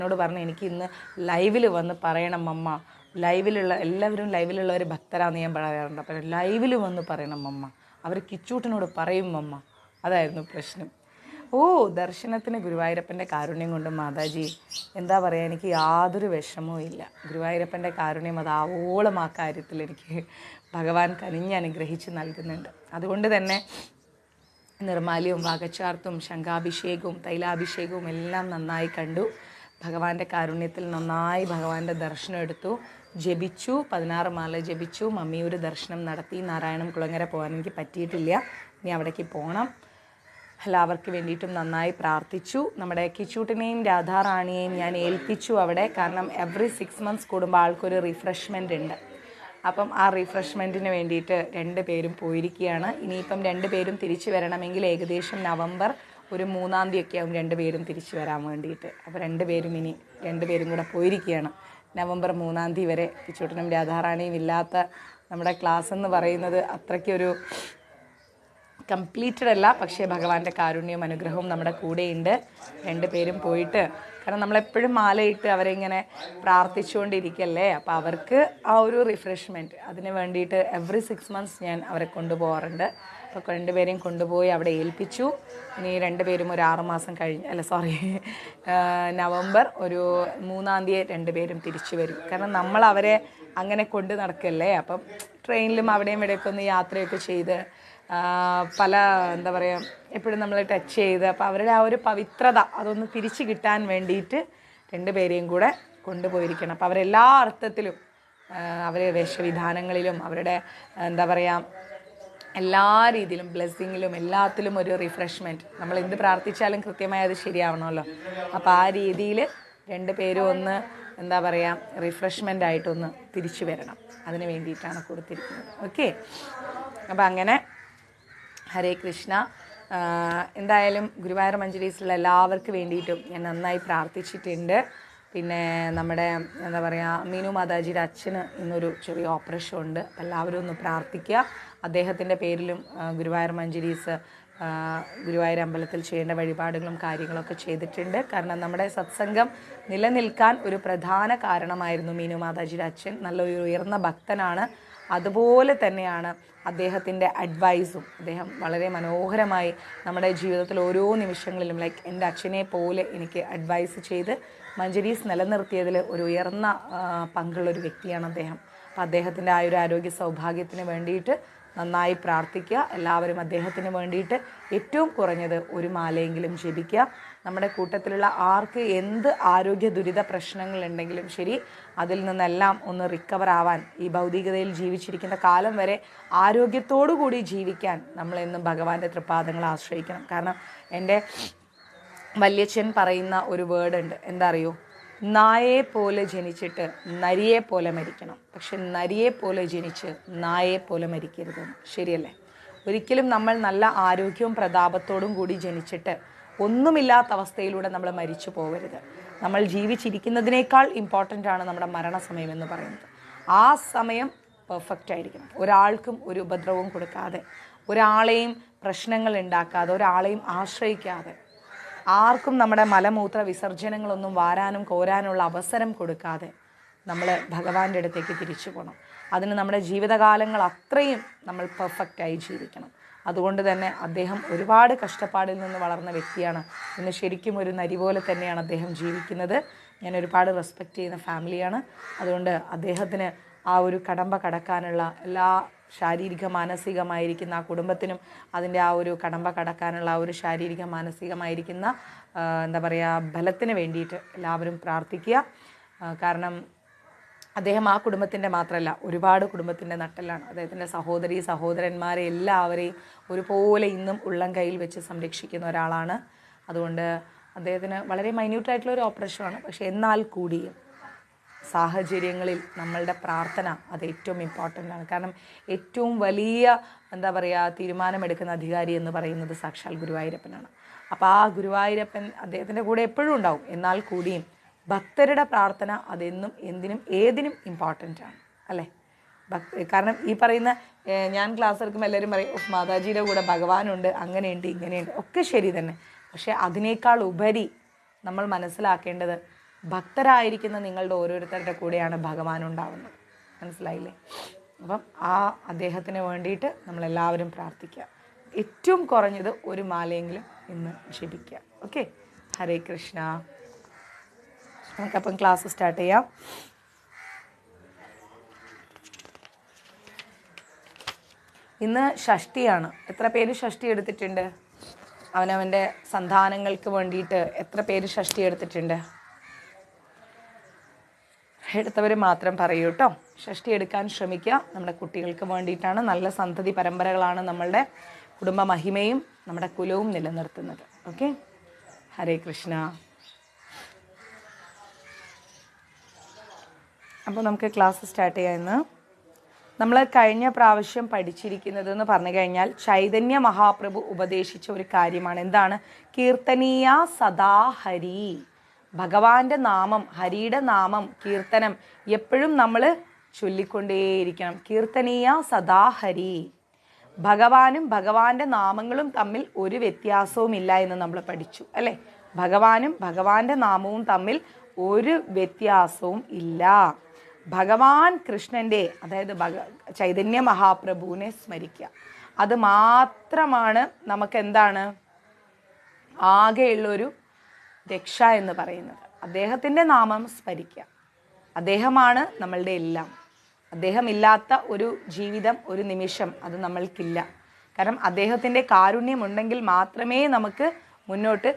എന്നോട് പറഞ്ഞു എനിക്ക് ഇന്ന് ലൈവിൽ വന്ന് പറയണം അമ്മ, ലൈവിലുള്ള എല്ലാവരും ലൈവിലുള്ളവർ ഭക്തരാന്ന് ഞാൻ പറയാറുണ്ട്. അപ്പം ലൈവിൽ വന്ന് പറയണം അമ്മ, അവർ കിച്ചൂട്ടനോട് പറയും അമ്മ. അതായിരുന്നു പ്രശ്നം. ദർശനത്തിന് ഗുരുവായൂരപ്പൻ്റെ കാരുണ്യം കൊണ്ട് മാതാജി എന്താ പറയുക, എനിക്ക് യാതൊരു വിഷമവും ഇല്ല. ഗുരുവായൂരപ്പൻ്റെ കാരുണ്യം അതാവോളം ആ കാര്യത്തിൽ എനിക്ക് ഭഗവാൻ കനിഞ്ഞ് അനുഗ്രഹിച്ച് നൽകുന്നുണ്ട്. അതുകൊണ്ട് തന്നെ നിർമാല്യവും വാകച്ചാർത്തും ശംഖാഭിഷേകവും തൈലാഭിഷേകവും എല്ലാം നന്നായി കണ്ടു. ഭഗവാന്റെ കാരുണ്യത്തിൽ നന്നായി ഭഗവാന്റെ ദർശനം എടുത്തു, ജപിച്ചു, 16 മാല ജപിച്ചു. മമ്മിയൂർ ദർശനം നടത്തി. നാരായണം കുളങ്ങര പോകാൻ എനിക്ക് പറ്റിയിട്ടില്ല, ഇനി അവിടേക്ക് പോകണം. എല്ലാവർക്ക് വേണ്ടിയിട്ടും നന്നായി പ്രാർത്ഥിച്ചു. നമ്മുടെ കിച്ചൂട്ടിനെയും രാധാറാണിയെയും ഞാൻ ഏൽപ്പിച്ചു അവിടെ. കാരണം എവറി 6 months കൂടുമ്പോൾ ആൾക്കൊരു റിഫ്രഷ്മെൻ്റ് ഉണ്ട്. അപ്പം ആ റിഫ്രഷ്മെൻറ്റിന് വേണ്ടിയിട്ട് 2 പേരും പോയിരിക്കുകയാണ്. ഇനിയിപ്പം 2 പേരും തിരിച്ചു വരണമെങ്കിൽ ഏകദേശം നവംബർ ഒരു 3-ാം തീയതി ആവും 2 പേരും തിരിച്ചു വരാൻ വേണ്ടിയിട്ട്. അപ്പോൾ 2 പേരും കൂടെ പോയിരിക്കുകയാണ് നവംബർ 3-ാം തീയതി വരെ. കിച്ചൂട്ടനും രാധാറാണിയും ഇല്ലാത്ത നമ്മുടെ ക്ലാസ് എന്ന് പറയുന്നത് അത്രയ്ക്കൊരു കംപ്ലീറ്റഡ് അല്ല. പക്ഷേ ഭഗവാന്റെ കാരുണ്യവും അനുഗ്രഹവും നമ്മുടെ കൂടെയുണ്ട്. 2 പേരും പോയിട്ട്, കാരണം നമ്മളെപ്പോഴും മാലയിട്ട് അവരെ ഇങ്ങനെ പ്രാർത്ഥിച്ചുകൊണ്ടിരിക്കല്ലേ. അപ്പോൾ അവർക്ക് ആ ഒരു റിഫ്രഷ്മെൻറ്റ് അതിന് വേണ്ടിയിട്ട് എവറി 6 months ഞാൻ അവരെ കൊണ്ടുപോകാറുണ്ട്. അപ്പോൾ 2 പേരെയും കൊണ്ടുപോയി അവിടെ ഏൽപ്പിച്ചു. ഇനി 2 പേരും ഒരു 6 മാസം നവംബർ ഒരു 3-ാം തീയതി 2 പേരും തിരിച്ചു വരും. കാരണം നമ്മൾ അവരെ അങ്ങനെ കൊണ്ട് നടക്കല്ലേ. അപ്പം ട്രെയിനിലും അവിടെയും ഇവിടെയൊക്കെ ഒന്ന് യാത്രയൊക്കെ ചെയ്ത് പല എന്താ പറയുക എപ്പോഴും നമ്മൾ ടച്ച് ചെയ്ത്, അപ്പോൾ അവരുടെ ആ ഒരു പവിത്രത അതൊന്ന് തിരിച്ചു കിട്ടാൻ വേണ്ടിയിട്ട് 2 പേരെയും കൂടെ കൊണ്ടുപോയിരിക്കണം. അപ്പോൾ അവരെല്ലാ അർത്ഥത്തിലും അവർ വേഷവിധാനങ്ങളിലും അവരുടെ എന്താ പറയുക എല്ലാ രീതിയിലും ബ്ലെസ്സിങ്ങിലും എല്ലാത്തിലും ഒരു റിഫ്രഷ്മെൻറ്റ്. നമ്മൾ എന്ത് പ്രാർത്ഥിച്ചാലും കൃത്യമായി അത് ശരിയാവണമല്ലോ. അപ്പോൾ ആ രീതിയിൽ 2 പേരും ഒന്ന് എന്താ പറയുക റിഫ്രഷ്മെൻ്റ് ആയിട്ടൊന്ന് തിരിച്ചു വരണം. അതിന് വേണ്ടിയിട്ടാണ് കൊടുത്തിരിക്കുന്നത്. ഓക്കെ, അപ്പോൾ അങ്ങനെ ഹരേ കൃഷ്ണ. എന്തായാലും ഗുരുവായൂർ മഞ്ജരീസിലുള്ള എല്ലാവർക്കും വേണ്ടിയിട്ടും ഞാൻ നന്നായി പ്രാർത്ഥിച്ചിട്ടുണ്ട്. പിന്നെ നമ്മുടെ എന്താ പറയുക മീനു മാതാജിയുടെ അച്ഛന് ഇന്നൊരു ചെറിയ ഓപ്പറേഷൻ ഉണ്ട്. അപ്പോൾ എല്ലാവരും ഒന്ന് പ്രാർത്ഥിക്കുക. അദ്ദേഹത്തിൻ്റെ പേരിലും ഗുരുവായൂർ മഞ്ജരീസ് ഗുരുവായൂർ അമ്പലത്തിൽ ചെയ്യേണ്ട വഴിപാടുകളും കാര്യങ്ങളൊക്കെ ചെയ്തിട്ടുണ്ട്. കാരണം നമ്മുടെ സത്സംഗം നിലനിൽക്കാൻ ഒരു പ്രധാന കാരണമായിരുന്നു മീനു മാതാജിയുടെ അച്ഛൻ. നല്ലൊരു ഉയർന്ന ഭക്തനാണ്. അതുപോലെ തന്നെയാണ് അദ്ദേഹത്തിൻ്റെ അഡ്വൈസും. അദ്ദേഹം വളരെ മനോഹരമായി നമ്മുടെ ജീവിതത്തിൽ ഓരോ നിമിഷങ്ങളിലും എൻ്റെ അച്ഛനെ പോലെ എനിക്ക് അഡ്വൈസ് ചെയ്ത് മഞ്ജരീസ് നിലനിർത്തിയതിൽ ഒരു ഉയർന്ന പങ്കുള്ളൊരു വ്യക്തിയാണ് അദ്ദേഹം. അപ്പോൾ അദ്ദേഹത്തിൻ്റെ ആ ഒരു ആരോഗ്യ സൗഭാഗ്യത്തിന് വേണ്ടിയിട്ട് നന്നായി പ്രാർത്ഥിക്കുക. എല്ലാവരും അദ്ദേഹത്തിന് വേണ്ടിയിട്ട് ഏറ്റവും കുറഞ്ഞത് ഒരു മാലയെങ്കിലും ജപിക്കുക. നമ്മുടെ കൂട്ടത്തിലുള്ള ആർക്ക് എന്ത് ആരോഗ്യ ദുരിത പ്രശ്നങ്ങളുണ്ടെങ്കിലും ശരി, അതിൽ നിന്നെല്ലാം ഒന്ന് റിക്കവർ ആവാൻ, ഈ ഭൗതികതയിൽ ജീവിച്ചിരിക്കുന്ന കാലം വരെ ആരോഗ്യത്തോടു കൂടി ജീവിക്കാൻ നമ്മളെന്നും ഭഗവാന്റെ തൃപ്പാദങ്ങൾ ആശ്രയിക്കണം. കാരണം എൻ്റെ വല്യച്ഛൻ പറയുന്ന ഒരു വേർഡ് ഉണ്ട്, എന്താ അറിയോ, നായയെ പോലെ ജനിച്ചിട്ട് നരിയെ പോലെ മരിക്കണം, പക്ഷെ നരിയെ പോലെ ജനിച്ച് നായയെ പോലെ മരിക്കരുതെന്ന്. ശരിയല്ലേ? ഒരിക്കലും നമ്മൾ നല്ല ആരോഗ്യവും പ്രതാപത്തോടും കൂടി ജനിച്ചിട്ട് ഒന്നുമില്ലാത്ത അവസ്ഥയിലൂടെ നമ്മൾ മരിച്ചു പോകരുത്. നമ്മൾ ജീവിച്ചിരിക്കുന്നതിനേക്കാൾ ഇമ്പോർട്ടൻ്റ് ആണ് നമ്മുടെ മരണസമയം എന്ന് പറയുന്നത്. ആ സമയം പെർഫെക്റ്റ് ആയിരിക്കണം. ഒരാൾക്കും ഒരു ഉപദ്രവവും കൊടുക്കാതെ, ഒരാളെയും പ്രശ്നങ്ങൾ ഉണ്ടാക്കാതെ, ഒരാളെയും ആശ്രയിക്കാതെ, ആർക്കും നമ്മുടെ മലമൂത്ര വിസർജനങ്ങളൊന്നും വാരാനും കോരാനുള്ള അവസരം കൊടുക്കാതെ നമ്മൾ ഭഗവാന്റെ അടുത്തേക്ക് തിരിച്ചു പോകണം. അതിന് നമ്മുടെ ജീവിതകാലങ്ങൾ അത്രയും നമ്മൾ പെർഫെക്റ്റായി ജീവിക്കണം. അതുകൊണ്ട് തന്നെ അദ്ദേഹം ഒരുപാട് കഷ്ടപ്പാടിൽ നിന്ന് വളർന്ന വ്യക്തിയാണ്. ഇന്ന് ശരിക്കും ഒരു നരി പോലെ തന്നെയാണ് അദ്ദേഹം ജീവിക്കുന്നത്. ഞാൻ ഒരുപാട് റെസ്പെക്റ്റ് ചെയ്യുന്ന ഫാമിലിയാണ്. അതുകൊണ്ട് അദ്ദേഹത്തിന് ആ ഒരു കടമ്പ കടക്കാനുള്ള എല്ലാ ശാരീരിക മാനസികമായിരിക്കുന്ന ആ കുടുംബത്തിനും അതിൻ്റെ ആ ഒരു കടമ്പ കടക്കാനുള്ള ആ ഒരു ശാരീരിക മാനസികമായിരിക്കുന്ന എന്താ പറയുക ബലത്തിന് വേണ്ടിയിട്ട് എല്ലാവരും പ്രാർത്ഥിക്കുക. കാരണം അദ്ദേഹം ആ കുടുംബത്തിൻ്റെ മാത്രമല്ല, ഒരുപാട് കുടുംബത്തിൻ്റെ നട്ടെല്ലാണ്. അദ്ദേഹത്തിൻ്റെ സഹോദരി സഹോദരന്മാരെ എല്ലാവരെയും ഒരുപോലെ ഇന്നും ഉള്ളം കയ്യിൽ വെച്ച് സംരക്ഷിക്കുന്ന ഒരാളാണ്. അതുകൊണ്ട് അദ്ദേഹത്തിന് വളരെ മൈന്യൂട്ടായിട്ടുള്ളൊരു ഓപ്പറേഷനാണ്. പക്ഷേ എന്നാൽ കൂടിയും സാഹചര്യങ്ങളിൽ നമ്മളുടെ പ്രാർത്ഥന അത് ഏറ്റവും ഇമ്പോർട്ടൻ്റ് ആണ്. കാരണം ഏറ്റവും വലിയ എന്താ പറയുക തീരുമാനമെടുക്കുന്ന അധികാരി എന്ന് പറയുന്നത് സാക്ഷാൽ ഗുരുവായൂരപ്പനാണ്. അപ്പോൾ ആ ഗുരുവായൂരപ്പൻ അദ്ദേഹത്തിൻ്റെ കൂടെ എപ്പോഴും ഉണ്ടാവും. എന്നാൽ കൂടിയും ഭക്തരുടെ പ്രാർത്ഥന അതെന്നും എന്തിനും ഏതിനും ഇമ്പോർട്ടൻ്റ് ആണ്, അല്ലേ? കാരണം ഈ പറയുന്ന ഞാൻ ക്ലാസ് എടുക്കുമ്പോൾ എല്ലാവരും പറയും മാതാജിയുടെ കൂടെ ഭഗവാനുണ്ട്, അങ്ങനെയുണ്ട് ഇങ്ങനെയുണ്ട്, ഒക്കെ ശരി തന്നെ. പക്ഷേ അതിനേക്കാൾ ഉപരി നമ്മൾ മനസ്സിലാക്കേണ്ടത് ഭക്തരായിരിക്കുന്ന നിങ്ങളുടെ ഓരോരുത്തരുടെ കൂടെയാണ് ഭഗവാൻ ഉണ്ടാവുന്നത്. മനസ്സിലായില്ലേ? അപ്പം ആ അദ്ദേഹത്തിന് വേണ്ടിയിട്ട് നമ്മളെല്ലാവരും പ്രാർത്ഥിക്കുക. ഏറ്റവും കുറഞ്ഞത് ഒരു മാലയെങ്കിലും ഇന്ന് ജപിക്കുക. ഓക്കെ, ഹരേ കൃഷ്ണ. നമുക്കപ്പം ക്ലാസ് സ്റ്റാർട്ട് ചെയ്യാം. ഇന്ന് ഷഷ്ടിയാണ്. എത്ര പേര് ഷഷ്ടി എടുത്തിട്ടുണ്ട്? അവനവൻ്റെ സന്താനങ്ങൾക്ക് വേണ്ടിയിട്ട് എത്ര പേര് ഷഷ്ടി എടുത്തിട്ടുണ്ട്? എടുത്തവർ മാത്രം പറയൂ കേട്ടോ. ഷഷ്ടി എടുക്കാൻ ശ്രമിക്കുക. നമ്മുടെ കുട്ടികൾക്ക് വേണ്ടിയിട്ടാണ്. നല്ല സന്തതി പരമ്പരകളാണ് നമ്മളുടെ കുടുംബ മഹിമയും നമ്മുടെ കുലവും നിലനിർത്തുന്നത്. ഓക്കെ, ഹരേ കൃഷ്ണ. അപ്പോൾ നമുക്ക് ക്ലാസ് സ്റ്റാർട്ട് ചെയ്യാം. ഇന്ന് നമ്മൾ കഴിഞ്ഞ പ്രാവശ്യം പഠിച്ചിരിക്കുന്നത് എന്ന് പറഞ്ഞു കഴിഞ്ഞാൽ ചൈതന്യ മഹാപ്രഭു ഉപദേശിച്ച ഒരു കാര്യമാണ്. എന്താണ്? കീർത്തനീയ സദാ ഹരി. ഭഗവാന്റെ നാമം, ഹരിയുടെ നാമം, കീർത്തനം എപ്പോഴും നമ്മൾ ചൊല്ലിക്കൊണ്ടേയിരിക്കണം. കീർത്തനീയ സദാ ഹരി. ഭഗവാനും ഭഗവാന്റെ നാമങ്ങളും തമ്മിൽ ഒരു വ്യത്യാസവും ഇല്ല എന്ന് നമ്മൾ പഠിച്ചു അല്ലേ? ഭഗവാനും ഭഗവാന്റെ നാമവും തമ്മിൽ ഒരു വ്യത്യാസവും ഇല്ല. ഭഗവാൻ കൃഷ്ണൻ്റെ, അതായത് ചൈതന്യ മഹാപ്രഭുവിനെ സ്മരിക്കുക. അത് മാത്രമാണ് നമുക്ക് എന്താണ് ആകെയുള്ളൊരു രക്ഷ എന്ന് പറയുന്നത്. അദ്ദേഹത്തിൻ്റെ നാമം സ്മരിക്കുക. അദ്ദേഹമാണ് നമ്മളുടെ എല്ലാം. അദ്ദേഹമില്ലാത്ത ഒരു ജീവിതം, ഒരു നിമിഷം അത് നമ്മൾക്കില്ല. കാരണം അദ്ദേഹത്തിൻ്റെ കാരുണ്യമുണ്ടെങ്കിൽ മാത്രമേ നമുക്ക് മുന്നോട്ട്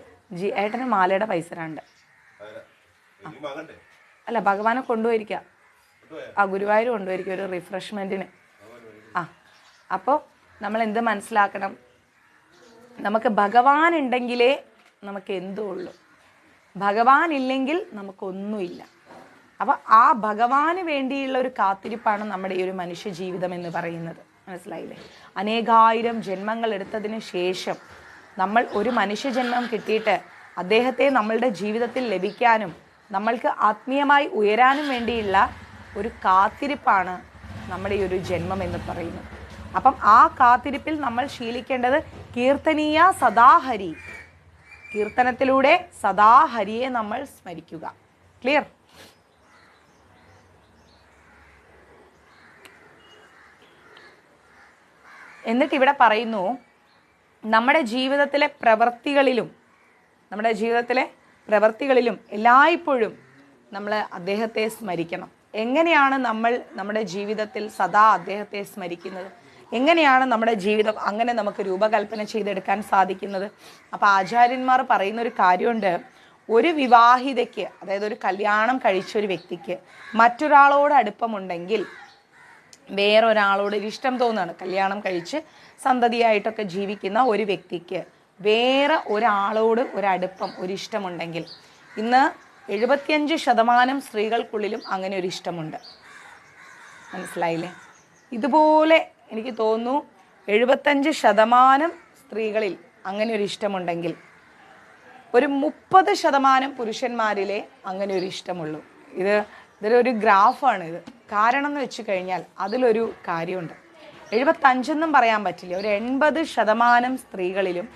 ഏട്ടന് മാലയുടെ പൈസ ഉണ്ട്. അല്ല, ഭഗവാനെ കൊണ്ടുപോയിരിക്കുക. ഗുരുവായൂർ കൊണ്ടുപോയിരിക്കുക ഒരു റിഫ്രഷ്മെൻറ്റിന്. അപ്പോൾ നമ്മൾ എന്ത് മനസ്സിലാക്കണം? നമുക്ക് ഭഗവാൻ ഉണ്ടെങ്കിലേ നമുക്ക് എന്തും ഉള്ളൂ. ഭഗവാൻ ഇല്ലെങ്കിൽ നമുക്കൊന്നുമില്ല. അപ്പം ആ ഭഗവാന് വേണ്ടിയുള്ള ഒരു കാത്തിരിപ്പാണ് നമ്മുടെ ഈ ഒരു മനുഷ്യ ജീവിതം എന്ന് പറയുന്നത്. മനസ്സിലായില്ലേ? അനേകായിരം ജന്മങ്ങൾ എടുത്തതിന് ശേഷം നമ്മൾ ഒരു മനുഷ്യജന്മം കിട്ടിയിട്ട് അദ്ദേഹത്തെ നമ്മളുടെ ജീവിതത്തിൽ ലഭിക്കാനും നമ്മൾക്ക് ആത്മീയമായി ഉയരാനും വേണ്ടിയുള്ള ഒരു കാത്തിരിപ്പാണ് നമ്മുടെ ഈ ഒരു ജന്മം എന്ന് പറയുന്നത്. അപ്പം ആ കാത്തിരിപ്പിൽ നമ്മൾ ശീലിക്കേണ്ടത് കീർത്തനീയ സദാഹരി. കീർത്തനത്തിലൂടെ സദാഹരിയെ നമ്മൾ സ്മരിക്കുക. ക്ലിയർ? എന്നിട്ട് ഇവിടെ പറയുന്നു, നമ്മുടെ ജീവിതത്തിലെ പ്രവൃത്തികളിലും എല്ലായ്പ്പോഴും നമ്മൾ അദ്ദേഹത്തെ സ്മരിക്കണം. എങ്ങനെയാണ് നമ്മൾ നമ്മുടെ ജീവിതത്തിൽ സദാ അദ്ദേഹത്തെ സ്മരിക്കുന്നത്? എങ്ങനെയാണ് നമ്മുടെ ജീവിതം അങ്ങനെ നമുക്ക് രൂപകൽപ്പന ചെയ്തെടുക്കാൻ സാധിക്കുന്നത്? അപ്പോൾ ആചാര്യന്മാർ പറയുന്ന ഒരു കാര്യമുണ്ട്. ഒരു വിവാഹിതയ്ക്ക്, അതായത് ഒരു കല്യാണം കഴിച്ചൊരു വ്യക്തിക്ക് മറ്റൊരാളോട് അടുപ്പമുണ്ടെങ്കിൽ, വേറൊരാളോട് ഇഷ്ടം തോന്നുകയാണ്, കല്യാണം കഴിച്ച് സന്തതിയായിട്ടൊക്കെ ജീവിക്കുന്ന ഒരു വ്യക്തിക്ക് വേറെ ഒരാളോട് ഒരടുപ്പം, ഒരിഷ്ടമുണ്ടെങ്കിൽ, ഇന്ന് 75% സ്ത്രീകൾക്കുള്ളിലും അങ്ങനെ ഒരു ഇഷ്ടമുണ്ട്. മനസ്സിലായില്ലേ? ഇതുപോലെ എനിക്ക് തോന്നുന്നു 75% സ്ത്രീകളിൽ അങ്ങനെ ഒരു ഇഷ്ടമുണ്ടെങ്കിൽ ഒരു 30% പുരുഷന്മാരിലെ അങ്ങനെ ഒരു ഇഷ്ടമുള്ളൂ. ഇതൊരു ഗ്രാഫാണ് ഇത്. കാരണം എന്ന് വെച്ച് കഴിഞ്ഞാൽ അതിലൊരു കാര്യമുണ്ട്. 75 പറയാൻ പറ്റില്ല, ഒരു 80% സ്ത്രീകളിലും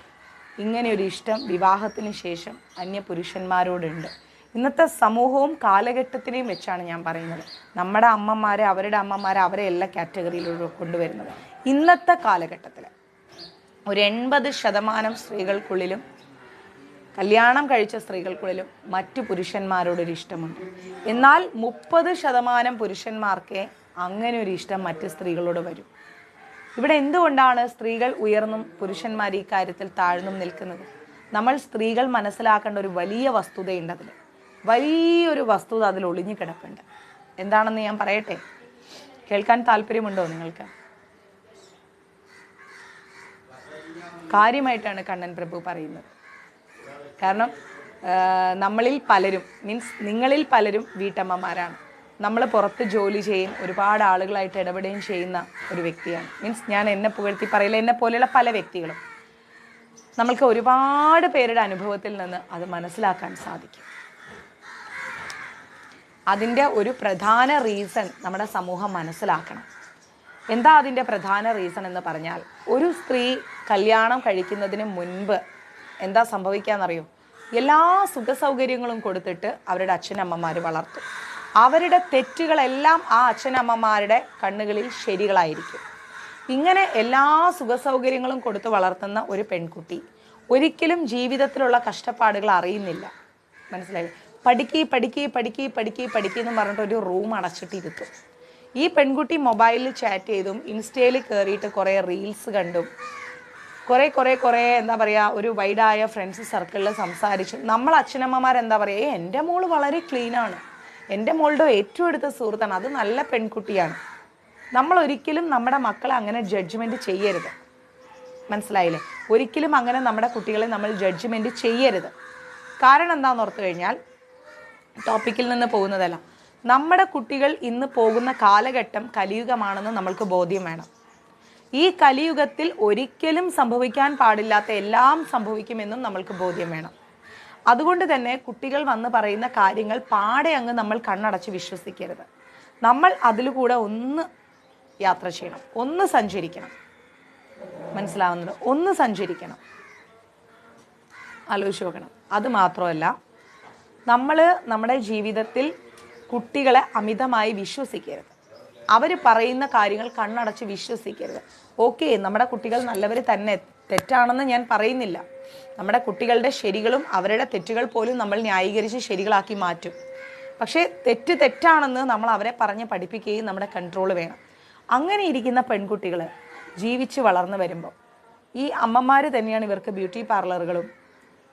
ഇങ്ങനെയൊരു ഇഷ്ടം വിവാഹത്തിന് ശേഷം അന്യ പുരുഷന്മാരോടുണ്ട്. ഇന്നത്തെ സമൂഹവും കാലഘട്ടത്തിനെയും വെച്ചാണ് ഞാൻ പറയുന്നത്. നമ്മുടെ അമ്മമാരെ, അവരുടെ അമ്മമാരെ, അവരെ എല്ലാ കാറ്റഗറിയിലൂടെ കൊണ്ടുവരുന്നത്. ഇന്നത്തെ കാലഘട്ടത്തിൽ ഒരു 80% സ്ത്രീകൾക്കുള്ളിലും, കല്യാണം കഴിച്ച സ്ത്രീകൾക്കുള്ളിലും മറ്റു പുരുഷന്മാരോടൊരു ഇഷ്ടമുണ്ട്. എന്നാൽ 30% പുരുഷന്മാർക്ക് അങ്ങനെ ഒരു ഇഷ്ടം മറ്റ് സ്ത്രീകളോട് വരും. ഇവിടെ എന്തുകൊണ്ടാണ് സ്ത്രീകൾ ഉയർന്നും പുരുഷന്മാർ ഈ കാര്യത്തിൽ താഴ്ന്നും നിൽക്കുന്നത്? നമ്മൾ സ്ത്രീകൾ മനസ്സിലാക്കേണ്ട ഒരു വലിയ വസ്തുതയുണ്ട്. വലിയൊരു വസ്തുത അതിൽ ഒളിഞ്ഞു കിടപ്പുണ്ട്. എന്താണെന്ന് ഞാൻ പറയട്ടെ? കേൾക്കാൻ താല്പര്യമുണ്ടോ നിങ്ങൾക്ക്? കാര്യമായിട്ടാണ് കണ്ണൻ പ്രഭു പറയുന്നത്. കാരണം നിങ്ങളിൽ പലരും വീട്ടമ്മമാരാണ്. നമ്മൾ പുറത്ത് ജോലി ചെയ്യും, ഒരുപാട് ആളുകളായിട്ട് ഇടപെടുകയും ചെയ്യുന്ന ഒരു വ്യക്തിയാണ്. ഞാൻ എന്നെ പുകഴ്ത്തി പറയില്ല, എന്നെ പോലെയുള്ള പല വ്യക്തികളും. നമ്മൾക്ക് ഒരുപാട് പേരുടെ അനുഭവത്തിൽ നിന്ന് അത് മനസ്സിലാക്കാൻ സാധിക്കും. അതിൻ്റെ ഒരു പ്രധാന റീസൺ നമ്മുടെ സമൂഹം മനസ്സിലാക്കണം. എന്താ അതിൻ്റെ പ്രധാന റീസൺ എന്ന് പറഞ്ഞാൽ, ഒരു സ്ത്രീ കല്യാണം കഴിക്കുന്നതിന് മുൻപ് എന്താ സംഭവിക്കാന്നറിയോ? എല്ലാ സുഖസൗകര്യങ്ങളും കൊടുത്തിട്ട് അവരുടെ അച്ഛനമ്മമാർ വളർത്തും. അവരുടെ തെറ്റുകളെല്ലാം ആ അച്ഛനമ്മമാരുടെ കണ്ണുകളിൽ ശരികളായിരിക്കും. ഇങ്ങനെ എല്ലാ സുഖസൗകര്യങ്ങളും കൊടുത്ത് വളർത്തുന്ന ഒരു പെൺകുട്ടി ഒരിക്കലും ജീവിതത്തിലുള്ള കഷ്ടപ്പാടുകൾ അറിയുന്നില്ല. മനസ്സിലായില്ലേ? പഠിക്കുക എന്ന് പറഞ്ഞിട്ട് ഒരു റൂം അടച്ചിട്ടിരുത്തും. ഈ പെൺകുട്ടി മൊബൈലിൽ ചാറ്റ് ചെയ്തും ഇൻസ്റ്റയിൽ കയറിയിട്ട് കുറേ റീൽസ് കണ്ടും കുറേ എന്താ പറയുക, ഒരു വൈഡായ ഫ്രണ്ട്സ് സർക്കിളിൽ സംസാരിച്ചും നമ്മൾ അച്ഛനമ്മമാർ എന്താ പറയുക, എൻ്റെ മോള് വളരെ ക്ലീനാണ്, എൻ്റെ മോളുടെ ഏറ്റവും അടുത്ത സുഹൃത്താണ്, അത് നല്ല പെൺകുട്ടിയാണ്. നമ്മൾ ഒരിക്കലും നമ്മുടെ മക്കളെ അങ്ങനെ ജഡ്ജ്മെൻറ്റ് ചെയ്യരുത്. മനസ്സിലായില്ലേ? ഒരിക്കലും അങ്ങനെ നമ്മുടെ കുട്ടികളെ നമ്മൾ ജഡ്ജ്മെൻറ്റ് ചെയ്യരുത്. കാരണം എന്താണെന്ന് ഓർത്തു കഴിഞ്ഞാൽ, ടോപ്പിക്കിൽ നിന്ന് പോകുന്നതല്ല, നമ്മുടെ കുട്ടികൾ ഇന്ന് പോകുന്ന കാലഘട്ടം കലിയുഗമാണെന്ന് നമ്മൾക്ക് ബോധ്യം വേണം. ഈ കലിയുഗത്തിൽ ഒരിക്കലും സംഭവിക്കാൻ പാടില്ലാത്ത എല്ലാം സംഭവിക്കുമെന്നും നമ്മൾക്ക് ബോധ്യം വേണം. അതുകൊണ്ട് തന്നെ കുട്ടികൾ വന്ന് പറയുന്ന കാര്യങ്ങൾ പാടെ അങ്ങ് നമ്മൾ കണ്ണടച്ച് വിശ്വസിക്കരുത്. നമ്മൾ അതിലൂടെ ഒന്ന് യാത്ര ചെയ്യണം, ഒന്ന് സഞ്ചരിക്കണം. മനസ്സിലാവുന്നത്? ഒന്ന് സഞ്ചരിക്കണം, ആലോചിച്ച് നോക്കണം. അത് മാത്രമല്ല, നമ്മൾ നമ്മുടെ ജീവിതത്തിൽ കുട്ടികളെ അമിതമായി വിശ്വസിക്കരുത്. അവർ പറയുന്ന കാര്യങ്ങൾ കണ്ണടച്ച് വിശ്വസിക്കരുത്. ഓക്കെ, നമ്മുടെ കുട്ടികൾ നല്ലവർ തന്നെ, തെറ്റാണെന്ന് ഞാൻ പറയുന്നില്ല. നമ്മുടെ കുട്ടികളുടെ ശരികളും അവരുടെ തെറ്റുകൾ പോലും നമ്മൾ ന്യായീകരിച്ച് ശരികളാക്കി മാറ്റും. പക്ഷേ തെറ്റാണെന്ന് നമ്മൾ അവരെ പറഞ്ഞ് പഠിപ്പിക്കുകയും നമ്മുടെ കൺട്രോൾ വേണം. അങ്ങനെ ഇരിക്കുന്ന പെൺകുട്ടികൾ ജീവിച്ച് വളർന്നു വരുമ്പോൾ ഈ അമ്മമാർ തന്നെയാണ് ഇവർക്ക് ബ്യൂട്ടി പാർലറുകളും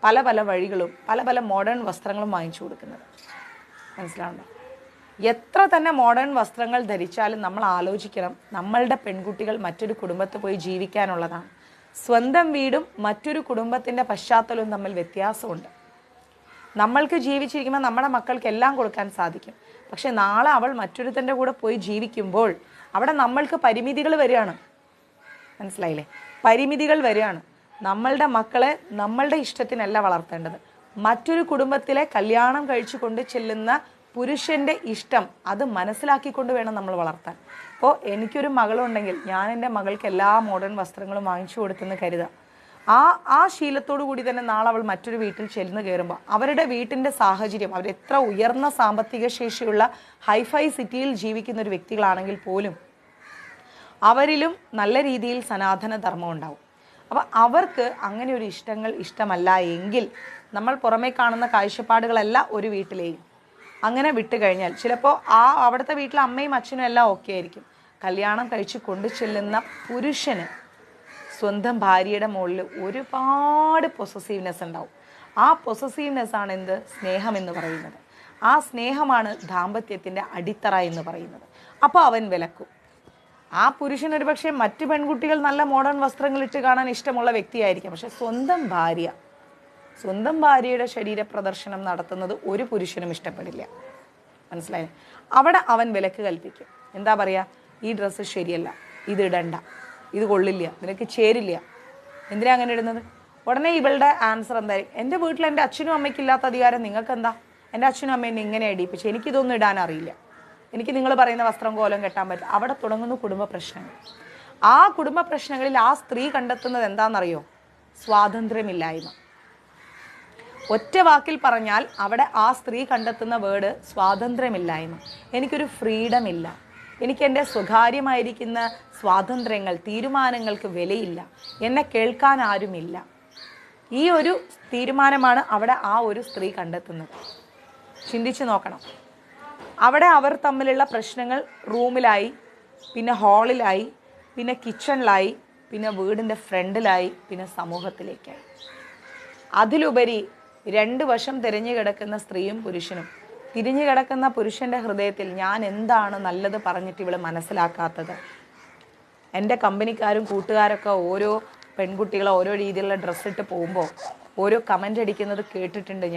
പല വഴികളും പല മോഡേൺ വസ്ത്രങ്ങളും വാങ്ങിച്ചു കൊടുക്കുന്നത്. മനസ്സിലാവുണ്ടോ? എത്ര തന്നെ മോഡേൺ വസ്ത്രങ്ങൾ ധരിച്ചാലും നമ്മൾ ആലോചിക്കണം, നമ്മളുടെ പെൺകുട്ടികൾ മറ്റൊരു കുടുംബത്തിൽ പോയി ജീവിക്കാനുള്ളതാണ്. സ്വന്തം വീടും മറ്റൊരു കുടുംബത്തിൻ്റെ പശ്ചാത്തലവും തമ്മിൽ വ്യത്യാസമുണ്ട്. നമ്മൾക്ക് ജീവിച്ചിരിക്കുമ്പോൾ നമ്മുടെ മക്കൾക്ക് എല്ലാം കൊടുക്കാൻ സാധിക്കും. പക്ഷെ നാളെ അവൾ മറ്റൊരുത്തൻ്റെ കൂടെ പോയി ജീവിക്കുമ്പോൾ അവിടെ നമ്മൾക്ക് പരിമിതികൾ വരികയാണ്. മനസ്സിലായില്ലേ? പരിമിതികൾ വരികയാണ്. നമ്മളുടെ മക്കളെ നമ്മളുടെ ഇഷ്ടത്തിനല്ല വളർത്തേണ്ടത്. മറ്റൊരു കുടുംബത്തിലെ കല്യാണം കഴിച്ചു കൊണ്ട് ചെല്ലുന്ന പുരുഷൻ്റെ ഇഷ്ടം അത് മനസ്സിലാക്കിക്കൊണ്ട് വേണം നമ്മൾ വളർത്താൻ. ഇപ്പോൾ എനിക്കൊരു മകളുണ്ടെങ്കിൽ ഞാൻ എൻ്റെ മകൾക്ക് എല്ലാ മോഡേൺ വസ്ത്രങ്ങളും വാങ്ങിച്ചു കൊടുത്തെന്ന് കരുതാം. ആ ശീലത്തോടു കൂടി തന്നെ നാളെ അവൾ മറ്റൊരു വീട്ടിൽ ചെന്ന് കയറുമ്പോൾ അവരുടെ വീട്ടിൻ്റെ സാഹചര്യം, അവരെത്ര ഉയർന്ന സാമ്പത്തിക ശേഷിയുള്ള ഹൈഫൈ സിറ്റിയിൽ ജീവിക്കുന്ന ഒരു വ്യക്തികളാണെങ്കിൽ പോലും അവരിലും നല്ല രീതിയിൽ സനാതന ധർമ്മം ഉണ്ടാവും. അപ്പോൾ അവർക്ക് അങ്ങനെ ഒരു ഇഷ്ടമല്ല എങ്കിൽ നമ്മൾ പുറമേ കാണുന്ന കാഴ്ചപ്പാടുകളല്ല ഒരു വീട്ടിലെയും അങ്ങനെ വിട്ട് കഴിഞ്ഞാൽ ചിലപ്പോൾ അവിടുത്തെ വീട്ടിലെ അമ്മയും അച്ഛനും എല്ലാം ഓക്കെ ആയിരിക്കും. കല്യാണം കഴിച്ച് കൊണ്ടു ചെല്ലുന്ന പുരുഷന് സ്വന്തം ഭാര്യയുടെ മുകളിൽ ഒരുപാട് പൊസസീവ്നെസ് ഉണ്ടാവും. ആ പൊസസീവ്നെസ്സാണ് സ്നേഹം എന്ന് പറയുന്നത്. ആ സ്നേഹമാണ് ദാമ്പത്യത്തിൻ്റെ അടിത്തറ എന്ന് പറയുന്നത്. അപ്പോൾ അവൻ വിലക്കും. ആ പുരുഷൻ ഒരുപക്ഷെ മറ്റ് പെൺകുട്ടികൾ നല്ല മോഡേൺ വസ്ത്രങ്ങൾ ഇട്ട് കാണാൻ ഇഷ്ടമുള്ള വ്യക്തിയായിരിക്കും. പക്ഷെ സ്വന്തം ഭാര്യയുടെ ശരീര പ്രദർശനം നടത്തുന്നത് ഒരു പുരുഷനും ഇഷ്ടപ്പെടില്ല. മനസ്സിലായി? അവിടെ അവൻ വിലക്ക് കൽപ്പിക്കും. എന്താ പറയുക, ഈ ഡ്രസ്സ് ശരിയല്ല, ഇത് ഇടണ്ട, ഇത് കൊള്ളില്ല, നിനക്ക് ചേരില്ല, എന്തിനാ അങ്ങനെ ഇടുന്നത്? ഉടനെ ഇവളുടെ ആൻസർ എന്തായിരിക്കും? എൻ്റെ വീട്ടിൽ എൻ്റെ അച്ഛനും അമ്മയ്ക്ക് ഇല്ലാത്ത അധികാരം നിങ്ങൾക്ക് എന്താ? എൻ്റെ അച്ഛനും അമ്മേനെ ഇങ്ങനെ അടിപ്പിച്ച് എനിക്കിതൊന്നും ഇടാൻ അറിയില്ല, എനിക്ക് നിങ്ങൾ പറയുന്ന വസ്ത്രം കോലം കെട്ടാൻ പറ്റും. അവിടെ തുടങ്ങുന്ന കുടുംബ പ്രശ്നങ്ങൾ. ആ കുടുംബ പ്രശ്നങ്ങളിൽ ആ സ്ത്രീ കണ്ടെത്തുന്നത് എന്താണെന്നറിയോ? സ്വാതന്ത്ര്യമില്ലായ്മ. ഒറ്റ വാക്കിൽ പറഞ്ഞാൽ അവിടെ ആ സ്ത്രീ കണ്ടെത്തുന്ന വേർഡ് സ്വാതന്ത്ര്യമില്ലായ്മ. എനിക്കൊരു ഫ്രീഡം ഇല്ല, എനിക്ക് എൻ്റെ സ്വകാര്യമായിരിക്കുന്ന സ്വാതന്ത്ര്യങ്ങൾ, തീരുമാനങ്ങൾക്ക് വിലയില്ല, എന്നെ കേൾക്കാൻ ആരുമില്ല. ഈ ഒരു തീരുമാനമാണ് അവിടെ ആ ഒരു സ്ത്രീ കണ്ടെത്തുന്നത്. ചിന്തിച്ചു നോക്കണം. അവിടെ അവർ തമ്മിലുള്ള പ്രശ്നങ്ങൾ റൂമിലായി, പിന്നെ ഹാളിലായി, പിന്നെ കിച്ചണിലായി, പിന്നെ വീടിൻ്റെ ഫ്രണ്ടിലായി, പിന്നെ സമൂഹത്തിലേക്കായി. അതിലുപരി രണ്ട് വശം തിരിഞ്ഞു കിടക്കുന്ന സ്ത്രീയും പുരുഷനും. തിരിഞ്ഞു കിടക്കുന്ന പുരുഷൻ്റെ ഹൃദയത്തിൽ ഞാൻ എന്താണ് നല്ലത് പറഞ്ഞിട്ട് ഇവള് മനസ്സിലാക്കാത്തത്? എൻ്റെ കമ്പനിക്കാരും കൂട്ടുകാരൊക്കെ ഓരോ പെൺകുട്ടികളെ ഓരോ രീതിയിലുള്ള ഡ്രസ്സിട്ട് പോകുമ്പോൾ ഓരോ കമൻ്റ് അടിക്കുന്നത് കേട്ടിട്ടുണ്ട്.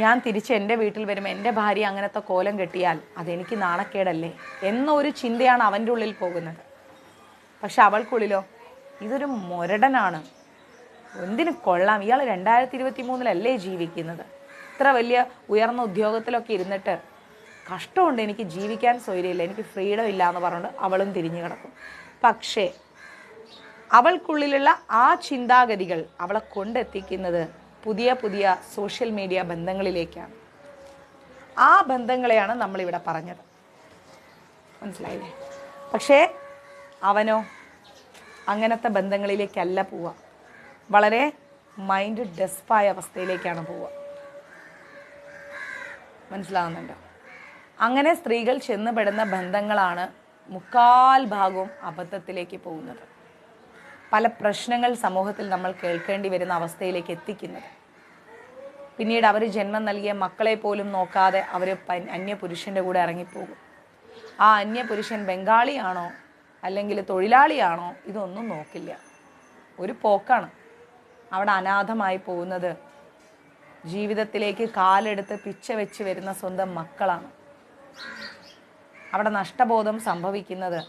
ഞാൻ തിരിച്ച് എൻ്റെ വീട്ടിൽ വരുമ്പോൾ എൻ്റെ ഭാര്യ അങ്ങനത്തെ കോലം കെട്ടിയാൽ അതെനിക്ക് നാണക്കേടല്ലേ എന്നൊരു ചിന്തയാണ് അവൻ്റെ ഉള്ളിൽ പോകുന്നത്. പക്ഷെ അവൾക്കുള്ളിലോ ഇതൊരു മുരടനാണ്, എന്തിനു കൊള്ളാം, ഇയാൾ 2023 ജീവിക്കുന്നത്, ഇത്ര വലിയ ഉയർന്ന ഉദ്യോഗത്തിലൊക്കെ ഇരുന്നിട്ട് കഷ്ടമുണ്ട്, എനിക്ക് ജീവിക്കാൻ സ്വൈര്യമില്ല, എനിക്ക് ഫ്രീഡം ഇല്ല എന്ന് പറഞ്ഞുകൊണ്ട് അവളും തിരിഞ്ഞു കിടക്കും. പക്ഷേ അവൾക്കുള്ളിലുള്ള ആ ചിന്താഗതികൾ അവളെ കൊണ്ടെത്തിക്കുന്നത് പുതിയ പുതിയ സോഷ്യൽ മീഡിയ ബന്ധങ്ങളിലേക്കാണ്. ആ ബന്ധങ്ങളെയാണ് നമ്മളിവിടെ പറഞ്ഞത്. മനസ്സിലായില്ലേ? പക്ഷേ അവനോ അങ്ങനത്തെ ബന്ധങ്ങളിലേക്കല്ല പോവുക. വളരെ മൈൻഡ് ഡെസ്പായ അവസ്ഥയിലേക്കാണ് പോവുക. മനസ്സിലാവുന്നുണ്ടോ? അങ്ങനെ സ്ത്രീകൾ ചെന്നുപെടുന്ന ബന്ധങ്ങളാണ് മുക്കാൽ ഭാഗവും അബദ്ധത്തിലേക്ക് പോകുന്നത്. പല പ്രശ്നങ്ങൾ സമൂഹത്തിൽ നമ്മൾ കേൾക്കേണ്ടി വരുന്ന അവസ്ഥയിലേക്ക് എത്തിക്കുന്നത്. പിന്നീട് അവർ ജന്മം നൽകിയ മക്കളെ പോലും നോക്കാതെ അവർ അന്യപുരുഷൻ്റെ കൂടെ ഇറങ്ങിപ്പോകും. ആ അന്യപുരുഷൻ ബംഗാളിയാണോ അല്ലെങ്കിൽ തൊഴിലാളിയാണോ ഇതൊന്നും നോക്കില്ല. ഒരു പോക്കാണ്. അവിടെ അനാഥമായി പോകുന്നത് ജീവിതത്തിലേക്ക് കാലെടുത്ത് പിച്ച വെച്ച് വരുന്ന സ്വന്തം മക്കളാണ്. അവിടെ നഷ്ടബോധം സംഭവിക്കുന്നത്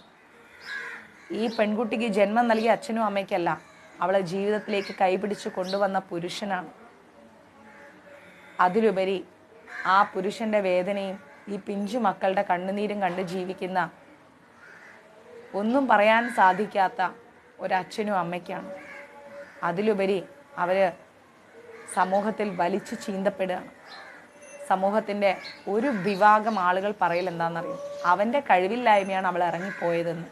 ഈ പെൺകുട്ടിക്ക് ജന്മം നൽകിയ അച്ഛനും അമ്മയ്ക്കല്ല, അവളെ ജീവിതത്തിലേക്ക് കൈപിടിച്ച് കൊണ്ടുവന്ന പുരുഷനാണ്. അതിലുപരി ആ പുരുഷൻ്റെ വേദനയും ഈ പിഞ്ചു മക്കളുടെ കണ്ണുനീരും കണ്ട് ജീവിക്കുന്ന ഒന്നും പറയാൻ സാധിക്കാത്ത ഒരച്ഛനും അമ്മയ്ക്കാണ്. അതിലുപരി അവർ സമൂഹത്തിൽ വലിച്ചു ചീന്തപ്പെടുകയാണ്. സമൂഹത്തിൻ്റെ ഒരു വിഭാഗം ആളുകൾ പറയൽ എന്താണെന്നറിയും, അവൻ്റെ കഴിവില്ലായ്മയാണ് അവൾ ഇറങ്ങിപ്പോയതെന്ന്.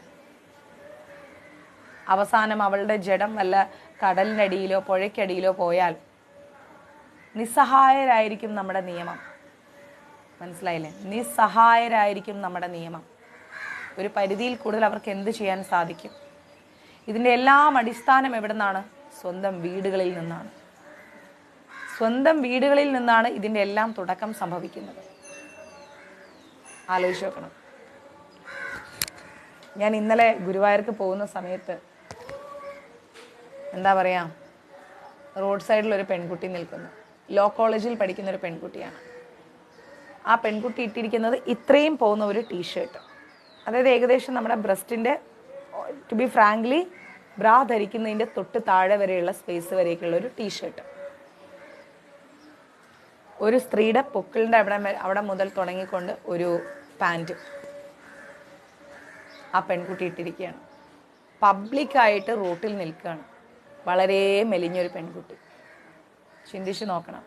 അവസാനം അവളുടെ ജഡം വല്ല കടലിനടിയിലോ പുഴയ്ക്കടിയിലോ പോയാൽ നിസ്സഹായരായിരിക്കും നമ്മുടെ നിയമം. മനസ്സിലായില്ലേ? നിസ്സഹായരായിരിക്കും നമ്മുടെ നിയമം. ഒരു പരിധിയിൽ കൂടുതൽ അവർക്ക് എന്ത് ചെയ്യാൻ സാധിക്കും? ഇതിൻ്റെ എല്ലാം അടിസ്ഥാനം എവിടെ നിന്നാണ്? സ്വന്തം വീടുകളിൽ നിന്നാണ്. സ്വന്തം വീടുകളിൽ നിന്നാണ് ഇതിൻ്റെ എല്ലാം തുടക്കം സംഭവിക്കുന്നത്. ആലോചിച്ച് നോക്കണം. ഞാൻ ഇന്നലെ ഗുരുവായൂർക്ക് പോകുന്ന സമയത്ത് എന്താ പറയുക, റോഡ് സൈഡിലൊരു പെൺകുട്ടി നിൽക്കുന്നു. ലോ കോളേജിൽ പഠിക്കുന്ന ഒരു പെൺകുട്ടിയാണ്. ആ പെൺകുട്ടി ഇട്ടിരിക്കുന്നത് ഇത്രയും പോകുന്ന ഒരു ടീഷർട്ട്, അതായത് ഏകദേശം നമ്മുടെ ബ്രസ്റ്റിൻ്റെ, ടു ബി ഫ്രാങ്ക്ലി ബ്രാ ധരിക്കുന്നതിൻ്റെ തൊട്ട് താഴെ വരെയുള്ള സ്പേസ് വരെയൊക്കെയുള്ള ഒരു ടീഷർട്ട്. ഒരു സ്ത്രീയുടെ പൊക്കിളിൻ്റെ അവിടെ മുതൽ തുടങ്ങിക്കൊണ്ട് ഒരു പാൻറ്റ് ആ പെൺകുട്ടി ഇട്ടിരിക്കുകയാണ്. പബ്ലിക്കായിട്ട് റോട്ടിൽ നിൽക്കുകയാണ്. വളരെ മെലിഞ്ഞൊരു പെൺകുട്ടി. ചിന്തിച്ച് നോക്കണം.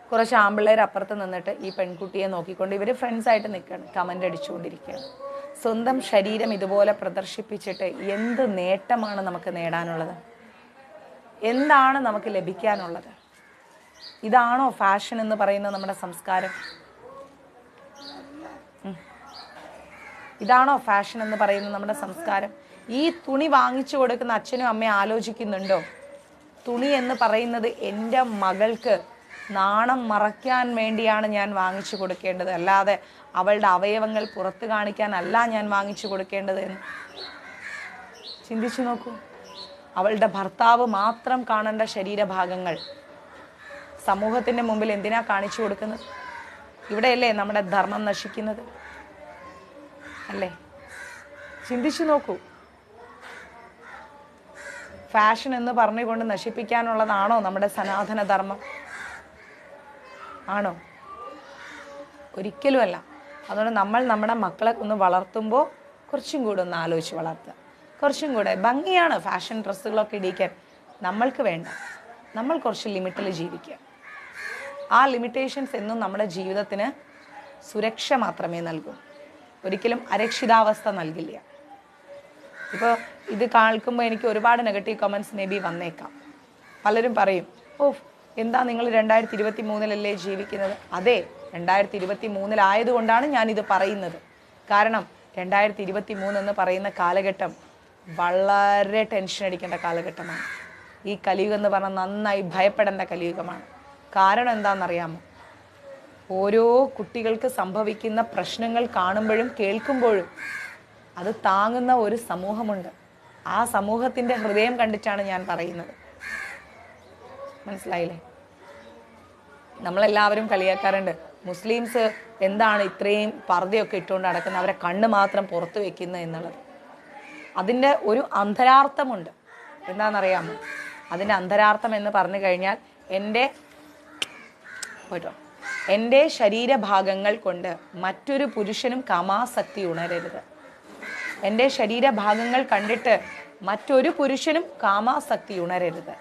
കുറച്ച് ആമ്പിള്ളേർ അപ്പുറത്ത് നിന്നിട്ട് ഈ പെൺകുട്ടിയെ നോക്കിക്കൊണ്ട് ഇവർ ഫ്രണ്ട്സായിട്ട് നിൽക്കുകയാണ്, കമൻ്റ് അടിച്ചുകൊണ്ടിരിക്കുകയാണ്. സ്വന്തം ശരീരം ഇതുപോലെ പ്രദർശിപ്പിച്ചിട്ട് എന്ത് നേട്ടമാണ് നമുക്ക് നേടാനുള്ളത്? എന്താണ് നമുക്ക് ലഭിക്കാനുള്ളത്? ഇതാണോ ഫാഷൻ എന്ന് പറയുന്ന നമ്മുടെ സംസ്കാരം? ഇതാണോ ഫാഷൻ എന്ന് പറയുന്ന നമ്മുടെ സംസ്കാരം? ഈ തുണി വാങ്ങിച്ചു കൊടുക്കുന്ന അച്ഛനും അമ്മയും ആലോചിക്കുന്നുണ്ടോ, തുണി എന്ന് പറയുന്നത് എൻ്റെ മകൾക്ക് നാണം മറയ്ക്കാൻ വേണ്ടിയാണ് ഞാൻ വാങ്ങിച്ചു കൊടുക്കേണ്ടത്, അല്ലാതെ അവളുടെ അവയവങ്ങൾ പുറത്ത് കാണിക്കാനല്ല ഞാൻ വാങ്ങിച്ചു കൊടുക്കേണ്ടത് എന്ന് ചിന്തിച്ചു നോക്കൂ. അവളുടെ ഭർത്താവ് മാത്രം കാണേണ്ട ശരീരഭാഗങ്ങൾ സമൂഹത്തിൻ്റെ മുമ്പിൽ എന്തിനാ കാണിച്ചു കൊടുക്കുന്നത്? ഇവിടെയല്ലേ നമ്മുടെ ധർമ്മം നശിക്കുന്നത്? അല്ലേ? ചിന്തിച്ചു നോക്കൂ. ഫാഷൻ എന്ന് പറഞ്ഞുകൊണ്ട് നശിപ്പിക്കാനുള്ളതാണോ നമ്മുടെ സനാതന ധർമ്മം? ആണോ? ഒരിക്കലുമല്ല. അതുകൊണ്ട് നമ്മൾ നമ്മുടെ മക്കളെ ഒന്ന് വളർത്തുമ്പോൾ കുറച്ചും കൂടെ ഒന്ന് ആലോചിച്ച് വളർത്തുക. കുറച്ചും കൂടെ ഭംഗിയാണ് ഫാഷൻ ഡ്രസ്സുകളൊക്കെ ഇടിക്കാൻ, നമ്മൾക്ക് വേണ്ട. നമ്മൾ കുറച്ച് ലിമിറ്റിൽ ജീവിക്കുക. ആ ലിമിറ്റേഷൻസ് എന്നും നമ്മുടെ ജീവിതത്തിന് സുരക്ഷ മാത്രമേ നൽകൂ, ഒരിക്കലും അരക്ഷിതാവസ്ഥ നൽകില്ല. ഇപ്പോൾ ഇത് കേൾക്കുമ്പോൾ എനിക്ക് ഒരുപാട് നെഗറ്റീവ് കമൻറ്റ്സ് മേ ബി വന്നേക്കാം. പലരും പറയും, എന്താ നിങ്ങൾ 2023 ജീവിക്കുന്നത്? അതെ, 2023 ഞാനിത് പറയുന്നത്. കാരണം 2023 എന്ന് പറയുന്ന കാലഘട്ടം വളരെ ടെൻഷൻ അടിക്കേണ്ട കാലഘട്ടമാണ്. ഈ കലിയുഗം എന്ന് പറഞ്ഞാൽ നന്നായി ഭയപ്പെടേണ്ട കലിയുഗമാണ്. കാരണം എന്താണെന്നറിയാമോ? ഓരോ കുട്ടികൾക്ക് സംഭവിക്കുന്ന പ്രശ്നങ്ങൾ കാണുമ്പോഴും കേൾക്കുമ്പോഴും അത് താങ്ങുന്ന ഒരു സമൂഹമുണ്ട്. ആ സമൂഹത്തിൻ്റെ ഹൃദയം കണ്ടിട്ടാണ് ഞാൻ പറയുന്നത്. മനസ്സിലായില്ലേ? നമ്മളെല്ലാവരും കളിയാക്കാറുണ്ട്, മുസ്ലിംസ് എന്താണ് ഇത്രയും പർദ്ദയൊക്കെ ഇട്ടുകൊണ്ട് നടക്കുന്നത്, അവരെ കണ്ണ് മാത്രം പുറത്ത് വെക്കുന്നത് എന്നുള്ളത്. അതിൻ്റെ ഒരു അന്തരാർത്ഥമുണ്ട്. എന്താണെന്നറിയാമോ? അതിൻ്റെ അന്തരാർത്ഥം എന്ന് പറഞ്ഞു കഴിഞ്ഞാൽ എൻ്റെ ശരീരഭാഗങ്ങൾ കൊണ്ട് മറ്റൊരു പുരുഷനും കാമാസക്തി ഉണരരുത്. എൻ്റെ ശരീരഭാഗങ്ങൾ കണ്ടിട്ട് മറ്റൊരു പുരുഷനും കാമാസക്തി ഉണരരുത്.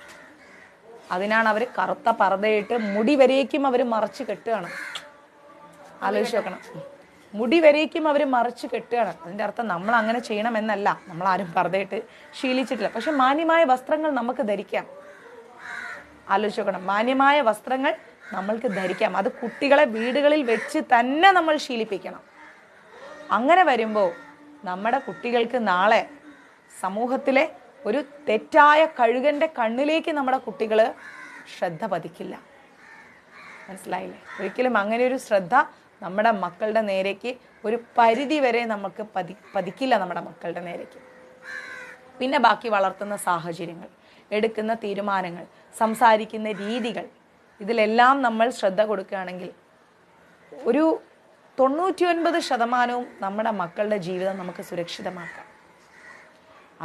അതിനാണ് അവർ കറുത്ത പർദ്ദയിട്ട് മുടി വരേക്കും അവർ മറച്ച് കെട്ടുകയാണ്. ആലോചിച്ച് നോക്കണം, മുടി വരേക്കും അവർ മറിച്ച് കെട്ടുകയാണ്. അതിൻ്റെ അർത്ഥം നമ്മൾ അങ്ങനെ ചെയ്യണമെന്നല്ല, നമ്മളാരും പർദ്ദയിട്ട് ശീലിച്ചിട്ടില്ല. പക്ഷെ മാന്യമായ വസ്ത്രങ്ങൾ നമുക്ക് ധരിക്കാം. ആലോചിച്ച് നോക്കണം, മാന്യമായ വസ്ത്രങ്ങൾ നമ്മൾക്ക് ധരിക്കാം. അത് കുട്ടികളെ വീടുകളിൽ വെച്ച് തന്നെ നമ്മൾ ശീലിപ്പിക്കണം. അങ്ങനെ വരുമ്പോൾ നമ്മുടെ കുട്ടികൾക്ക് നാളെ സമൂഹത്തിലെ ഒരു തെറ്റായ കഴുകൻ്റെ കണ്ണിലേക്ക് നമ്മുടെ കുട്ടികൾ ശ്രദ്ധ പതിക്കില്ല. മനസ്സിലായില്ലേ? ഒരിക്കലും അങ്ങനെ ഒരു ശ്രദ്ധ നമ്മുടെ മക്കളുടെ നേരേക്ക് ഒരു പരിധി വരെ നമുക്ക് പതിക്കില്ല നമ്മുടെ മക്കളുടെ നേരേക്ക്. പിന്നെ ബാക്കി വളർത്തുന്ന സാഹചര്യങ്ങൾ, എടുക്കുന്ന തീരുമാനങ്ങൾ, സംസാരിക്കുന്ന രീതികൾ, ഇതിലെല്ലാം നമ്മൾ ശ്രദ്ധ കൊടുക്കുകയാണെങ്കിൽ ഒരു 99% നമ്മുടെ മക്കളുടെ ജീവിതം നമുക്ക് സുരക്ഷിതമാക്കാം.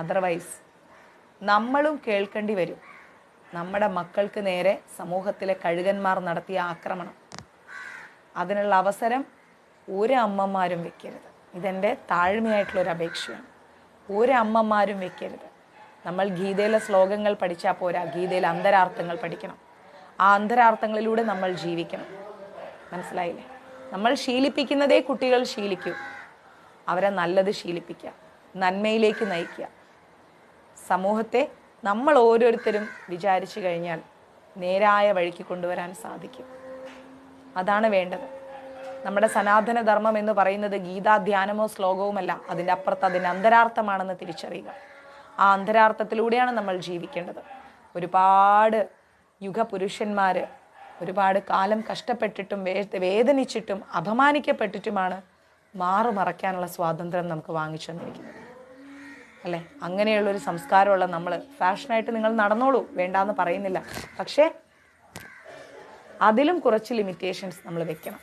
അതർവൈസ് നമ്മളും കേൾക്കേണ്ടി വരും നമ്മുടെ മക്കൾക്ക് നേരെ സമൂഹത്തിലെ കഴുകന്മാർ നടത്തിയ ആക്രമണം. അതിനുള്ള അവസരം ഒരു അമ്മമാരും വെക്കരുത്. ഇതെൻ്റെ താഴ്മയായിട്ടുള്ളൊരു അപേക്ഷയാണ്. ഒരു അമ്മമാരും വെക്കരുത്. നമ്മൾ ഗീതയിലെ ശ്ലോകങ്ങൾ പഠിച്ചാൽ പോരാ, ഗീതയിലെ അന്തരാർത്ഥങ്ങൾ പഠിക്കണം. ആ അന്തരാർത്ഥങ്ങളിലൂടെ നമ്മൾ ജീവിക്കണം. മനസ്സിലായില്ലേ? നമ്മൾ ശീലിപ്പിക്കുന്നതേ കുട്ടികൾ ശീലിക്കൂ. അവരെ നല്ലത് ശീലിപ്പിക്കുക, നന്മയിലേക്ക് നയിക്കുക. സമൂഹത്തെ നമ്മൾ ഓരോരുത്തരും വിചാരിച്ചു കഴിഞ്ഞാൽ നേരായ വഴിക്ക് കൊണ്ടുവരാൻ സാധിക്കും. അതാണ് വേണ്ടത്. നമ്മുടെ സനാതന ധർമ്മം എന്ന് പറയുന്നത് ഗീതാധ്യാനമോ ശ്ലോകവുമല്ല, അതിൻ്റെ അപ്പുറത്ത് അതിൻ്റെ അന്തരാർത്ഥമാണെന്ന് തിരിച്ചറിയുക. ആ അന്തരാർത്ഥത്തിലൂടെയാണ് നമ്മൾ ജീവിക്കേണ്ടത്. ഒരുപാട് യുഗപുരുഷന്മാർ ഒരുപാട് കാലം കഷ്ടപ്പെട്ടിട്ടും വേദനിച്ചിട്ടും അപമാനിക്കപ്പെട്ടിട്ടുമാണ് മാറുമറയ്ക്കാനുള്ള സ്വാതന്ത്ര്യം നമുക്ക് വാങ്ങിച്ചു തന്നിരിക്കുന്നത്, അല്ലേ? അങ്ങനെയുള്ളൊരു സംസ്കാരമുള്ള നമ്മൾ ഫാഷനായിട്ട് നിങ്ങൾ നടന്നോളൂ, വേണ്ടാന്ന് പറയുന്നില്ല. പക്ഷേ അതിലും കുറച്ച് ലിമിറ്റേഷൻസ് നമ്മൾ വെക്കണം.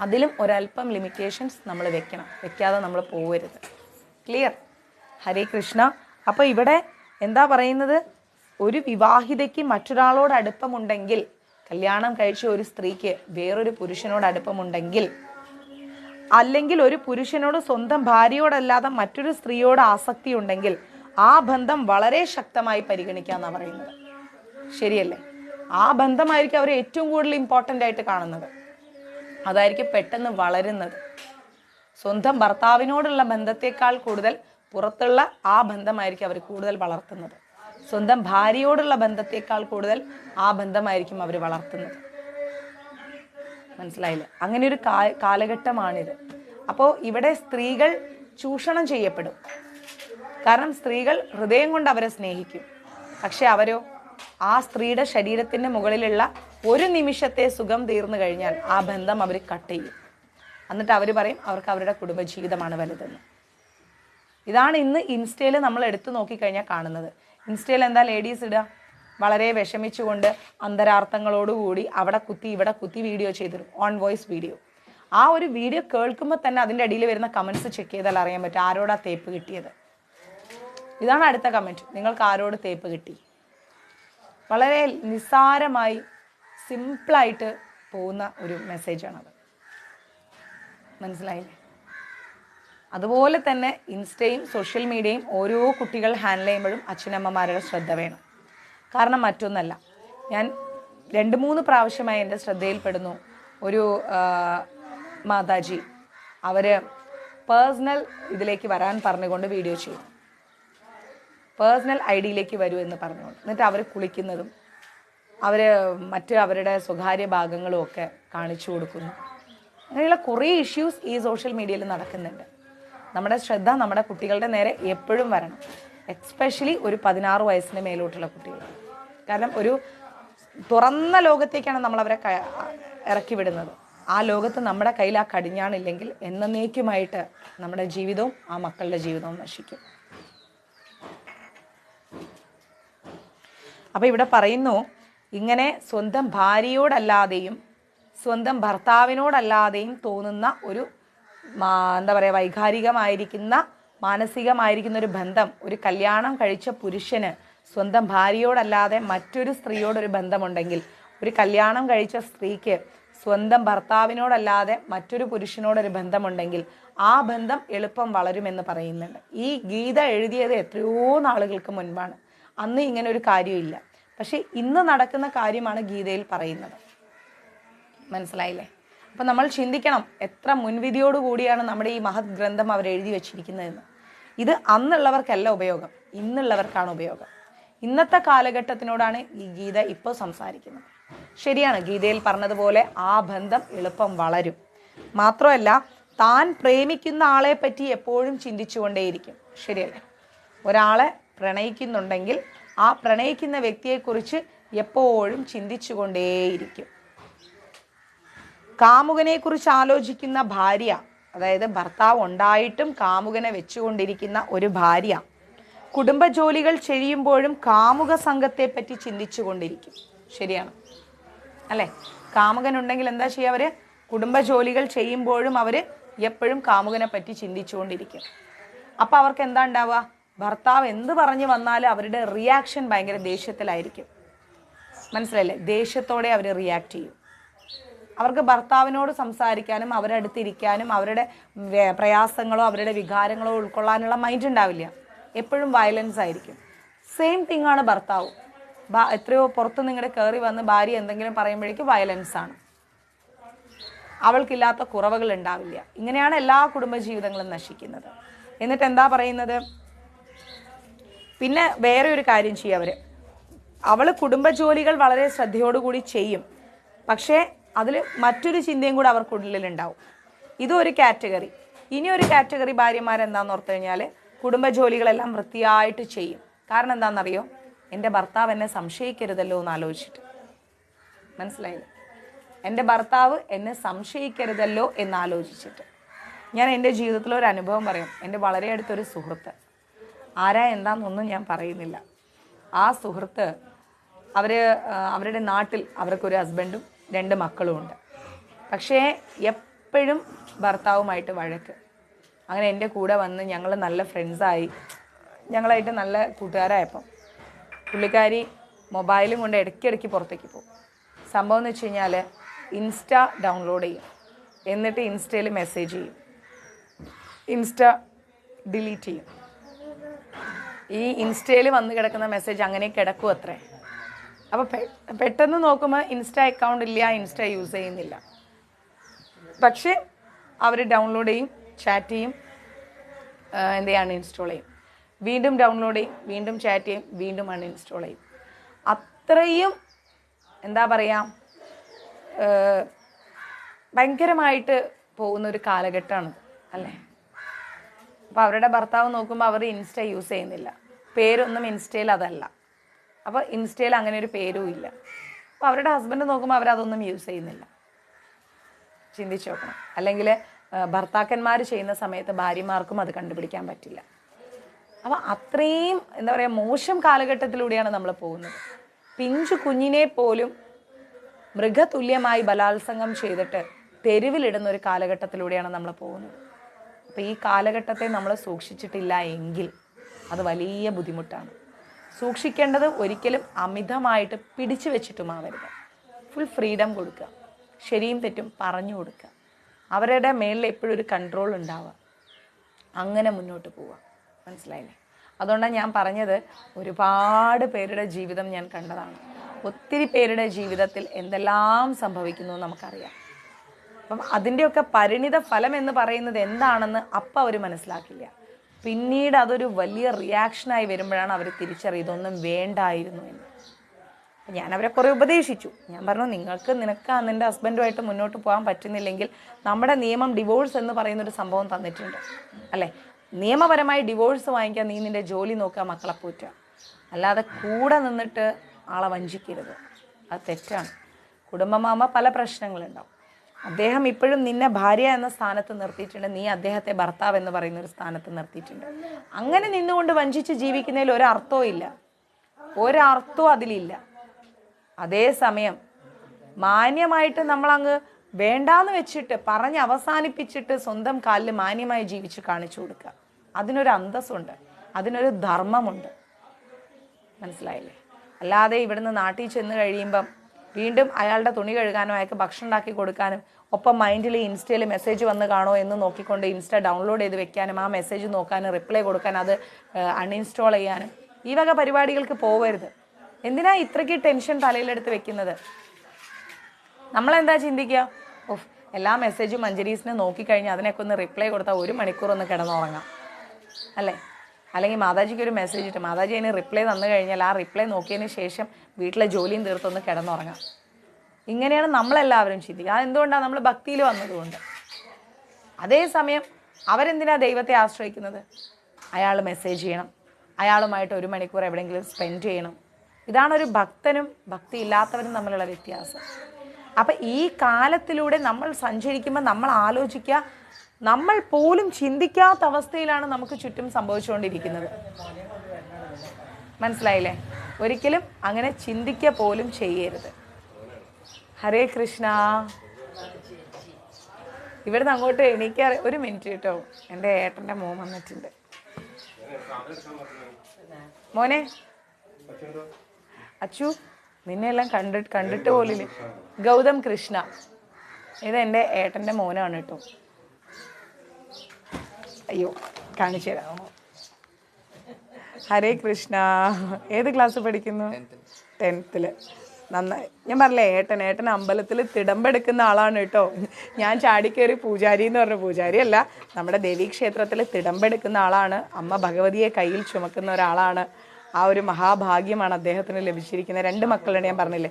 അതിലും ഒരല്പം ലിമിറ്റേഷൻസ് നമ്മൾ വെക്കണം. വെക്കാതെ നമ്മൾ പോവരുത്. ക്ലിയർ? ഹരേ കൃഷ്ണ. അപ്പോൾ ഇവിടെ എന്താ പറയുന്നത്? ഒരു വിവാഹിതയ്ക്ക് മറ്റൊരാളോട് അടുപ്പമുണ്ടെങ്കിൽ, കല്യാണം കഴിച്ച ഒരു സ്ത്രീക്ക് വേറൊരു പുരുഷനോട് അടുപ്പമുണ്ടെങ്കിൽ, അല്ലെങ്കിൽ ഒരു പുരുഷനോട് സ്വന്തം ഭാര്യയോടല്ലാതെ മറ്റൊരു സ്ത്രീയോട് ആസക്തി ഉണ്ടെങ്കിൽ ആ ബന്ധം വളരെ ശക്തമായി പരിഗണിക്കാന്നാണ് പറയുന്നത്. ശരിയല്ലേ? ആ ബന്ധമായിരിക്കും അവർ ഏറ്റവും കൂടുതൽ ഇമ്പോർട്ടൻ്റ് ആയിട്ട് കാണുന്നത്. അതായിരിക്കും പെട്ടെന്ന് വളരുന്നത്. സ്വന്തം ഭർത്താവിനോടുള്ള ബന്ധത്തെക്കാൾ കൂടുതൽ പുറത്തുള്ള ആ ബന്ധമായിരിക്കും അവർ കൂടുതൽ വളർത്തുന്നത്. സ്വന്തം ഭാര്യയോടുള്ള ബന്ധത്തെക്കാൾ കൂടുതൽ ആ ബന്ധമായിരിക്കും അവർ വളർത്തുന്നത്. മനസ്സിലായില്ലേ? അങ്ങനെ ഒരു കാലഘട്ടമാണിത്. അപ്പോൾ ഇവിടെ സ്ത്രീകൾ ചൂഷണം ചെയ്യപ്പെടും. കാരണം സ്ത്രീകൾ ഹൃദയം കൊണ്ട് അവരെ സ്നേഹിക്കും. പക്ഷെ അവരോ ആ സ്ത്രീയുടെ ശരീരത്തിൻ്റെ മുകളിലുള്ള ഒരു നിമിഷത്തെ സുഖം തീർന്നു കഴിഞ്ഞാൽ ആ ബന്ധം അവർ കട്ട് ചെയ്യും. എന്നിട്ട് അവർ പറയും അവർക്ക് അവരുടെ കുടുംബജീവിതമാണ് വലുതെന്ന്. ഇതാണ് ഇന്ന് ഇൻസ്റ്റയിൽ നമ്മൾ എടുത്തു നോക്കിക്കഴിഞ്ഞാൽ കാണുന്നത്. ഇൻസ്റ്റയിൽ എന്താ ലേഡീസ് ഇടുക? വളരെ വിഷമിച്ചുകൊണ്ട് അന്തരാർത്ഥങ്ങളോടുകൂടി അവിടെ കുത്തി ഇവിടെ കുത്തി വീഡിയോ ചെയ്തിരും, ഓൺ വോയിസ് വീഡിയോ. ആ ഒരു വീഡിയോ കേൾക്കുമ്പോൾ തന്നെ അതിൻ്റെ അടിയിൽ വരുന്ന കമൻറ്റ്സ് ചെക്ക് ചെയ്താൽ അറിയാൻ പറ്റും ആരോടാ തേപ്പ് കിട്ടിയത്. ഇതാണ് അടുത്ത കമൻറ്റ്. നിങ്ങൾക്ക് ആരോട് തേപ്പ് കിട്ടി? വളരെ നിസ്സാരമായി സിമ്പിളായിട്ട് പോകുന്ന ഒരു മെസ്സേജാണത്. മനസ്സിലായില്ലേ? അതുപോലെ തന്നെ ഇൻസ്റ്റയും സോഷ്യൽ മീഡിയയും ഓരോ കുട്ടികൾ ഹാൻഡിൽ ചെയ്യുമ്പോഴും അച്ഛനമ്മമാരുടെ ശ്രദ്ധ വേണം. കാരണം മറ്റൊന്നല്ല, ഞാൻ 2-3 പ്രാവശ്യമായി എൻ്റെ ശ്രദ്ധയിൽപ്പെടുന്നു ഒരു മാതാജി അവർ പേഴ്സണൽ ഇതിലേക്ക് വരാൻ പറഞ്ഞുകൊണ്ട് വീഡിയോ ചെയ്യും. പേഴ്സണൽ ഐഡിയിലേക്ക് വരൂ എന്ന് പറഞ്ഞുകൊണ്ട്. എന്നിട്ട് അവർ കുളിക്കുന്നതും അവർ അവരുടെ സ്വകാര്യ ഭാഗങ്ങളും ഒക്കെ കാണിച്ചു കൊടുക്കുന്നു. അങ്ങനെയുള്ള കുറേ ഇഷ്യൂസ് ഈ സോഷ്യൽ മീഡിയയിൽ നടക്കുന്നുണ്ട്. നമ്മുടെ ശ്രദ്ധ നമ്മുടെ കുട്ടികളുടെ നേരെ എപ്പോഴും വരണം. എസ്പെഷ്യലി ഒരു 16 വയസ്സിന് മേലോട്ടുള്ള കുട്ടികൾ. കാരണം ഒരു തുറന്ന ലോകത്തേക്കാണ് നമ്മളവരെ ഇറക്കി വിടുന്നത്. ആ ലോകത്ത് നമ്മുടെ കയ്യിൽ ആ കടിഞ്ഞാണില്ലെങ്കിൽ എന്നേക്കുമായിട്ട് നമ്മുടെ ജീവിതവും ആ മക്കളുടെ ജീവിതവും നശിക്കും. അപ്പോൾ ഇവിടെ പറയുന്നു, ഇങ്ങനെ സ്വന്തം ഭാര്യയോടല്ലാതെയും സ്വന്തം ഭർത്താവിനോടല്ലാതെയും തോന്നുന്ന ഒരു എന്താ പറയുക വൈകാരികമായിരിക്കുന്ന മാനസികമായിരിക്കുന്ന ഒരു ബന്ധം ഒരു കല്യാണം കഴിച്ച പുരുഷന് സ്വന്തം ഭാര്യയോടല്ലാതെ മറ്റൊരു സ്ത്രീയോടൊരു ബന്ധമുണ്ടെങ്കിൽ, ഒരു കല്യാണം കഴിച്ച സ്ത്രീക്ക് സ്വന്തം ഭർത്താവിനോടല്ലാതെ മറ്റൊരു പുരുഷനോടൊരു ബന്ധമുണ്ടെങ്കിൽ ആ ബന്ധം എളുപ്പം വളരുമെന്ന് പറയുന്നുണ്ട്. ഈ ഗീത എഴുതിയത് എത്രയോ നാളുകൾക്ക് മുൻപാണ്. അന്ന് ഇങ്ങനെ ഒരു കാര്യമില്ല. പക്ഷെ ഇന്ന് നടക്കുന്ന കാര്യമാണ് ഗീതയിൽ പറയുന്നത്. മനസ്സിലായില്ലേ? അപ്പം നമ്മൾ ചിന്തിക്കണം, എത്ര മുൻവിധിയോടു കൂടിയാണ് നമ്മുടെ ഈ മഹത് ഗ്രന്ഥം അവർ എഴുതി വച്ചിരിക്കുന്നതെന്ന്. ഇത് അന്നുള്ളവർക്കല്ല ഉപയോഗം, ഇന്നുള്ളവർക്കാണ് ഉപയോഗം. ഇന്നത്തെ കാലഘട്ടത്തിനോടാണ് ഈ ഗീത ഇപ്പോൾ സംസാരിക്കുന്നത്. ശരിയാണ്, ഗീതയിൽ പറഞ്ഞതുപോലെ ആ ബന്ധം എളുപ്പം വളരും. മാത്രമല്ല, താൻ പ്രേമിക്കുന്ന ആളെ പറ്റി എപ്പോഴും ചിന്തിച്ചുകൊണ്ടേയിരിക്കും. ശരിയല്ലേ? ഒരാളെ പ്രണയിക്കുന്നുണ്ടെങ്കിൽ ആ പ്രണയിക്കുന്ന വ്യക്തിയെക്കുറിച്ച് എപ്പോഴും ചിന്തിച്ചുകൊണ്ടേയിരിക്കും. കാമുകനെ കുറിച്ച് ആലോചിക്കുന്ന ഭാര്യ, അതായത് ഭർത്താവ് ഉണ്ടായിട്ടും കാമുകനെ വെച്ചുകൊണ്ടിരിക്കുന്ന ഒരു ഭാര്യ കുടുംബജോലികൾ ചെയ്യുമ്പോഴും കാമുക സംഘത്തെ പറ്റി ചിന്തിച്ചു കൊണ്ടിരിക്കും. ശരിയാണ് അല്ലേ? കാമുകനുണ്ടെങ്കിൽ എന്താ ചെയ്യുക? അവര് കുടുംബജോലികൾ ചെയ്യുമ്പോഴും അവര് എപ്പോഴും കാമുകനെ പറ്റി ചിന്തിച്ചുകൊണ്ടിരിക്കും. അപ്പം അവർക്ക് എന്താ ഉണ്ടാവുക? ഭർത്താവ് എന്ത് പറഞ്ഞു വന്നാലും അവരുടെ റിയാക്ഷൻ ഭയങ്കര ദേഷ്യത്തിലായിരിക്കും. മനസ്സിലായില്ലേ? ദേഷ്യത്തോടെ അവർ റിയാക്ട് ചെയ്യും. അവർക്ക് ഭർത്താവിനോട് സംസാരിക്കാനും അവരുടെ അടുത്തിരിക്കാനും അവരുടെ പ്രയാസങ്ങളോ അവരുടെ വികാരങ്ങളോ ഉൾക്കൊള്ളാനുള്ള മൈൻഡ് ഉണ്ടാവില്ല. എപ്പോഴും വയലൻസ് ആയിരിക്കും. സെയിം തിങ് ആണ് ഭർത്താവും. എത്രയോ പുറത്ത് നിങ്ങളുടെ കയറി വന്ന് ഭാര്യ എന്തെങ്കിലും പറയുമ്പോഴേക്കും വയലൻസ് ആണ്. അവൾക്കില്ലാത്ത കുറവുകൾ ഉണ്ടാവില്ല. ഇങ്ങനെയാണ് എല്ലാ കുടുംബജീവിതങ്ങളും നശിക്കുന്നത്. എന്നിട്ട് എന്താ പറയുന്നത്? പിന്നെ വേറെ ഒരു കാര്യം ചെയ്യും അവൾ കുടുംബജോലികൾ വളരെ ശ്രദ്ധയോടുകൂടി ചെയ്യും. പക്ഷേ അതിൽ മറ്റൊരു ചിന്തയും കൂടെ അവർക്കുള്ളിലുണ്ടാവും. ഇതും ഒരു കാറ്റഗറി. ഇനി ഒരു കാറ്റഗറി ഭാര്യമാരെന്താന്ന് ഓർത്തു കഴിഞ്ഞാൽ കുടുംബജോലികളെല്ലാം വൃത്തിയായിട്ട് ചെയ്യും. കാരണം എന്താണെന്നറിയോ? എൻ്റെ ഭർത്താവ് എന്നെ സംശയിക്കരുതല്ലോ എന്ന് ആലോചിച്ചിട്ട്. മനസ്സിലായില്ലേ? എൻ്റെ ഭർത്താവ് എന്നെ സംശയിക്കരുതല്ലോ എന്നാലോചിച്ചിട്ട്. ഞാൻ എൻ്റെ ജീവിതത്തിലൊരു അനുഭവം പറയാം. എൻ്റെ വളരെ അടുത്തൊരു സുഹൃത്ത്, ആരാ എന്താണെന്നൊന്നും ഞാൻ പറയുന്നില്ല. ആ സുഹൃത്ത് അവരുടെ നാട്ടിൽ അവർക്കൊരു ഹസ്ബൻഡും 2 മക്കളും ഉണ്ട്. പക്ഷേ എപ്പോഴും ഭർത്താവുമായിട്ട് വഴക്ക്. അങ്ങനെ എൻ്റെ കൂടെ വന്ന് ഞങ്ങൾ നല്ല ഫ്രണ്ട്സായി, ഞങ്ങളായിട്ട് നല്ല കൂട്ടുകാരായപ്പം പുള്ളിക്കാരി മൊബൈലും കൊണ്ട് ഇടയ്ക്കിടയ്ക്ക് പുറത്തേക്ക് പോകും. സംഭവം എന്ന് വെച്ച് കഴിഞ്ഞാൽ ഇൻസ്റ്റ ഡൗൺലോഡ് ചെയ്യും, എന്നിട്ട് ഇൻസ്റ്റയിൽ മെസ്സേജ് ചെയ്യും, ഇൻസ്റ്റ ഡിലീറ്റ് ചെയ്യും. ഈ ഇൻസ്റ്റയിൽ വന്ന് കിടക്കുന്ന മെസ്സേജ് അങ്ങനെ കിടക്കും അത്രേ. അപ്പോൾ പെട്ടെന്ന് നോക്കുമ്പോൾ ഇൻസ്റ്റ അക്കൗണ്ട് ഇല്ല, ഇൻസ്റ്റ യൂസ് ചെയ്യുന്നില്ല. പക്ഷേ അവർ ഡൗൺലോഡ് ചെയ്യും, ചാറ്റ് ചെയ്യും, എന്ത് ചെയ്യും, അൺഇൻസ്റ്റാൾ ചെയ്യും, വീണ്ടും ഡൗൺലോഡ് ചെയ്യും, വീണ്ടും ചാറ്റ് ചെയ്യും, വീണ്ടും അൺഇൻസ്റ്റാൾ ചെയ്യും. അത്രയും എന്താ പറയുക, ഭയങ്കരമായിട്ട് പോകുന്നൊരു കാലഘട്ടമാണ് അല്ലേ? അപ്പോൾ അവരുടെ ഭർത്താവ് നോക്കുമ്പോൾ അവർ ഇൻസ്റ്റ യൂസ് ചെയ്യുന്നില്ല, പേരൊന്നും ഇൻസ്റ്റയിൽ അതല്ല. അപ്പോൾ ഇൻസ്റ്റയിൽ അങ്ങനെ ഒരു പേരും ഇല്ല. അപ്പോൾ അവരുടെ ഹസ്ബൻഡ് നോക്കുമ്പോൾ അവരതൊന്നും യൂസ് ചെയ്യുന്നില്ല. ചിന്തിച്ച് നോക്കണം. അല്ലെങ്കിൽ ഭർത്താക്കന്മാർ ചെയ്യുന്ന സമയത്ത് ഭാര്യമാർക്കും അത് കണ്ടുപിടിക്കാൻ പറ്റില്ല. അപ്പോൾ അത്രയും എന്താ പറയുക, മോശം കാലഘട്ടത്തിലൂടെയാണ് നമ്മൾ പോകുന്നത്. പിഞ്ചു കുഞ്ഞിനെ പോലും മൃഗതുല്യമായി ബലാത്സംഗം ചെയ്തിട്ട് തെരുവിലിടുന്ന ഒരു കാലഘട്ടത്തിലൂടെയാണ് നമ്മൾ പോകുന്നത്. അപ്പോൾ ഈ കാലഘട്ടത്തെ നമ്മൾ സൂക്ഷിച്ചിട്ടില്ല എങ്കിൽ അത് വലിയ ബുദ്ധിമുട്ടാണ്. സൂക്ഷിക്കേണ്ടത് ഒരിക്കലും അമിതമായിട്ട് പിടിച്ചു വെച്ചിട്ടുമാവരുത്. ഫുൾ ഫ്രീഡം കൊടുക്കുക, ശരിയും തെറ്റും പറഞ്ഞു കൊടുക്കുക, അവരുടെ മേലിൽ എപ്പോഴും ഒരു കൺട്രോൾ ഉണ്ടാവുക, അങ്ങനെ മുന്നോട്ട് പോവുക. മനസ്സിലായില്ലേ? അതുകൊണ്ടാണ് ഞാൻ പറഞ്ഞത്, ഒരുപാട് പേരുടെ ജീവിതം ഞാൻ കണ്ടതാണ്. ഒത്തിരി പേരുടെ ജീവിതത്തിൽ എന്തെല്ലാം സംഭവിക്കുന്നു നമുക്കറിയാം. അപ്പം അതിൻ്റെയൊക്കെ പരിണിത ഫലം എന്ന് പറയുന്നത് എന്താണെന്ന് അപ്പം അവർ മനസ്സിലാക്കില്ല. പിന്നീട് അതൊരു വലിയ റിയാക്ഷനായി വരുമ്പോഴാണ് അവർ തിരിച്ചറിയുന്നത് ഇതൊന്നും വേണ്ടായിരുന്നു എന്ന്. ഞാൻ അവരെ കുറേ ഉപദേശിച്ചു. ഞാൻ പറഞ്ഞു, നിനക്ക് നിൻ്റെ ഹസ്ബൻഡുമായിട്ട് മുന്നോട്ട് പോകാൻ പറ്റുന്നില്ലെങ്കിൽ നമ്മുടെ നിയമം ഡിവോഴ്സ് എന്ന് പറയുന്നൊരു സംഭവം തന്നിട്ടുണ്ട് അല്ലേ? നിയമപരമായി ഡിവോഴ്സ് വാങ്ങിക്കാൻ നീ നിൻ്റെ ജോലി നോക്കുക, മക്കളെ പോറ്റുക, അല്ലാതെ കൂടെ നിന്നിട്ട് ആളെ വഞ്ചിക്കരുത്. അത് തെറ്റാണ്. കുടുംബമാകുമ്പോൾ പല പ്രശ്നങ്ങളുണ്ടാവും. അദ്ദേഹം ഇപ്പോഴും നിന്നെ ഭാര്യ എന്ന സ്ഥാനത്ത് നിർത്തിയിട്ടുണ്ട്, നീ അദ്ദേഹത്തെ ഭർത്താവ് എന്ന് പറയുന്ന ഒരു സ്ഥാനത്ത് നിർത്തിയിട്ടുണ്ട്. അങ്ങനെ നിന്നുകൊണ്ട് വഞ്ചിച്ച് ജീവിക്കുന്നതിൽ ഒരർത്ഥവും ഇല്ല, ഒരർത്ഥവും അതിലില്ല. അതേസമയം മാന്യമായിട്ട് നമ്മളങ്ങ് വേണ്ടാന്ന് വെച്ചിട്ട് പറഞ്ഞ് അവസാനിപ്പിച്ചിട്ട് സ്വന്തം കാലിൽ മാന്യമായി ജീവിച്ച് കാണിച്ചു കൊടുക്കുക. അതിനൊരു അന്തസ്സുണ്ട്, അതിനൊരു ധർമ്മമുണ്ട്. മനസ്സിലായില്ലേ? അല്ലാതെ ഇവിടുന്ന് നാട്ടിൽ ചെന്ന് കഴിയുമ്പം വീണ്ടും അയാളുടെ തുണി കഴുകാനോ അയാൾക്ക് ഭക്ഷണം ഉണ്ടാക്കി കൊടുക്കാനും ഒപ്പം മൈൻഡിൽ ഇൻസ്റ്റയിൽ മെസ്സേജ് വന്ന് കാണോ എന്ന് നോക്കിക്കൊണ്ട് ഇൻസ്റ്റ ഡൗൺലോഡ് ചെയ്ത് വെക്കാനും ആ മെസ്സേജ് നോക്കാനും റിപ്ലൈ കൊടുക്കാനും അത് അൺഇൻസ്റ്റാൾ ചെയ്യാനും ഈ വക പരിപാടികൾക്ക് പോവരുത്. എന്തിനാ ഇത്രയ്ക്ക് ടെൻഷൻ തലയിലെടുത്ത് വെക്കുന്നത്? നമ്മളെന്താ ചിന്തിക്കുക, ഓഫ് എല്ലാ മെസ്സേജും മഞ്ജരീസിനെ നോക്കിക്കഴിഞ്ഞാൽ അതിനൊക്കെ ഒന്ന് റിപ്ലൈ കൊടുത്താൽ 1 മണിക്കൂർ ഒന്ന് കിടന്നുറങ്ങാം അല്ലേ? അല്ലെങ്കിൽ മാതാജിക്ക് ഒരു മെസ്സേജ് ഇട്ട് മാതാജി അതിന് റിപ്ലൈ തന്നു കഴിഞ്ഞാൽ ആ റിപ്ലൈ നോക്കിയതിന് ശേഷം വീട്ടിലെ ജോലിയും തീർത്തൊന്ന് കിടന്നുറങ്ങാം. ഇങ്ങനെയാണ് നമ്മളെല്ലാവരും ചിന്തിക്കുക. അതെന്തുകൊണ്ടാണ്? നമ്മൾ ഭക്തിയിൽ വന്നതുകൊണ്ട്. അതേസമയം അവരെന്തിനാ ദൈവത്തെ ആശ്രയിക്കുന്നത്? അയാൾ മെസ്സേജ് ചെയ്യണം, അയാളുമായിട്ട് 1 മണിക്കൂർ എവിടെയെങ്കിലും സ്പെൻഡ് ചെയ്യണം. ഇതാണൊരു ഭക്തനും ഭക്തി ഇല്ലാത്തവരും തമ്മിലുള്ള വ്യത്യാസം. അപ്പം ഈ കാലത്തിലൂടെ നമ്മൾ സഞ്ചരിക്കുമ്പോൾ നമ്മൾ ആലോചിക്കുക, നമ്മൾ പോലും ചിന്തിക്കാത്ത അവസ്ഥയിലാണ് നമുക്ക് ചുറ്റും സംഭവിച്ചുകൊണ്ടിരിക്കുന്നത്. മനസ്സിലായില്ലേ? ഒരിക്കലും അങ്ങനെ ചിന്തിക്കുക പോലും ചെയ്യരുത്. ഹരേ കൃഷ്ണ. ഇവിടുന്ന് അങ്ങോട്ട് എണീക്കാറ് 1 മിനിറ്റ് കേട്ടോ, എൻ്റെ ഏട്ടൻ്റെ മോൻ വന്നിട്ടുണ്ട്. മോനെ അച്ചു, നിന്നെല്ലാം കണ്ടിട്ട് പോലില്ല. ഗൗതം കൃഷ്ണ, ഇത് എൻ്റെ ഏട്ടൻ്റെ മോനാണ് കേട്ടോ. അയ്യോ കാണിച്ചു തരാമോ? ഹരേ കൃഷ്ണ. ഏത് ക്ലാസ് പഠിക്കുന്നു? 10th. നന്നായി. ഞാൻ പറഞ്ഞില്ലേ, ഏട്ടൻ അമ്പലത്തിൽ തിടമ്പെടുക്കുന്ന ആളാണ് കേട്ടോ. ഞാൻ ചാടിക്കയറി പൂജാരി എന്ന് പറഞ്ഞ പൂജാരി അല്ല, നമ്മുടെ ദേവീക്ഷേത്രത്തിൽ തിടമ്പെടുക്കുന്ന ആളാണ്. അമ്മ ഭഗവതിയെ കയ്യിൽ ചുമക്കുന്ന ഒരാളാണ്. ആ ഒരു മഹാഭാഗ്യമാണ് അദ്ദേഹത്തിന് ലഭിച്ചിരിക്കുന്നത്. 2 മക്കളുണ്ട്, ഞാൻ പറഞ്ഞില്ലേ.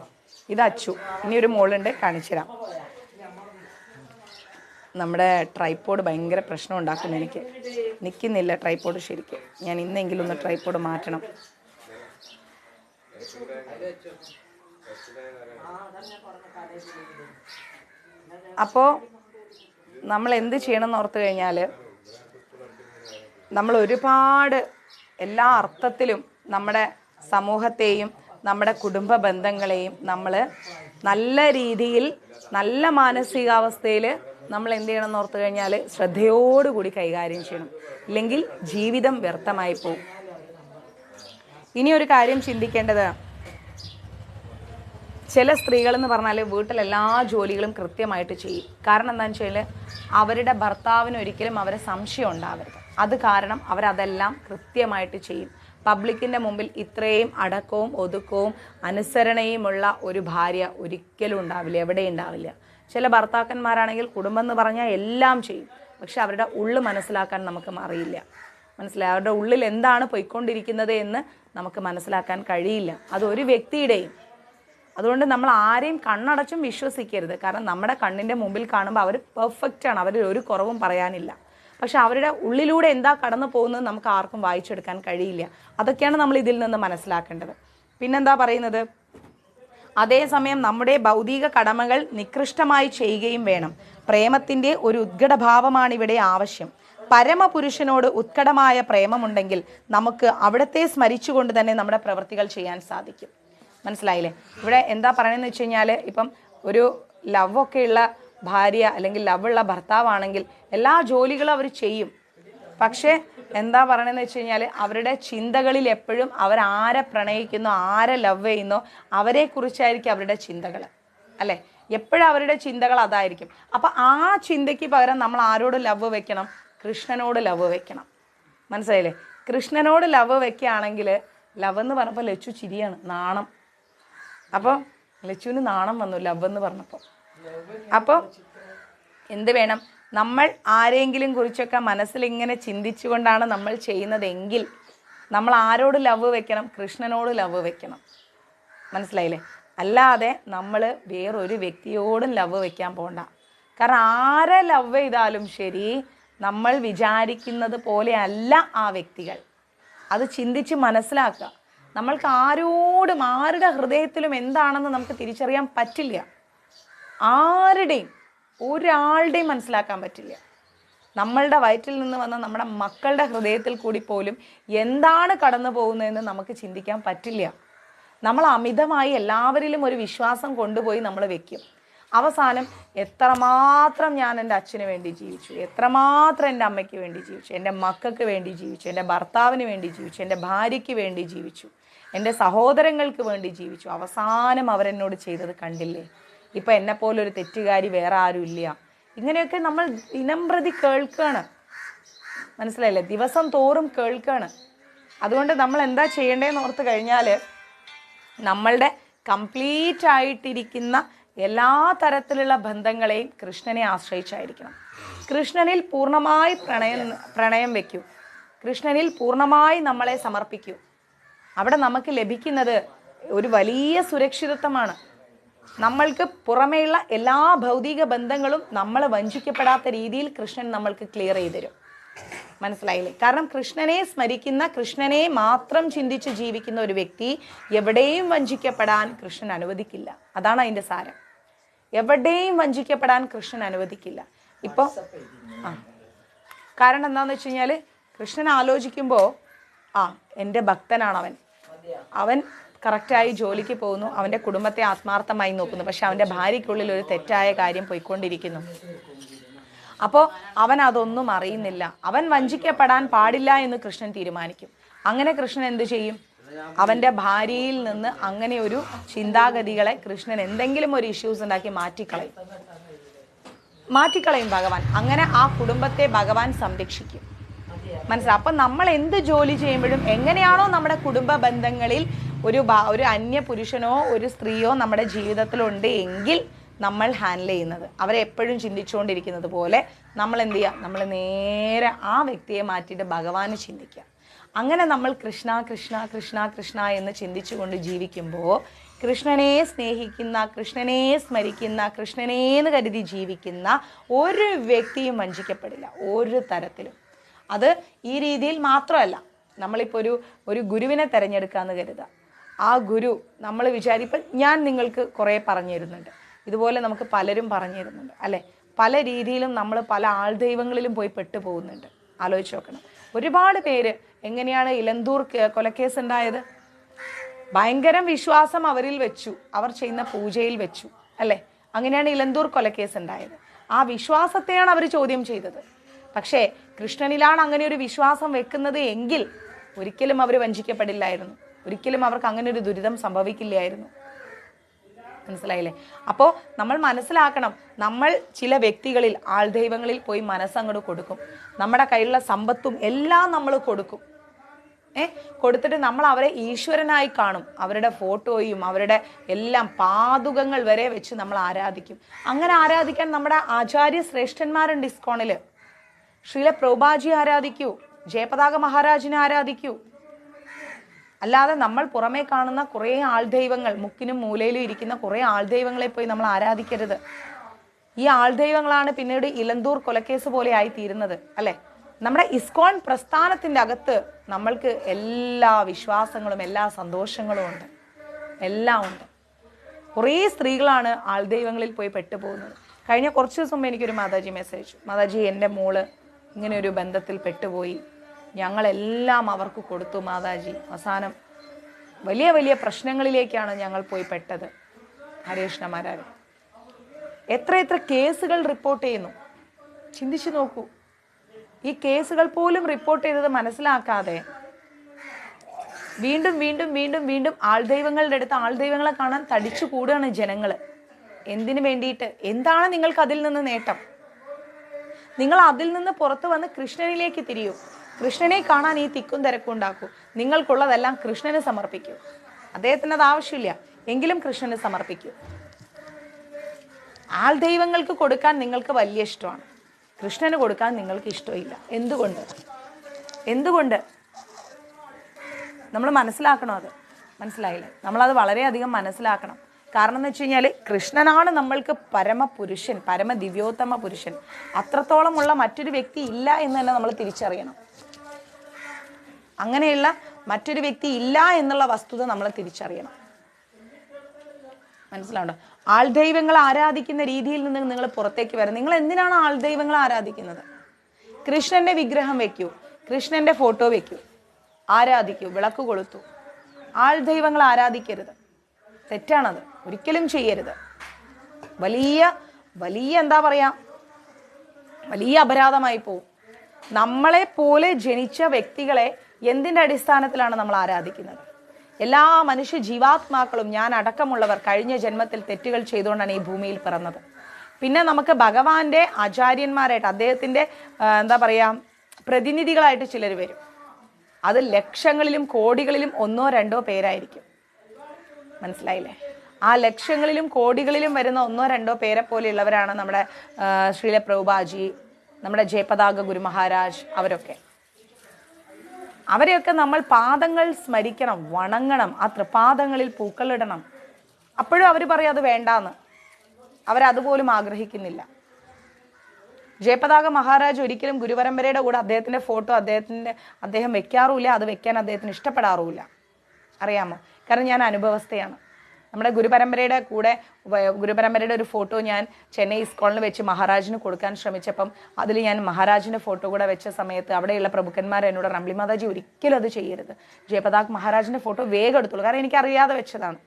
ഇത് അച്ചു, ഇനി ഒരു മോളുണ്ട്, കാണിച്ചു തരാം. നമ്മുടെ ട്രൈപ്പോഡ് ഭയങ്കര പ്രശ്നം ഉണ്ടാക്കുന്നു. എനിക്ക് നിൽക്കുന്നില്ല ട്രൈപ്പോഡ് ശരിക്കും. ഞാൻ ഇന്നെങ്കിലും ഒന്ന് ട്രൈപ്പോഡ് മാറ്റണം. അപ്പോൾ നമ്മൾ എന്ത് ചെയ്യണം എന്ന് ഓർത്ത് കഴിഞ്ഞാൽ, നമ്മൾ ഒരുപാട് എല്ലാ അർത്ഥത്തിലും നമ്മുടെ സമൂഹത്തെയും നമ്മുടെ കുടുംബ ബന്ധങ്ങളെയും നമ്മൾ നല്ല രീതിയിൽ നല്ല മാനസികാവസ്ഥയിൽ നമ്മൾ എന്ത് ചെയ്യണം എന്ന് ഓർത്ത് കഴിഞ്ഞാൽ ശ്രദ്ധയോടുകൂടി കൈകാര്യം ചെയ്യണം. ഇല്ലെങ്കിൽ ജീവിതം വ്യർത്ഥമായി പോകും. ഇനി ഒരു കാര്യം ചിന്തിക്കേണ്ടത്, ചില സ്ത്രീകളെന്ന് പറഞ്ഞാൽ വീട്ടിലെല്ലാ ജോലികളും കൃത്യമായിട്ട് ചെയ്യും. കാരണം എന്താണെന്ന് വെച്ചാൽ അവരുടെ ഭർത്താവിന് ഒരിക്കലും അവരെ സംശയം ഉണ്ടാവരുത്. അത് കാരണം അവരതെല്ലാം കൃത്യമായിട്ട് ചെയ്യും. പബ്ലിക്കിൻ്റെ മുമ്പിൽ ഇത്രയും അടക്കവും ഒതുക്കവും അനുസരണയുമുള്ള ഒരു ഭാര്യ ഒരിക്കലും ഉണ്ടാവില്ല, എവിടെയും ഉണ്ടാവില്ല. ചില ഭർത്താക്കന്മാരാണെങ്കിൽ കുടുംബം എന്ന് പറഞ്ഞാൽ എല്ലാം ചെയ്യും, പക്ഷെ അവരുടെ ഉള്ളു മനസ്സിലാക്കാൻ നമുക്ക് അറിയില്ല. മനസ്സിലായി? അവരുടെ ഉള്ളിൽ എന്താണ് പോയിക്കൊണ്ടിരിക്കുന്നത് എന്ന് നമുക്ക് മനസ്സിലാക്കാൻ കഴിയില്ല. അതൊരു വ്യക്തിയുടെയും. അതുകൊണ്ട് നമ്മൾ ആരെയും കണ്ണടച്ചും വിശ്വസിക്കരുത്. കാരണം നമ്മുടെ കണ്ണിൻ്റെ മുമ്പിൽ കാണുമ്പോൾ അവർ പെർഫെക്റ്റാണ്, അവരിൽ ഒരു കുറവും പറയാനില്ല. പക്ഷെ അവരുടെ ഉള്ളിലൂടെ എന്താ കടന്നു പോകുന്നത് നമുക്ക് ആർക്കും വായിച്ചെടുക്കാൻ കഴിയില്ല. അതൊക്കെയാണ് നമ്മൾ ഇതിൽ നിന്ന് മനസ്സിലാക്കേണ്ടത്. പിന്നെന്താ പറയുന്നത്? അതേസമയം നമ്മുടെ ഭൗതിക കടമകൾ നികൃഷ്ടമായി ചെയ്യുകയും വേണം. പ്രേമത്തിൻ്റെ ഒരു ഉത്കടഭാവമാണ് ഇവിടെ ആവശ്യം. പരമപുരുഷനോട് ഉത്കടമായ പ്രേമമുണ്ടെങ്കിൽ നമുക്ക് അവിടത്തെ സ്മരിച്ചുകൊണ്ട് തന്നെ നമ്മുടെ പ്രവൃത്തികൾ ചെയ്യാൻ സാധിക്കും. മനസ്സിലായില്ലേ? ഇവിടെ എന്താ പറയണമെന്ന് വെച്ച് കഴിഞ്ഞാൽ, ഇപ്പം ഒരു ലവൊക്കെയുള്ള ഭാര്യ അല്ലെങ്കിൽ ലവുള്ള ഭർത്താവാണെങ്കിൽ എല്ലാ ജോലികളും അവർ ചെയ്യും. പക്ഷേ എന്താ പറയണമെന്ന് വെച്ച് കഴിഞ്ഞാൽ, അവരുടെ ചിന്തകളിൽ എപ്പോഴും അവരാരെ പ്രണയിക്കുന്നോ ആരെ ലവ് ചെയ്യുന്നോ അവരെക്കുറിച്ചായിരിക്കും അവരുടെ ചിന്തകൾ, അല്ലേ? എപ്പോഴും അവരുടെ ചിന്തകൾ അതായിരിക്കും. അപ്പം ആ ചിന്തയ്ക്ക് പകരം നമ്മൾ ആരോട് ലവ് വെക്കണം? കൃഷ്ണനോട് ലവ് വെക്കണം. മനസ്സിലായില്ലേ? കൃഷ്ണനോട് ലവ് വെക്കുകയാണെങ്കിൽ, ലവ് എന്ന് പറഞ്ഞപ്പോൾ ലച്ചു ചിരിയാണ്, നാണം. അപ്പോൾ ലച്ചുവിന് നാണം വന്നു ലവ് എന്ന് പറഞ്ഞപ്പോൾ. അപ്പോൾ എന്ത് വേണം? നമ്മൾ ആരെങ്കിലും കുറിച്ചൊക്കെ മനസ്സിൽ ഇങ്ങനെ ചിന്തിച്ചുകൊണ്ടാണ് നമ്മൾ ചെയ്യുന്നതെങ്കിൽ നമ്മൾ ആരോട് ലവ് വെക്കണം? കൃഷ്ണനോട് ലവ് വെക്കണം. മനസ്സിലായില്ലേ? അല്ലാതെ നമ്മൾ വേറൊരു വ്യക്തിയോടും ലവ് വെക്കാൻ പോകണ്ട. കാരണം ആരെ ലവ് ചെയ്താലും ശരി, നമ്മൾ വിചാരിക്കുന്നത് പോലെ അല്ല ആ വ്യക്തികൾ. അത് ചിന്തിച്ച് മനസ്സിലാക്കുക. നമ്മൾക്ക് ആരോടും ആരുടെ ഹൃദയത്തിലും എന്താണെന്ന് നമുക്ക് തിരിച്ചറിയാൻ പറ്റില്ല. ആരുടെയും ഒരാളുടെയും മനസ്സിലാക്കാൻ പറ്റില്ല. നമ്മളുടെ വയറ്റിൽ നിന്ന് വന്ന നമ്മുടെ മക്കളുടെ ഹൃദയത്തിൽ കൂടി പോലും എന്താണ് കടന്നു പോകുന്നതെന്ന് നമുക്ക് ചിന്തിക്കാൻ പറ്റില്ല. നമ്മൾ അമിതമായി എല്ലാവരിലും ഒരു വിശ്വാസം കൊണ്ടുപോയി നമ്മൾ വെക്കും. അവസാനം എത്രമാത്രം ഞാൻ എൻ്റെ അച്ഛന് വേണ്ടി ജീവിച്ചു, എത്രമാത്രം എൻ്റെ അമ്മയ്ക്ക് വേണ്ടി ജീവിച്ചു, എൻ്റെ മക്കൾക്ക് വേണ്ടി ജീവിച്ചു, എൻ്റെ ഭർത്താവിന് വേണ്ടി ജീവിച്ചു, എൻ്റെ ഭാര്യയ്ക്ക് വേണ്ടി ജീവിച്ചു, എൻ്റെ സഹോദരങ്ങൾക്ക് വേണ്ടി ജീവിച്ചു. അവസാനം അവരെന്നോട് ചെയ്തത് കണ്ടില്ലേ? ഇപ്പം എന്നെപ്പോലൊരു തെറ്റുകാരി വേറെ ആരും ഇല്ല. ഇങ്ങനെയൊക്കെ നമ്മൾ ദിനം പ്രതി കേൾക്കുകയാണ്. മനസ്സിലായില്ലേ? ദിവസം തോറും കേൾക്കുകയാണ്. അതുകൊണ്ട് നമ്മൾ എന്താ ചെയ്യേണ്ടതെന്ന് ഓർത്ത് കഴിഞ്ഞാൽ, നമ്മളുടെ കംപ്ലീറ്റ് ആയിട്ടിരിക്കുന്ന എല്ലാ തരത്തിലുള്ള ബന്ധങ്ങളെയും കൃഷ്ണനെ ആശ്രയിച്ചായിരിക്കണം. കൃഷ്ണനിൽ പൂർണ്ണമായി പ്രണയം വയ്ക്കൂ. കൃഷ്ണനിൽ പൂർണ്ണമായി നമ്മളെ സമർപ്പിക്കൂ. അവിടെ നമുക്ക് ലഭിക്കുന്നത് ഒരു വലിയ സുരക്ഷിതത്വമാണ്. നമ്മൾക്ക് പുറമേയുള്ള എല്ലാ ഭൗതിക ബന്ധങ്ങളും നമ്മൾ വഞ്ചിക്കപ്പെടാത്ത രീതിയിൽ കൃഷ്ണൻ നമ്മൾക്ക് ക്ലിയർ ചെയ്ത് തരും. മനസ്സിലായില്ലേ? കാരണം കൃഷ്ണനെ സ്മരിക്കുന്ന, കൃഷ്ണനെ മാത്രം ചിന്തിച്ച് ജീവിക്കുന്ന ഒരു വ്യക്തി എവിടെയും വഞ്ചിക്കപ്പെടാൻ കൃഷ്ണൻ അനുവദിക്കില്ല. അതാണ് അതിൻ്റെ സാരം. എവിടെയും വഞ്ചിക്കപ്പെടാൻ കൃഷ്ണൻ അനുവദിക്കില്ല. ഇപ്പോൾ കാരണം എന്താണെന്ന് വെച്ച് കഴിഞ്ഞാൽ, കൃഷ്ണൻ ആലോചിക്കുമ്പോൾ എൻ്റെ ഭക്തനാണ് അവൻ കറക്റ്റായി ജോലിക്ക് പോകുന്നു, അവൻ്റെ കുടുംബത്തെ ആത്മാർത്ഥമായി നോക്കുന്നു, പക്ഷെ അവൻ്റെ ഭാര്യയ്ക്കുള്ളിൽ ഒരു തെറ്റായ കാര്യം പോയിക്കൊണ്ടിരിക്കുന്നു. അപ്പോൾ അവൻ അതൊന്നും അറിയുന്നില്ല. അവൻ വഞ്ചിക്കപ്പെടാൻ പാടില്ല എന്ന് കൃഷ്ണൻ തീരുമാനിക്കും. അങ്ങനെ കൃഷ്ണൻ എന്ത് ചെയ്യും? അവൻ്റെ ഭാര്യയിൽ നിന്ന് അങ്ങനെ ഒരു ചിന്താഗതികളെ കൃഷ്ണൻ എന്തെങ്കിലും ഒരു ഇഷ്യൂസ് ഉണ്ടാക്കി മാറ്റിക്കളയും ഭഗവാൻ. അങ്ങനെ ആ കുടുംബത്തെ ഭഗവാൻ സംരക്ഷിക്കും. മനസ്സിലായി? അപ്പം നമ്മൾ എന്ത് ജോലി ചെയ്യുമ്പോഴും എങ്ങനെയാണോ നമ്മുടെ കുടുംബ ബന്ധങ്ങളിൽ ഒരു അന്യ പുരുഷനോ ഒരു സ്ത്രീയോ നമ്മുടെ ജീവിതത്തിലുണ്ട് എങ്കിൽ നമ്മൾ ഹാൻഡിൽ ചെയ്യുന്നത്, അവരെ എപ്പോഴും ചിന്തിച്ചുകൊണ്ടിരിക്കുന്നത് പോലെ നമ്മൾ എന്ത് ചെയ്യുക? നമ്മൾ നേരെ ആ വ്യക്തിയെ മാറ്റിയിട്ട് ഭഗവാന് ചിന്തിക്കുക. അങ്ങനെ നമ്മൾ കൃഷ്ണ കൃഷ്ണ കൃഷ്ണ കൃഷ്ണ എന്ന് ചിന്തിച്ചുകൊണ്ട് ജീവിക്കുമ്പോൾ കൃഷ്ണനെ സ്നേഹിക്കുന്ന, കൃഷ്ണനെ സ്മരിക്കുന്ന, കൃഷ്ണനേന്ന് കരുതി ജീവിക്കുന്ന ഒരു വ്യക്തിയും വഞ്ചിക്കപ്പെടില്ല ഒരു തരത്തിലും. അത് ഈ രീതിയിൽ മാത്രമല്ല, നമ്മളിപ്പോൾ ഒരു ഗുരുവിനെ തിരഞ്ഞെടുക്കാമെന്ന് കരുതുക. ആ ഗുരു നമ്മൾ വിചാരിപ്പം ഞാൻ നിങ്ങൾക്ക് കുറേ പറഞ്ഞു തരുന്നുണ്ട്, ഇതുപോലെ നമുക്ക് പലരും പറഞ്ഞു തരുന്നുണ്ട് അല്ലേ? പല രീതിയിലും നമ്മൾ പല ആൾദൈവങ്ങളിലും പോയി പെട്ടു പോകുന്നുണ്ട്. ആലോചിച്ച് നോക്കണം. ഒരുപാട് പേര് എങ്ങനെയാണ് ഇലന്തൂർ കൊലക്കേസ് ഉണ്ടായത്? ഭയങ്കര വിശ്വാസം അവരിൽ വെച്ചു, അവർ ചെയ്യുന്ന പൂജയിൽ വെച്ചു അല്ലേ? അങ്ങനെയാണ് ഇലന്തൂർ കൊലക്കേസ് ഉണ്ടായത്. ആ വിശ്വാസത്തെയാണ് അവർ ചോദ്യം ചെയ്തത്. പക്ഷേ കൃഷ്ണനിലാണ് അങ്ങനെ ഒരു വിശ്വാസം വെക്കുന്നത് എങ്കിൽ ഒരിക്കലും അവർ വഞ്ചിക്കപ്പെടില്ലായിരുന്നു. ഒരിക്കലും അവർക്ക് അങ്ങനെ ഒരു ദുരിതം സംഭവിക്കില്ലായിരുന്നു. മനസ്സിലായില്ലേ? അപ്പോൾ നമ്മൾ മനസ്സിലാക്കണം, നമ്മൾ ചില വ്യക്തികളിൽ, ആൾദൈവങ്ങളിൽ പോയി മനസ്സങ്ങോട്ട് കൊടുക്കും. നമ്മുടെ കയ്യിലുള്ള സമ്പത്തും എല്ലാം നമ്മൾ കൊടുക്കും. കൊടുത്തിട്ട് നമ്മൾ അവരെ ഈശ്വരനായി കാണും. അവരുടെ ഫോട്ടോയും അവരുടെ എല്ലാം പാതുകങ്ങൾ വരെ വെച്ച് നമ്മൾ ആരാധിക്കും. അങ്ങനെ ആരാധിക്കാൻ നമ്മുടെ ആചാര്യ ശ്രേഷ്ഠന്മാരുണ്ട് ഇസ്കോണിൽ. ശ്രീല പ്രഭുപാജി ആരാധിക്കൂ, ജയപതാക മഹാരാജിനെ ആരാധിക്കൂ. അല്ലാതെ നമ്മൾ പുറമേ കാണുന്ന കുറേ ആൾദൈവങ്ങൾ, മുക്കിനും മൂലയിലും ഇരിക്കുന്ന കുറേ ആൾദൈവങ്ങളെ പോയി നമ്മൾ ആരാധിക്കരുത്. ഈ ആൾദൈവങ്ങളാണ് പിന്നീട് ഇലന്തൂർ കൊലക്കേസ് പോലെ ആയി തീരുന്നത് അല്ലേ? നമ്മുടെ ഇസ്കോൺ പ്രസ്ഥാനത്തിൻ്റെ അകത്ത് നമ്മൾക്ക് എല്ലാ വിശ്വാസങ്ങളും എല്ലാ സന്തോഷങ്ങളും ഉണ്ട്, എല്ലാം ഉണ്ട്. കുറേ സ്ത്രീകളാണ് ആൾദൈവങ്ങളിൽ പോയി പെട്ടുപോകുന്നത്. കഴിഞ്ഞ കുറച്ച് ദിവസം മുമ്പ് എനിക്കൊരു മാതാജി മെസ്സേജ് അയച്ചു. മാതാജി, എൻ്റെ മോള് ഇങ്ങനെ ഒരു ബന്ധത്തിൽ പെട്ടുപോയി, ഞങ്ങളെല്ലാം അവർക്ക് കൊടുത്തു മാതാജി, അവസാനം വലിയ വലിയ പ്രശ്നങ്ങളിലേക്കാണ് ഞങ്ങൾ പോയി പെട്ടത്. ഹരേഷ്ണമാരാർ എത്ര കേസുകൾ റിപ്പോർട്ട് ചെയ്യുന്നു, ചിന്തിച്ചു നോക്കൂ. ഈ കേസുകൾ പോലും റിപ്പോർട്ട് ചെയ്തത് മനസ്സിലാക്കാതെ വീണ്ടും വീണ്ടും വീണ്ടും വീണ്ടും ആൾദൈവങ്ങളുടെ അടുത്ത് ആൾദൈവങ്ങളെ കാണാൻ തടിച്ചു കൂടുകയാണ് ജനങ്ങൾ. എന്തിനു വേണ്ടിയിട്ട്? എന്താണ് നിങ്ങൾക്ക് അതിൽ നിന്ന് നേട്ടം? നിങ്ങൾ അതിൽ നിന്ന് പുറത്തു വന്ന് കൃഷ്ണനിലേക്ക് തിരിയൂ. കൃഷ്ണനെ കാണാൻ ഈ തിക്കും തിരക്കും ഉണ്ടാക്കൂ. നിങ്ങൾക്കുള്ളതെല്ലാം കൃഷ്ണന് സമർപ്പിക്കൂ. അദ്ദേഹത്തിന് അത് ആവശ്യമില്ല എങ്കിലും കൃഷ്ണന് സമർപ്പിക്കൂ. ആൾദൈവങ്ങൾക്ക് കൊടുക്കാൻ നിങ്ങൾക്ക് വലിയ ഇഷ്ടമാണ്, കൃഷ്ണന് കൊടുക്കാൻ നിങ്ങൾക്ക് ഇഷ്ടമില്ല. എന്തുകൊണ്ട്? നമ്മൾ മനസ്സിലാക്കണം. അത് മനസ്സിലായില്ലേ? നമ്മളത് വളരെയധികം മനസ്സിലാക്കണം. കാരണം എന്ന് വെച്ച് കഴിഞ്ഞാൽ കൃഷ്ണനാണ് നമ്മൾക്ക് പരമപുരുഷൻ, പരമ ദിവ്യോത്തമ പുരുഷൻ. അത്രത്തോളമുള്ള മറ്റൊരു വ്യക്തി ഇല്ല എന്ന് തന്നെ നമ്മൾ തിരിച്ചറിയണം. അങ്ങനെയുള്ള മറ്റൊരു വ്യക്തി ഇല്ല എന്നുള്ള വസ്തുത നമ്മൾ തിരിച്ചറിയണം. മനസ്സിലാവുണ്ടോ? ആൾദൈവങ്ങളെ ആരാധിക്കുന്ന രീതിയിൽ നിന്ന് നിങ്ങൾ പുറത്തേക്ക് വരാം. നിങ്ങൾ എന്തിനാണ് ആൾദൈവങ്ങളെ ആരാധിക്കുന്നത്? കൃഷ്ണന്റെ വിഗ്രഹം വെക്കൂ, കൃഷ്ണന്റെ ഫോട്ടോ വെക്കൂ, ആരാധിക്കൂ, വിളക്ക് കൊളുത്തു. ആൾദൈവങ്ങളെ ആരാധിക്കരുത്. തെറ്റാണത്, ഒരിക്കലും ചെയ്യരുത്. വലിയ വലിയ എന്താ പറയാ, വലിയ അപരാധമായി പോവും. നമ്മളെ പോലെ ജനിച്ച വ്യക്തികളെ എന്തിൻ്റെ അടിസ്ഥാനത്തിലാണ് നമ്മൾ ആരാധിക്കുന്നത്? എല്ലാ മനുഷ്യ ജീവാത്മാക്കളും ഞാൻ അടക്കമുള്ളവർ കഴിഞ്ഞ ജന്മത്തിൽ തെറ്റുകൾ ചെയ്തുകൊണ്ടാണ് ഈ ഭൂമിയിൽ പിറന്നത്. പിന്നെ നമുക്ക് ഭഗവാന്റെ ആചാര്യന്മാരായിട്ട് അദ്ദേഹത്തിൻ്റെ എന്താ പറയുക പ്രതിനിധികളായിട്ട് ചിലർ വരും. അത് ലക്ഷങ്ങളിലും കോടികളിലും 1-2 പേരായിരിക്കും. മനസ്സിലായില്ലേ? ആ ലക്ഷങ്ങളിലും കോടികളിലും വരുന്ന 1-2 പേരെ പോലെയുള്ളവരാണ് നമ്മുടെ ശ്രീല പ്രഭുപാജി, നമ്മുടെ ജയപതാക ഗുരു മഹാരാജ്. അവരെയൊക്കെ നമ്മൾ പാദങ്ങൾ സ്മരിക്കണം, വണങ്ങണം, ആ തൃപാദങ്ങളിൽ പൂക്കളിടണം. അപ്പോഴും അവർ പറയും അത് വേണ്ടാന്ന്. അവരതുപോലും ആഗ്രഹിക്കുന്നില്ല. ജയപതാക മഹാരാജ് ഒരിക്കലും ഗുരുപരമ്പരയുടെ കൂടെ അദ്ദേഹത്തിൻ്റെ ഫോട്ടോ അദ്ദേഹം വെക്കാറുമില്ല. അത് വെക്കാൻ അദ്ദേഹത്തിന് ഇഷ്ടപ്പെടാറുമില്ല. അറിയാമോ? കാരണം ഞാൻ അനുഭവസ്ഥയാണ്. നമ്മുടെ ഗുരുപരമ്പരയുടെ ഒരു ഫോട്ടോ ഞാൻ ചെന്നൈ ഇസ്കോളിൽ വെച്ച് മഹാരാജിന് കൊടുക്കാൻ ശ്രമിച്ചപ്പം അതിൽ ഞാൻ മഹാരാജിൻ്റെ ഫോട്ടോ കൂടെ വെച്ച സമയത്ത് അവിടെയുള്ള പ്രഭുക്കന്മാർ എന്നോട് റംലി മാതാജി ഒരിക്കലും അത് ചെയ്യരുത്, ജയപതാക് മഹാരാജിൻ്റെ ഫോട്ടോ വേഗം എടുത്തോളൂ, കാരണം എനിക്കറിയാതെ വെച്ചതാണ്,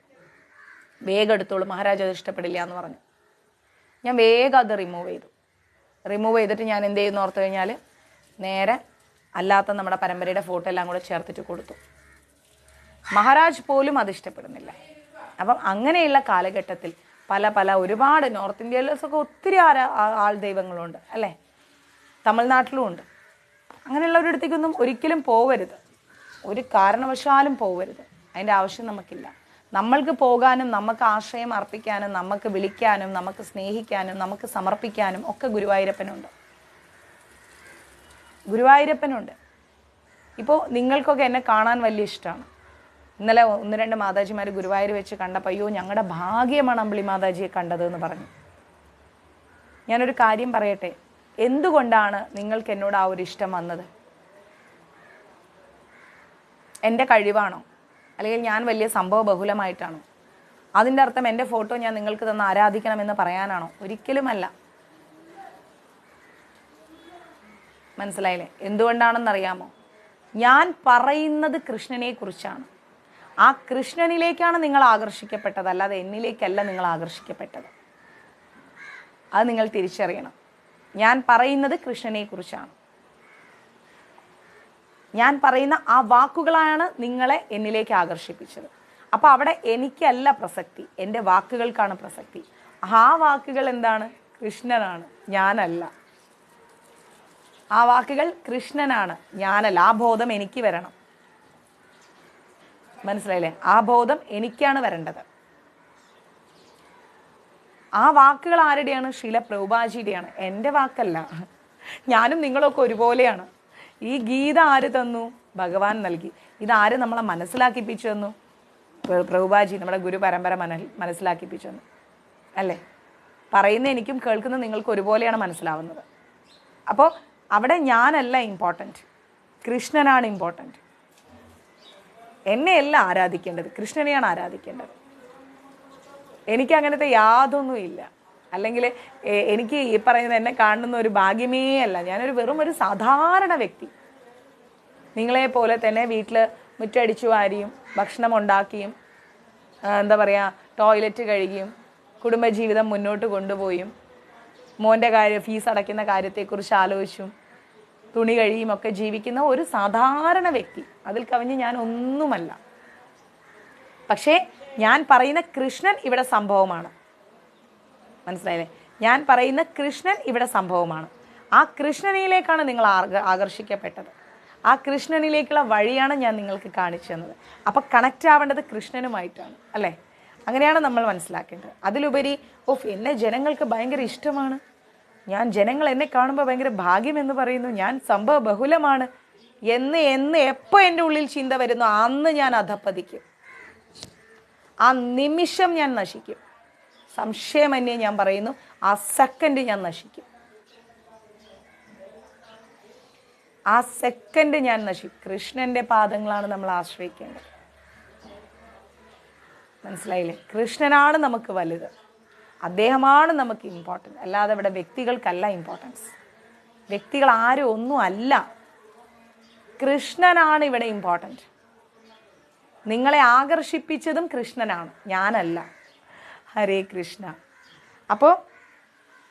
വേഗം എടുത്തോളൂ, മഹാരാജ് അത് ഇഷ്ടപ്പെടില്ല എന്ന് പറഞ്ഞു. ഞാൻ വേഗം അത് റിമൂവ് ചെയ്തിട്ട് ഞാൻ എന്ത് ചെയ്യുന്നു ഓർത്ത് കഴിഞ്ഞാൽ നേരെ അല്ലാത്ത നമ്മുടെ പരമ്പരയുടെ ഫോട്ടോ എല്ലാം കൂടെ ചേർത്തിട്ട് കൊടുത്തു. മഹാരാജ് പോലും അത് ഇഷ്ടപ്പെടുന്നില്ല. അപ്പം അങ്ങനെയുള്ള കാലഘട്ടത്തിൽ പല ഒരുപാട് നോർത്ത് ഇന്ത്യയിലൊക്കെ ഒത്തിരി ആൾ ദൈവങ്ങളുണ്ട് അല്ലേ, തമിഴ്നാട്ടിലും ഉണ്ട്. അങ്ങനെയുള്ളവരടുത്തേക്കൊന്നും ഒരിക്കലും പോവരുത്, ഒരു കാരണവശാലും പോവരുത്. അതിൻ്റെ ആവശ്യം നമുക്കില്ല. നമ്മൾക്ക് പോകാനും നമുക്ക് ആശ്രയം അർപ്പിക്കാനും നമുക്ക് വിളിക്കാനും നമുക്ക് സ്നേഹിക്കാനും നമുക്ക് സമർപ്പിക്കാനും ഒക്കെ ഗുരുവായൂരപ്പനുണ്ട്. ഇപ്പോൾ നിങ്ങൾക്കൊക്കെ എന്നെ കാണാൻ വലിയ ഇഷ്ടമാണ്. ഇന്നലെ 1-2 മാതാജിമാർ ഗുരുവായൂർ വെച്ച് കണ്ടപ്പോൾ അയ്യോ ഞങ്ങളുടെ ഭാഗ്യമാണ് അമ്പിളി മാതാജിയെ കണ്ടത് എന്ന് പറഞ്ഞു. ഞാനൊരു കാര്യം പറയട്ടെ, എന്തുകൊണ്ടാണ് നിങ്ങൾക്ക് എന്നോട് ആ ഒരു ഇഷ്ടം വന്നത്? എൻ്റെ കഴിവാണോ? അല്ലെങ്കിൽ ഞാൻ വലിയ സംഭവ ബഹുലമായിട്ടാണോ? അതിൻ്റെ അർത്ഥം എൻ്റെ ഫോട്ടോ ഞാൻ നിങ്ങൾക്ക് തന്ന് ആരാധിക്കണമെന്ന് പറയാനാണോ? ഒരിക്കലുമല്ല. മനസ്സിലായില്ലേ? എന്തുകൊണ്ടാണെന്നറിയാമോ? ഞാൻ പറയുന്നത് കൃഷ്ണനെ കുറിച്ചാണ്. ആ കൃഷ്ണനിലേക്കാണ് നിങ്ങൾ ആകർഷിക്കപ്പെട്ടത്, അല്ലാതെ എന്നിലേക്കല്ല നിങ്ങൾ ആകർഷിക്കപ്പെട്ടത്. അത് നിങ്ങൾ തിരിച്ചറിയണം. ഞാൻ പറയുന്നത് കൃഷ്ണനെ കുറിച്ചാണ്. ഞാൻ പറയുന്ന ആ വാക്കുകളാണ് നിങ്ങളെ എന്നിലേക്ക് ആകർഷിപ്പിച്ചത്. അപ്പോൾ അവിടെ എനിക്കല്ല പ്രസക്തി, എൻ്റെ വാക്കുകൾക്കാണ് പ്രസക്തി. ആ വാക്കുകൾ എന്താണ്? കൃഷ്ണനാണ്, ഞാനല്ല. ആ വാക്കുകൾ കൃഷ്ണനാണ്, ഞാനല്ല. ആ ബോധം എനിക്ക് വരണം. മനസ്സിലായില്ലേ? ആ ബോധം എനിക്കാണ് വരേണ്ടത്. ആ വാക്കുകൾ ആരുടെയാണ്? ശ്രീല പ്രഭുപാജിയുടെയാണ്, എൻ്റെ വാക്കല്ല. ഞാനും നിങ്ങളൊക്കെ ഒരുപോലെയാണ്. ഈ ഗീത ആര് തന്നു? ഭഗവാൻ നൽകി. ഇതാര് നമ്മളെ മനസ്സിലാക്കിപ്പിച്ചു തന്നു? പ്രഭുപാജി, നമ്മുടെ ഗുരു പരമ്പര മനസ്സിലാക്കിപ്പിച്ചു തന്നു അല്ലേ? പറയുന്ന എനിക്കും കേൾക്കുന്ന നിങ്ങൾക്ക് ഒരുപോലെയാണ് മനസ്സിലാവുന്നത്. അപ്പോൾ അവിടെ ഞാനല്ല ഇമ്പോർട്ടൻറ്റ്, കൃഷ്ണനാണ് ഇമ്പോർട്ടൻറ്റ്. എന്നെയല്ല ആരാധിക്കേണ്ടത്, കൃഷ്ണനെയാണ് ആരാധിക്കേണ്ടത്. എനിക്ക് അങ്ങനത്തെ യാതൊന്നുമില്ല. അല്ലെങ്കിൽ എനിക്ക് ഈ പറയുന്നത് എന്നെ കാണുന്ന ഒരു ഭാഗ്യമേ അല്ല. ഞാനൊരു വെറും ഒരു സാധാരണ വ്യക്തി. നിങ്ങളെ പോലെ തന്നെ വീട്ടിൽ മുറ്റടിച്ചു വാരിയും ഭക്ഷണം ഉണ്ടാക്കിയും എന്താ പറയുക ടോയ്ലറ്റ് കഴുകിയും കുടുംബജീവിതം മുന്നോട്ട് കൊണ്ടുപോയും മോൻ്റെ ഫീസ് അടയ്ക്കുന്ന കാര്യത്തെക്കുറിച്ച് ആലോചിച്ചും തുണി കഴിയും ഒക്കെ ജീവിക്കുന്ന ഒരു സാധാരണ വ്യക്തി. അതിൽ കവിഞ്ഞ് ഞാൻ ഒന്നുമല്ല. പക്ഷേ ഞാൻ പറയുന്ന കൃഷ്ണൻ ഇവിടെ സംഭവമാണ്. മനസ്സിലായില്ലേ? ഞാൻ പറയുന്ന കൃഷ്ണൻ ഇവിടെ സംഭവമാണ്. ആ കൃഷ്ണനിലേക്കാണ് നിങ്ങൾ ആകർഷിക്കപ്പെട്ടത്. ആ കൃഷ്ണനിലേക്കുള്ള വഴിയാണ് ഞാൻ നിങ്ങൾക്ക് കാണിച്ചു തന്നത്. അപ്പം കണക്റ്റ് ആവേണ്ടത് കൃഷ്ണനുമായിട്ടാണ് അല്ലേ? അങ്ങനെയാണ് നമ്മൾ മനസ്സിലാക്കേണ്ടത്. അതിലുപരി എന്നെ ജനങ്ങൾക്ക് ഭയങ്കര ഇഷ്ടമാണ്, ജനങ്ങൾ എന്നെ കാണുമ്പോൾ ഭയങ്കര ഭാഗ്യമെന്ന് പറയുന്നു, ഞാൻ സംഭവ ബഹുലമാണ് എന്ന് എപ്പോൾ എൻ്റെ ഉള്ളിൽ ചിന്ത വരുന്നു അന്ന് ഞാൻ അധപ്പതിക്കും. ആ നിമിഷം ഞാൻ നശിക്കും. സംശയമന്യേ ഞാൻ പറയുന്നു, ആ സെക്കൻഡ് ഞാൻ നശിക്കും. ആ സെക്കൻഡ് ഞാൻ നശിക്കും. കൃഷ്ണന്റെ പാദങ്ങളാണ് നമ്മൾ ആശ്രയിക്കേണ്ടത്. മനസ്സിലായില്ലേ? കൃഷ്ണനാണ് നമുക്ക് വലുത്, അദ്ദേഹമാണ് നമുക്ക് ഇമ്പോർട്ടൻറ്റ്. അല്ലാതെ ഇവിടെ വ്യക്തികൾക്കല്ല ഇമ്പോർട്ടൻസ്. വ്യക്തികൾ ആരും ഒന്നും അല്ല, കൃഷ്ണനാണ് ഇവിടെ ഇമ്പോർട്ടൻറ്റ്. നിങ്ങളെ ആകർഷിപ്പിച്ചതും കൃഷ്ണനാണ്, ഞാനല്ല. ഹരേ കൃഷ്ണ. അപ്പോൾ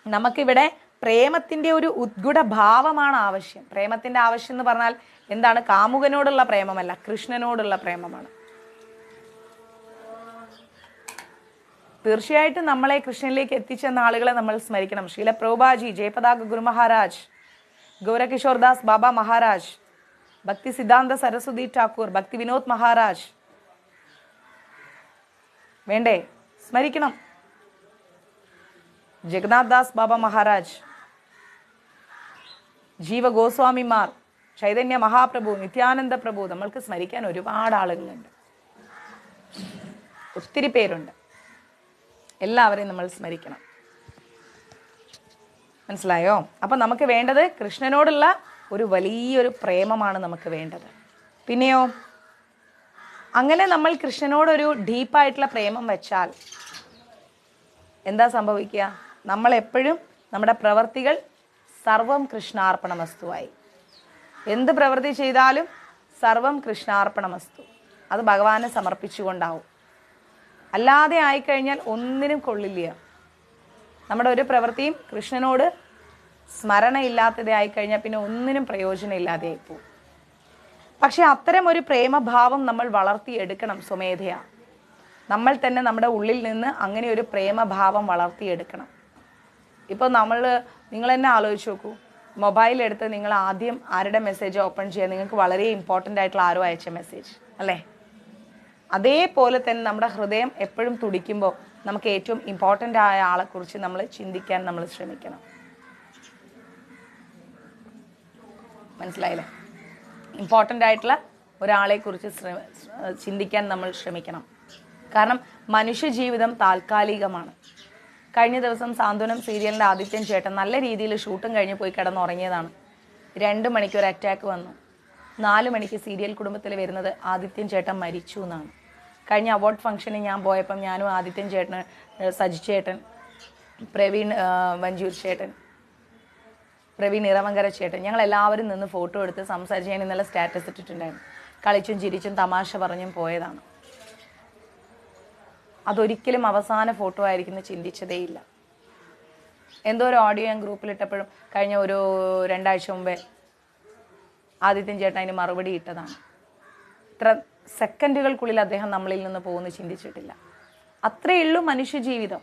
നമുക്കിവിടെ പ്രേമത്തിൻ്റെ ഒരു ഉദ്ഗുഢ ഭാവമാണ് ആവശ്യം. പ്രേമത്തിൻ്റെ ആവശ്യം എന്ന് പറഞ്ഞാൽ എന്താണ്? കാമുകനോടുള്ള പ്രേമമല്ല, കൃഷ്ണനോടുള്ള പ്രേമമാണ്. തീർച്ചയായിട്ടും നമ്മളെ കൃഷ്ണനിലേക്ക് എത്തിച്ചെന്ന ആളുകളെ നമ്മൾ സ്മരിക്കണം. ശ്രീല പ്രഭുപാജി, ജയപതാക ഗുരു മഹാരാജ്, ഗൗരകിഷോർദാസ് ബാബ മഹാരാജ്, ഭക്തി സിദ്ധാന്ത സരസ്വതി ഠാക്കൂർ, ഭക്തി വിനോദ് മഹാരാജ്. വേണ്ടേ? സ്മരിക്കണം. ജഗന്നാഥ് ദാസ് ബാബ മഹാരാജ്, ജീവ ഗോസ്വാമിമാർ, ചൈതന്യ മഹാപ്രഭു, നിത്യാനന്ദ പ്രഭു. നമ്മൾക്ക് സ്മരിക്കാൻ ഒരുപാട് ആളുകളുണ്ട്, ഒത്തിരി പേരുണ്ട്. എല്ലാവരെയും നമ്മൾ സ്മരിക്കണം. മനസ്സിലായോ? അപ്പൊ നമുക്ക് വേണ്ടത് കൃഷ്ണനോടുള്ള ഒരു വലിയൊരു പ്രേമമാണ് നമുക്ക് വേണ്ടത്. പിന്നെയോ, അങ്ങനെ നമ്മൾ കൃഷ്ണനോടൊരു ഡീപ്പായിട്ടുള്ള പ്രേമം വെച്ചാൽ എന്താ സംഭവിക്കുക? നമ്മൾ എപ്പോഴും നമ്മുടെ പ്രവർത്തികൾ സർവം കൃഷ്ണാർപ്പണമസ്തുവായി. എന്ത് പ്രവൃത്തി ചെയ്താലും സർവം കൃഷ്ണാർപ്പണമസ്തു, അത് ഭഗവാനെ സമർപ്പിച്ചുകൊണ്ടാവും. അല്ലാതെ ആയിക്കഴിഞ്ഞാൽ ഒന്നിനും കൊള്ളില്ല. നമ്മുടെ ഒരു പ്രവൃത്തിയും കൃഷ്ണനോട് സ്മരണയില്ലാത്തത് ആയിക്കഴിഞ്ഞാൽ പിന്നെ ഒന്നിനും പ്രയോജനമില്ലാതെ ആയിപ്പോവും. പക്ഷെ അത്തരം ഒരു പ്രേമഭാവം നമ്മൾ വളർത്തിയെടുക്കണം സ്വമേധയാ. നമ്മൾ തന്നെ നമ്മുടെ ഉള്ളിൽ നിന്ന് അങ്ങനെ ഒരു പ്രേമഭാവം വളർത്തിയെടുക്കണം. ഇപ്പോൾ നിങ്ങൾ തന്നെ ആലോചിച്ച് നോക്കൂ, മൊബൈൽ എടുത്ത് നിങ്ങൾ ആദ്യം ആരുടെ മെസ്സേജ് ഓപ്പൺ ചെയ്യുക? നിങ്ങൾക്ക് വളരെ ഇമ്പോർട്ടൻ്റ് ആയിട്ടുള്ള ആരോ അയച്ച മെസ്സേജ് അല്ലേ? അതേപോലെ തന്നെ നമ്മുടെ ഹൃദയം എപ്പോഴും തുടിക്കുമ്പോൾ നമുക്ക് ഏറ്റവും ഇമ്പോർട്ടൻ്റ് ആയ ആളെക്കുറിച്ച് നമ്മൾ ചിന്തിക്കാൻ നമ്മൾ ശ്രമിക്കണം. മനസ്സിലായില്ലേ? ഇമ്പോർട്ടൻ്റ് ആയിട്ടുള്ള ഒരാളെക്കുറിച്ച് ചിന്തിക്കാൻ നമ്മൾ ശ്രമിക്കണം. കാരണം മനുഷ്യ ജീവിതം താൽക്കാലികമാണ്. കഴിഞ്ഞ ദിവസം സാന്ത്വനം സീരിയലിൻ്റെ ആദിത്യൻ ചേട്ടൻ നല്ല രീതിയിൽ ഷൂട്ടും കഴിഞ്ഞ് പോയി കിടന്നുറങ്ങിയതാണ്. 2 മണിക്ക് ഒരു അറ്റാക്ക് വന്നു. 4 മണിക്ക് സീരിയൽ കുടുംബത്തിൽ വരുന്നത് ആദിത്യൻ ചേട്ടൻ മരിച്ചു എന്നാണ്. കഴിഞ്ഞ അവാർഡ് ഫംഗ്ഷന് ഞാൻ പോയപ്പം ഞാനും ആദിത്യൻ ചേട്ടൻ, സജി ചേട്ടൻ, പ്രവീൺ വഞ്ചൂർ ചേട്ടൻ, പ്രവീൺ ഇറവങ്കര ചേട്ടൻ, ഞങ്ങളെല്ലാവരും നിന്ന് ഫോട്ടോ എടുത്ത് സംസാരിച്ച് ഞാൻ ഇന്നലെ സ്റ്റാറ്റസ് ഇട്ടിട്ടുണ്ടായിരുന്നു. കളിച്ചും ചിരിച്ചും തമാശ പറഞ്ഞും പോയതാണ്. അതൊരിക്കലും അവസാന ഫോട്ടോ ആയിരിക്കുന്നു ചിന്തിച്ചതേയില്ല. എന്തോ ഒരു ഓഡിയോ ഞാൻ ഗ്രൂപ്പിലിട്ടപ്പോഴും കഴിഞ്ഞ ഒരു 2 ആഴ്ച മുമ്പേ ആദിത്യൻ ചേട്ടൻ അതിന് മറുപടി ഇട്ടതാണ്. ഇത്ര സെക്കൻഡുകൾക്കുള്ളിൽ അദ്ദേഹം നമ്മളിൽ നിന്ന് പോകുന്നു ചിന്തിച്ചിട്ടില്ല. അത്രയേ ഉള്ളൂ മനുഷ്യ ജീവിതം.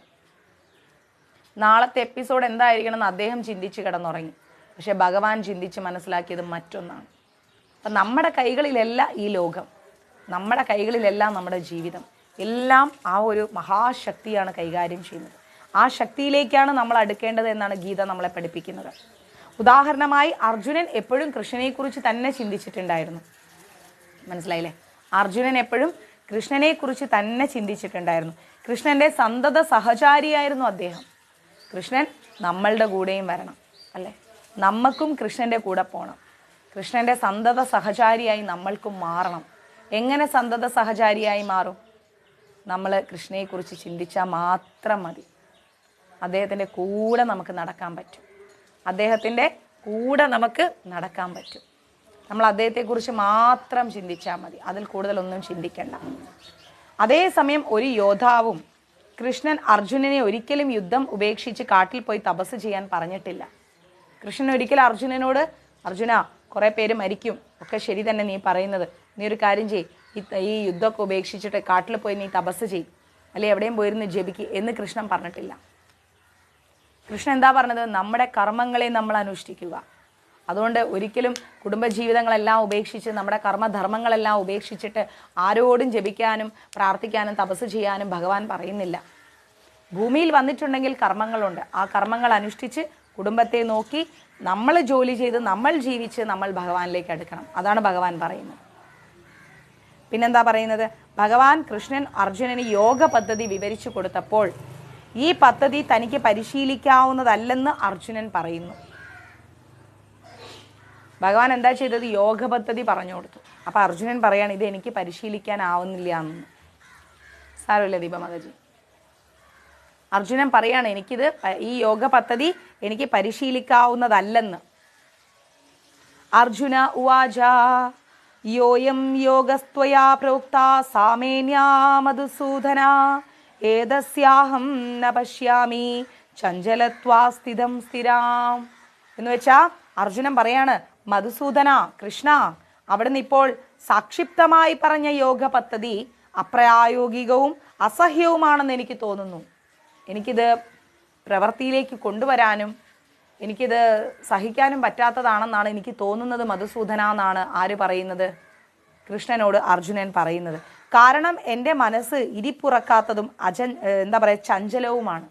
നാളത്തെ എപ്പിസോഡ് എന്തായിരിക്കണം എന്ന് അദ്ദേഹം ചിന്തിച്ച് കിടന്നുറങ്ങി. പക്ഷെ ഭഗവാൻ ചിന്തിച്ച് മനസ്സിലാക്കിയത് മറ്റൊന്നാണ്. അപ്പം നമ്മുടെ കൈകളിലല്ല ഈ ലോകം, നമ്മുടെ കൈകളിലെല്ലാം നമ്മുടെ ജീവിതം, എല്ലാം ആ ഒരു മഹാശക്തിയാണ് കൈകാര്യം ചെയ്യുന്നത്. ആ ശക്തിയിലേക്കാണ് നമ്മൾ അടുക്കേണ്ടത് എന്നാണ് ഗീത നമ്മളെ പഠിപ്പിക്കുന്നത്. ഉദാഹരണമായി അർജുനൻ എപ്പോഴും കൃഷ്ണനെക്കുറിച്ച് തന്നെ ചിന്തിച്ചിട്ടുണ്ടായിരുന്നു. മനസ്സിലായില്ലേ? അർജുനൻ എപ്പോഴും കൃഷ്ണനെക്കുറിച്ച് തന്നെ ചിന്തിച്ചിട്ടുണ്ടായിരുന്നു. കൃഷ്ണൻ്റെ സന്തത സഹചാരിയായിരുന്നു അദ്ദേഹം. കൃഷ്ണൻ നമ്മളുടെ കൂടെയും വരണം അല്ലേ? നമ്മൾക്കും കൃഷ്ണൻ്റെ കൂടെ പോകണം. കൃഷ്ണൻ്റെ സന്തത സഹചാരിയായി നമ്മൾക്കും മാറണം. എങ്ങനെ സന്തത സഹചാരിയായി മാറും? നമ്മൾ കൃഷ്ണയെക്കുറിച്ച് ചിന്തിച്ചാൽ മാത്രം മതി. അദ്ദേഹത്തിൻ്റെ കൂടെ നമുക്ക് നടക്കാൻ പറ്റും. അദ്ദേഹത്തിൻ്റെ കൂടെ നമുക്ക് നടക്കാൻ പറ്റും. നമ്മൾ അദ്ദേഹത്തെക്കുറിച്ച് മാത്രം ചിന്തിച്ചാൽ മതി, അതിൽ കൂടുതലൊന്നും ചിന്തിക്കേണ്ട. അതേസമയം ഒരു യോദ്ധാവും കൃഷ്ണൻ അർജുനനെ ഒരിക്കലും യുദ്ധം ഉപേക്ഷിച്ച് കാട്ടിൽ പോയി തപസ് ചെയ്യാൻ പറഞ്ഞിട്ടില്ല. കൃഷ്ണൻ ഒരിക്കലും അർജുനനോട്, അർജുന കുറേ പേര് മരിക്കും, ഒക്കെ ശരി തന്നെ നീ പറയുന്നത്, നീ ഒരു കാര്യം ചെയ്യ്, ഈ യുദ്ധമൊക്കെ ഉപേക്ഷിച്ചിട്ട് കാട്ടിൽ പോയി നീ തപസ് ചെയ്യ്, അല്ലെ എവിടെയും പോയിരുന്ന് ജപിക്ക് എന്ന് കൃഷ്ണൻ പറഞ്ഞിട്ടില്ല. കൃഷ്ണൻ എന്താ പറഞ്ഞത്? നമ്മുടെ കർമ്മങ്ങളെ നമ്മൾ അനുഷ്ഠിക്കുക. അതുകൊണ്ട് ഒരിക്കലും കുടുംബജീവിതങ്ങളെല്ലാം ഉപേക്ഷിച്ച് നമ്മുടെ കർമ്മധർമ്മങ്ങളെല്ലാം ഉപേക്ഷിച്ചിട്ട് ആരോടും ജപിക്കാനും പ്രാർത്ഥിക്കാനും തപസ് ചെയ്യാനും ഭഗവാൻ പറയുന്നില്ല. ഭൂമിയിൽ വന്നിട്ടുണ്ടെങ്കിൽ കർമ്മങ്ങളുണ്ട്. ആ കർമ്മങ്ങൾ അനുഷ്ഠിച്ച് കുടുംബത്തെ നോക്കി നമ്മൾ ജോലി ചെയ്ത് നമ്മൾ ജീവിച്ച് നമ്മൾ ഭഗവാനിലേക്ക് അടുക്കണം. അതാണ് ഭഗവാൻ പറയുന്നത്. പിന്നെന്താ പറയുന്നത്? ഭഗവാൻ കൃഷ്ണൻ അർജുനന് യോഗ പദ്ധതി വിവരിച്ചു കൊടുത്തപ്പോൾ ഈ പദ്ധതി തനിക്ക് പരിശീലിക്കാവുന്നതല്ലെന്ന് അർജുനൻ പറയുന്നു. ഭഗവാൻ എന്താ ചെയ്തത്? യോഗ പദ്ധതി പറഞ്ഞു കൊടുത്തു. അപ്പം അർജുനൻ പറയാണ്, ഇത് എനിക്ക് പരിശീലിക്കാനാവുന്നില്ല എന്ന്. സാരമില്ല ദീപമകജി. അർജുനൻ പറയാണ്, ഈ യോഗ പദ്ധതി എനിക്ക് പരിശീലിക്കാവുന്നതല്ലെന്ന്. അർജുന ഉവാച യോയം യോഗസ്ത്വയാ പ്രോക്ത സാമേന്യാ മധുസൂദന ഏതസ്യാഹം ന പശ്യാമി ചഞ്ചലത്വാ സ്ഥിതം സ്ഥിരാം. എന്ന് വെച്ചാ അർജുനൻ പറയാണ്, മധുസൂദന, കൃഷ്ണ, അവിടുന്ന് ഇപ്പോൾ സാക്ഷിപ്തമായി പറഞ്ഞ യോഗ പദ്ധതി അപ്രായോഗികവും അസഹ്യവുമാണെന്ന് എനിക്ക് തോന്നുന്നു. എനിക്കിത് പ്രവൃത്തിയിലേക്ക് കൊണ്ടുവരാനും എനിക്കിത് സഹിക്കാനും പറ്റാത്തതാണെന്നാണ് എനിക്ക് തോന്നുന്നത് മധുസൂദന എന്നാണ് ആര് പറയുന്നത്? കൃഷ്ണനോട് അർജുനൻ പറയുന്നത്. കാരണം എൻ്റെ മനസ്സ് ഇരിപ്പുറക്കാത്തതും ചഞ്ചലവുമാണ്.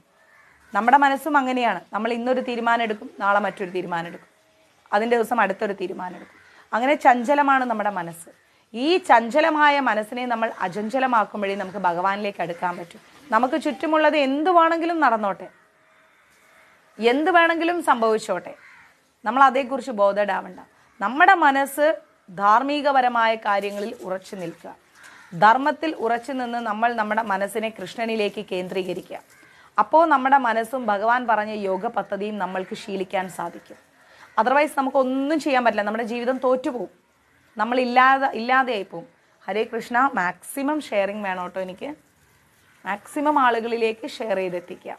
നമ്മുടെ മനസ്സും അങ്ങനെയാണ്. നമ്മൾ ഇന്നൊരു തീരുമാനം എടുക്കും, നാളെ മറ്റൊരു തീരുമാനം എടുക്കും, അതിൻ്റെ ദിവസം അടുത്തൊരു തീരുമാനം എടുക്കും. അങ്ങനെ ചഞ്ചലമാണ് നമ്മുടെ മനസ്സ്. ഈ ചഞ്ചലമായ മനസ്സിനെ നമ്മൾ അചഞ്ചലമാക്കുമ്പോഴേ നമുക്ക് ഭഗവാനിലേക്ക് അടുക്കാൻ പറ്റും. നമുക്ക് ചുറ്റുമുള്ളത് എന്ത് വേണമെങ്കിലും നടന്നോട്ടെ, എന്ത് വേണമെങ്കിലും സംഭവിച്ചോട്ടെ, നമ്മൾ അതേക്കുറിച്ച് ബോധേഡാവണ്ട. നമ്മുടെ മനസ്സ് ധാർമ്മികപരമായ കാര്യങ്ങളിൽ ഉറച്ചു നിൽക്കുക. ധർമ്മത്തിൽ ഉറച്ചു നിന്ന് നമ്മൾ നമ്മുടെ മനസ്സിനെ കൃഷ്ണനിലേക്ക് കേന്ദ്രീകരിക്കുക. അപ്പോൾ നമ്മുടെ മനസ്സും ഭഗവാൻ പറഞ്ഞ യോഗ പദ്ധതിയും നമ്മൾക്ക് ശീലിക്കാൻ സാധിക്കും. അതർവൈസ് നമുക്കൊന്നും ചെയ്യാൻ പറ്റില്ല. നമ്മുടെ ജീവിതം തോറ്റുപോകും, നമ്മൾ ഇല്ലാതെയായി പോവും. ഹരേ കൃഷ്ണ. മാക്സിമം ഷെയറിങ് വേണം കേട്ടോ. എനിക്ക് മാക്സിമം ആളുകളിലേക്ക് ഷെയർ ചെയ്തെത്തിക്കുക.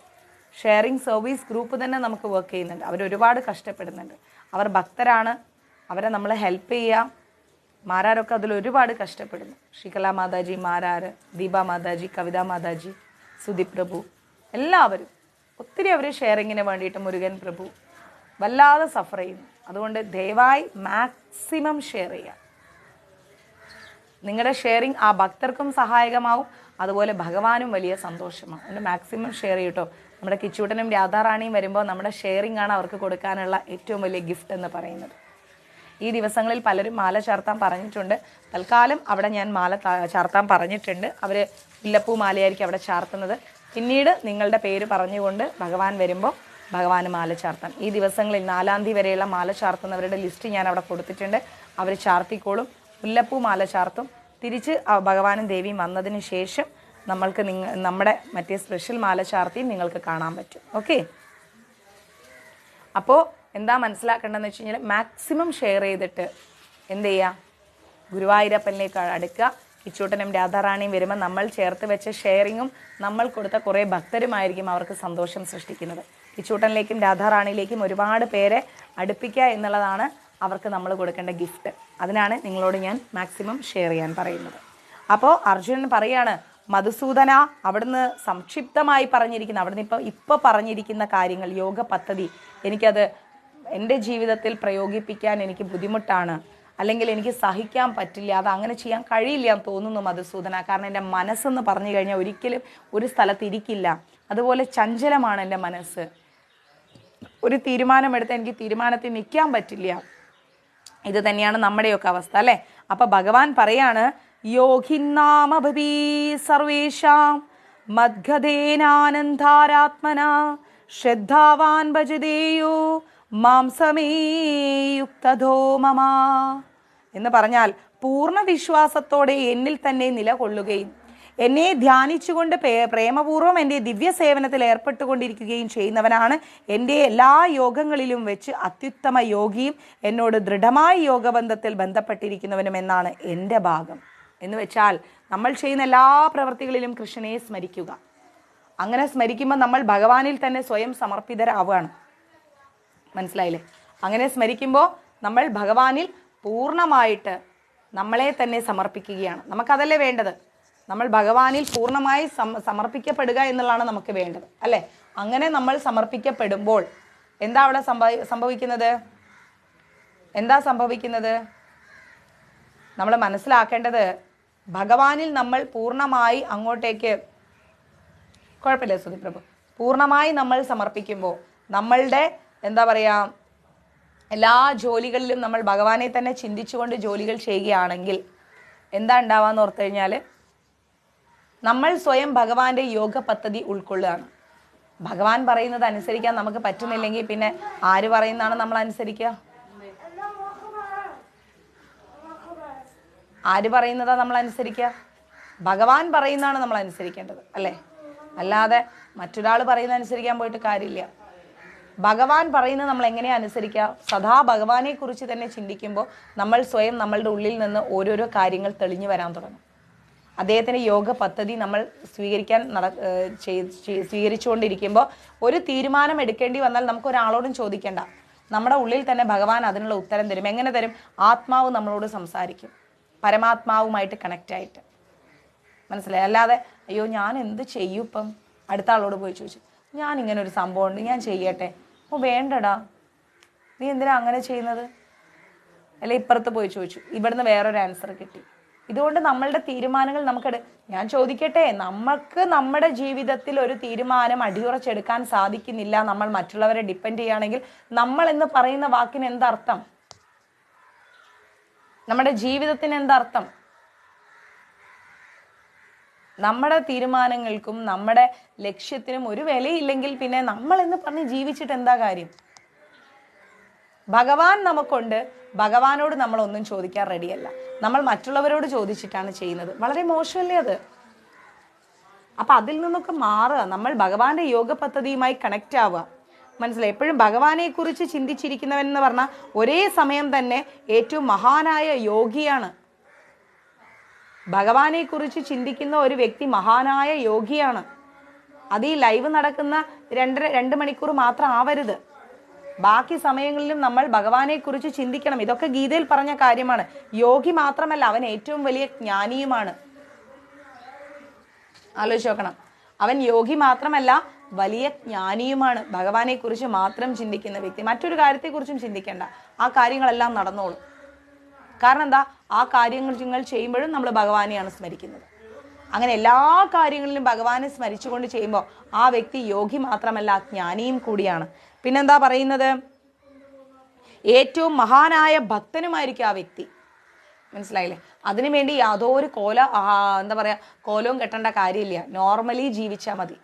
ഷെയറിങ് സർവീസ് ഗ്രൂപ്പ് തന്നെ നമുക്ക് വർക്ക് ചെയ്യുന്നുണ്ട്. അവരൊരുപാട് കഷ്ടപ്പെടുന്നുണ്ട്. അവർ ഭക്തരാണ്, അവരെ നമ്മൾ ഹെൽപ്പ് ചെയ്യുക. മാരാരൊക്കെ അതിൽ ഒരുപാട് കഷ്ടപ്പെടുന്നു. ശ്രീകലാ മാതാജി, മാരാര്, ദീപ മാതാജി, കവിതാ മാതാജി, സുദീപ് പ്രഭു, എല്ലാവരും ഒത്തിരി അവർ ഷെയറിങ്ങിന് വേണ്ടിയിട്ട്, മുരുകൻ പ്രഭു വല്ലാതെ സഫർ ചെയ്യുന്നു. അതുകൊണ്ട് ദയവായി മാക്സിമം ഷെയർ ചെയ്യുക. നിങ്ങളുടെ ഷെയറിങ് ആ ഭക്തർക്കും സഹായകമാവും, അതുപോലെ ഭഗവാനും വലിയ സന്തോഷമാവും. അതുകൊണ്ട് മാക്സിമം ഷെയർ ചെയ്യട്ടോ. നമ്മുടെ കിച്ചൂട്ടനും രാധാറാണിയും വരുമ്പോൾ നമ്മുടെ ഷെയറിംഗ് ആണ് അവർക്ക് കൊടുക്കാനുള്ള ഏറ്റവും വലിയ ഗിഫ്റ്റ് എന്ന് പറയുന്നത്. ഈ ദിവസങ്ങളിൽ പലരും മാല ചാർത്താൻ പറഞ്ഞിട്ടുണ്ട്. തൽക്കാലം അവിടെ ഞാൻ മാല ചാർത്താൻ പറഞ്ഞിട്ടുണ്ട്. അവർ മുല്ലപ്പൂ മാലയായിരിക്കും അവിടെ ചാർത്തുന്നത്. പിന്നീട് നിങ്ങളുടെ പേര് പറഞ്ഞുകൊണ്ട് ഭഗവാൻ വരുമ്പോൾ ഭഗവാന് മാല ചാർത്താം. ഈ ദിവസങ്ങളിൽ 4-ാം തീയതി വരെയുള്ള മാല ചാർത്തുന്നവരുടെ ലിസ്റ്റ് ഞാൻ അവിടെ കൊടുത്തിട്ടുണ്ട്. അവർ ചാർത്തിക്കോളും. മുല്ലപ്പൂ മാല ചാർത്തും. തിരിച്ച് ഭഗവാനും ദേവിയും വന്നതിന് ശേഷം നമ്മൾക്ക് നമ്മുടെ മറ്റേ സ്പെഷ്യൽ മാല ചാർത്തിയും നിങ്ങൾക്ക് കാണാൻ പറ്റും. ഓക്കെ. അപ്പോൾ എന്താ മനസ്സിലാക്കേണ്ടതെന്ന് വെച്ച് കഴിഞ്ഞാൽ മാക്സിമം ഷെയർ ചെയ്തിട്ട് എന്ത് ചെയ്യുക, ഗുരുവായൂരപ്പനിലേക്ക് അടുക്കുക. കിച്ചൂട്ടനും രാധാറാണിയും വരുമ്പോൾ നമ്മൾ ചേർത്ത് വെച്ച ഷെയറിങ്ങും നമ്മൾ കൊടുത്ത കുറേ ഭക്തരുമായിരിക്കും അവർക്ക് സന്തോഷം സൃഷ്ടിക്കുന്നത്. കിച്ചൂട്ടനിലേക്കും രാധാറാണിയിലേക്കും ഒരുപാട് പേരെ അടുപ്പിക്കുക എന്നുള്ളതാണ് അവർക്ക് നമ്മൾ കൊടുക്കേണ്ട ഗിഫ്റ്റ്. അതിനാണ് നിങ്ങളോട് ഞാൻ മാക്സിമം ഷെയർ ചെയ്യാൻ പറയുന്നത്. അപ്പോൾ അർജുനൻ പറയാണ്, മധുസൂദന, അവിടുന്ന് സംക്ഷിപ്തമായി പറഞ്ഞിരിക്കുന്ന, അവിടുന്ന് ഇപ്പോൾ പറഞ്ഞിരിക്കുന്ന കാര്യങ്ങൾ, യോഗ പദ്ധതി എനിക്കത് എൻ്റെ ജീവിതത്തിൽ പ്രയോഗിപ്പിക്കാൻ എനിക്ക് ബുദ്ധിമുട്ടാണ്, അല്ലെങ്കിൽ എനിക്ക് സഹിക്കാൻ പറ്റില്ല, അത് അങ്ങനെ ചെയ്യാൻ കഴിയില്ല എന്ന് തോന്നുന്നു മധുസൂദന. കാരണം എൻ്റെ മനസ്സെന്ന് പറഞ്ഞു കഴിഞ്ഞാൽ ഒരിക്കലും ഒരു സ്ഥലത്ത് ഇരിക്കില്ല. അതുപോലെ ചഞ്ചലമാണ് എൻ്റെ മനസ്സ്. ഒരു തീരുമാനമെടുത്ത് എനിക്ക് തീരുമാനത്തിൽ നിൽക്കാൻ പറ്റില്ല. ഇത് തന്നെയാണ് നമ്മുടെയൊക്കെ അവസ്ഥ അല്ലേ? അപ്പം ഭഗവാൻ പറയാണ്, യോഗിന്നാമഭവീ സർവേഷാം മദ്ഗതേനാനന്ദാരാത്മന ശ്രദ്ധാവാൻ ഭജതേയോ മാംസമേ യുക്തധോ മമ എന്ന് പറഞ്ഞാൽ പൂർണ്ണ വിശ്വാസത്തോടെ എന്നിൽ തന്നെ നിലകൊള്ളുകയും എന്നെ ധ്യാനിച്ചുകൊണ്ട് പ്രേമപൂർവ്വം എൻ്റെ ദിവ്യ സേവനത്തിൽ ഏർപ്പെട്ടുകൊണ്ടിരിക്കുകയും ചെയ്യുന്നവനാണ് എൻ്റെ എല്ലാ യോഗങ്ങളിലും വെച്ച് അത്യുത്തമ യോഗിയും എന്നോട് ദൃഢമായ യോഗബന്ധത്തിൽ ബന്ധപ്പെട്ടിരിക്കുന്നവനും എന്നാണ് എൻ്റെ ഭാഗം. എന്ന് വെച്ചാൽ നമ്മൾ ചെയ്യുന്ന എല്ലാ പ്രവൃത്തികളിലും കൃഷ്ണനെ സ്മരിക്കുക. അങ്ങനെ സ്മരിക്കുമ്പോൾ നമ്മൾ ഭഗവാനിൽ തന്നെ സ്വയം സമർപ്പിതരാവുകയാണ്. മനസ്സിലായില്ലേ? അങ്ങനെ സ്മരിക്കുമ്പോൾ നമ്മൾ ഭഗവാനിൽ പൂർണ്ണമായിട്ട് നമ്മളെ തന്നെ സമർപ്പിക്കുകയാണ്. നമുക്കതല്ലേ വേണ്ടത്? നമ്മൾ ഭഗവാനിൽ പൂർണ്ണമായി സമർപ്പിക്കപ്പെടുക എന്നുള്ളതാണ് നമുക്ക് വേണ്ടത് അല്ലേ? അങ്ങനെ നമ്മൾ സമർപ്പിക്കപ്പെടുമ്പോൾ എന്താ അവിടെ സംഭവിക്കുന്നത്? നമ്മൾ മനസ്സിലാക്കേണ്ടത്, ഭഗവാനിൽ നമ്മൾ പൂർണ്ണമായി അങ്ങോട്ടേക്ക്, കുഴപ്പമില്ല സുധി പ്രഭു, പൂർണ്ണമായി നമ്മൾ സമർപ്പിക്കുമ്പോൾ നമ്മളുടെ എല്ലാ ജോലികളിലും നമ്മൾ ഭഗവാനെ തന്നെ ചിന്തിച്ചുകൊണ്ട് ജോലികൾ ചെയ്യുകയാണെങ്കിൽ എന്താ ഉണ്ടാവാന്ന് ഓർത്തു കഴിഞ്ഞാൽ, നമ്മൾ സ്വയം ഭഗവാന്റെ യോഗ പദ്ധതി ഉൾക്കൊള്ളുകയാണ്. ഭഗവാൻ പറയുന്നത് അനുസരിക്കാൻ നമുക്ക് പറ്റുന്നില്ലെങ്കിൽ പിന്നെ ആര് പറയുന്നതാണ് നമ്മൾ അനുസരിക്കുക? ആര് പറയുന്നതാ നമ്മൾ അനുസരിക്കുക? ഭഗവാൻ പറയുന്നതാണ് നമ്മൾ അനുസരിക്കേണ്ടത് അല്ലേ? അല്ലാതെ മറ്റൊരാൾ പറയുന്നത് അനുസരിക്കാൻ പോയിട്ട് കാര്യമില്ല. ഭഗവാൻ പറയുന്നത് നമ്മൾ എങ്ങനെയാണ് അനുസരിക്കുക? സദാ ഭഗവാനെ കുറിച്ച് തന്നെ ചിന്തിക്കുമ്പോൾ നമ്മൾ സ്വയം നമ്മളുടെ ഉള്ളിൽ നിന്ന് ഓരോരോ കാര്യങ്ങൾ തെളിഞ്ഞു വരാൻ തുടങ്ങും. അദ്ദേഹത്തിൻ്റെ യോഗ പദ്ധതി നമ്മൾ സ്വീകരിച്ചുകൊണ്ടിരിക്കുമ്പോൾ ഒരു തീരുമാനം എടുക്കേണ്ടി വന്നാൽ നമുക്ക് ഒരാളോടും ചോദിക്കേണ്ട. നമ്മുടെ ഉള്ളിൽ തന്നെ ഭഗവാൻ അതിനുള്ള ഉത്തരം തരും. എങ്ങനെ തരും? ആത്മാവ് നമ്മളോട് സംസാരിക്കും, പരമാത്മാവുമായിട്ട് കണക്റ്റായിട്ട്. മനസ്സിലായി? അല്ലാതെ അയ്യോ ഞാൻ എന്ത് ചെയ്യും ഇപ്പം, അടുത്ത ആളോട് പോയി ചോദിച്ചു, ഞാൻ ഇങ്ങനെ ഒരു സംഭവം ഉണ്ട്, ഞാൻ ചെയ്യട്ടെ? ഓ വേണ്ടടാ, നീ എന്തിനാ അങ്ങനെ ചെയ്യുന്നത്? അല്ലെ ഇപ്പുറത്ത് പോയി ചോദിച്ചു, ഇവിടുന്ന് വേറൊരു ആൻസർ കിട്ടി. ഇതുകൊണ്ട് നമ്മളുടെ തീരുമാനങ്ങൾ ഞാൻ ചോദിക്കട്ടെ, നമുക്ക് നമ്മുടെ ജീവിതത്തിൽ ഒരു തീരുമാനം അടിയുറച്ചെടുക്കാൻ സാധിക്കുന്നില്ല, നമ്മൾ മറ്റുള്ളവരെ ഡിപ്പെൻഡ് ചെയ്യുകയാണെങ്കിൽ നമ്മൾ എന്ന് പറയുന്ന വാക്കിന് എന്തർത്ഥം? നമ്മുടെ ജീവിതത്തിന് എന്തർത്ഥം? നമ്മുടെ തീരുമാനങ്ങൾക്കും നമ്മുടെ ലക്ഷ്യത്തിനും ഒരു വിലയില്ലെങ്കിൽ പിന്നെ നമ്മൾ എന്ന് പറഞ്ഞ് ജീവിച്ചിട്ട് എന്താ കാര്യം? ഭഗവാൻ നമുക്കുണ്ട്, ഭഗവാനോട് നമ്മൾ ഒന്നും ചോദിക്കാൻ റെഡിയല്ല, നമ്മൾ മറ്റുള്ളവരോട് ചോദിച്ചിട്ടാണ് ചെയ്യുന്നത്. വളരെ മോശമല്ലേ അത്? അപ്പൊ അതിൽ നിന്നൊക്കെ മാറുക, നമ്മൾ ഭഗവാന്റെ യോഗ പദ്ധതിയുമായി കണക്റ്റ് ആവുക. മനസ്സിലായി? എപ്പോഴും ഭഗവാനെ കുറിച്ച് ചിന്തിച്ചിരിക്കുന്നവൻ എന്ന് പറഞ്ഞാൽ ഒരേ സമയം തന്നെ ഏറ്റവും മഹാനായ യോഗിയാണ്. ഭഗവാനെ കുറിച്ച് ചിന്തിക്കുന്ന ഒരു വ്യക്തി മഹാനായ യോഗിയാണ്. അത് ഈ ലൈവ് നടക്കുന്ന 2 മണിക്കൂർ മാത്രം ആവരുത്, ബാക്കി സമയങ്ങളിലും നമ്മൾ ഭഗവാനെ കുറിച്ച് ചിന്തിക്കണം. ഇതൊക്കെ ഗീതയിൽ പറഞ്ഞ കാര്യമാണ്. യോഗി മാത്രമല്ല, അവൻ ഏറ്റവും വലിയ ജ്ഞാനിയുമാണ്. ആലോചിച്ച് നോക്കണം, അവൻ യോഗി മാത്രമല്ല വലിയ ജ്ഞാനിയുമാണ്. ഭഗവാനെ കുറിച്ച് മാത്രം ചിന്തിക്കുന്ന വ്യക്തി മറ്റൊരു കാര്യത്തെക്കുറിച്ചും ചിന്തിക്കേണ്ട, ആ കാര്യങ്ങളെല്ലാം നടന്നോളും. കാരണം എന്താ? ആ കാര്യങ്ങൾ ചെയ്യുമ്പോഴും നമ്മൾ ഭഗവാനെയാണ് സ്മരിക്കുന്നത്. അങ്ങനെ എല്ലാ കാര്യങ്ങളിലും ഭഗവാനെ സ്മരിച്ചുകൊണ്ട് ചെയ്യുമ്പോൾ ആ വ്യക്തി യോഗി മാത്രമല്ല, ജ്ഞാനിയും കൂടിയാണ്. പിന്നെന്താ പറയുന്നത്? ഏറ്റവും മഹാനായ ഭക്തനുമായിരിക്കും ആ വ്യക്തി. മനസ്സിലായില്ലേ? അതിനുവേണ്ടി യാതൊരു കോലവും കെട്ടേണ്ട കാര്യമില്ല. നോർമലി ജീവിച്ചാൽ മതി.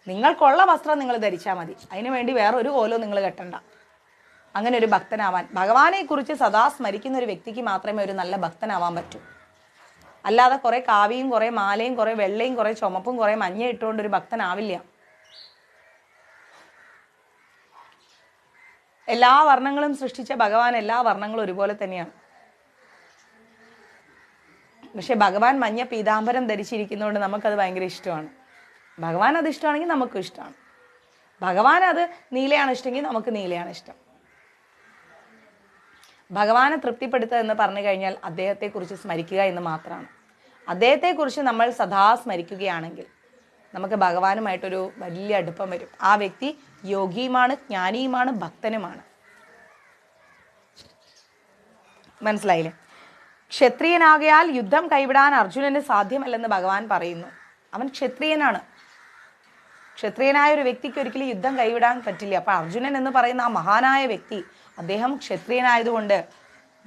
നിങ്ങൾക്കുള്ള വസ്ത്രം നിങ്ങൾ ധരിച്ചാൽ മതി, അതിനു വേണ്ടി വേറെ ഒരു കോലവും നിങ്ങൾ കെട്ടണ്ട. അങ്ങനെ ഒരു ഭക്തനാവാൻ, ഭഗവാനെ കുറിച്ച് സദാ സ്മരിക്കുന്ന ഒരു വ്യക്തിക്ക് മാത്രമേ ഒരു നല്ല ഭക്തനാവാൻ പറ്റൂ. അല്ലാതെ കുറെ കാവിയും കുറെ മാലയും കുറെ വെള്ളയും കുറെ ചുമപ്പും കുറെ മഞ്ഞ ഇട്ടുകൊണ്ട് ഒരു ഭക്തനാവില്ല. എല്ലാ വർണ്ണങ്ങളും സൃഷ്ടിച്ച ഭഗവാൻ എല്ലാ വർണ്ണങ്ങളും ഒരുപോലെ തന്നെയാണ്. പക്ഷെ ഭഗവാൻ മഞ്ഞ പീതാംബരം ധരിച്ചിരിക്കുന്നതുകൊണ്ട് നമുക്കത് ഭയങ്കര ഇഷ്ടമാണ്. ഭഗവാൻ അത് ഇഷ്ടമാണെങ്കിൽ നമുക്കും ഇഷ്ടമാണ്. ഭഗവാൻ അത് നീലയാണ് ഇഷ്ടമെങ്കിൽ നമുക്ക് നീലയാണ് ഇഷ്ടം. ഭഗവാനെ തൃപ്തിപ്പെടുത്തുക എന്ന് പറഞ്ഞു കഴിഞ്ഞാൽ അദ്ദേഹത്തെക്കുറിച്ച് സ്മരിക്കുക എന്ന് മാത്രമാണ്. അദ്ദേഹത്തെക്കുറിച്ച് നമ്മൾ സദാ സ്മരിക്കുകയാണെങ്കിൽ നമുക്ക് ഭഗവാനുമായിട്ടൊരു വലിയ അടുപ്പം വരും. ആ വ്യക്തി യോഗിയുമാണ്, ജ്ഞാനിയുമാണ്, ഭക്തനുമാണ്. മനസ്സിലായില്ലേ? ക്ഷത്രിയനാകയാൽ യുദ്ധം കൈവിടാൻ അർജുനന് സാധ്യമല്ലെന്ന് ഭഗവാൻ പറയുന്നു. അവൻ ക്ഷത്രിയനാണ്. ക്ഷത്രിയനായ ഒരു വ്യക്തിക്ക് ഒരിക്കലും യുദ്ധം കൈവിടാൻ പറ്റില്ല. അപ്പൊ അർജുനൻ എന്ന് പറയുന്ന ആ മഹാനായ വ്യക്തി, അദ്ദേഹം ക്ഷത്രിയനായതുകൊണ്ട്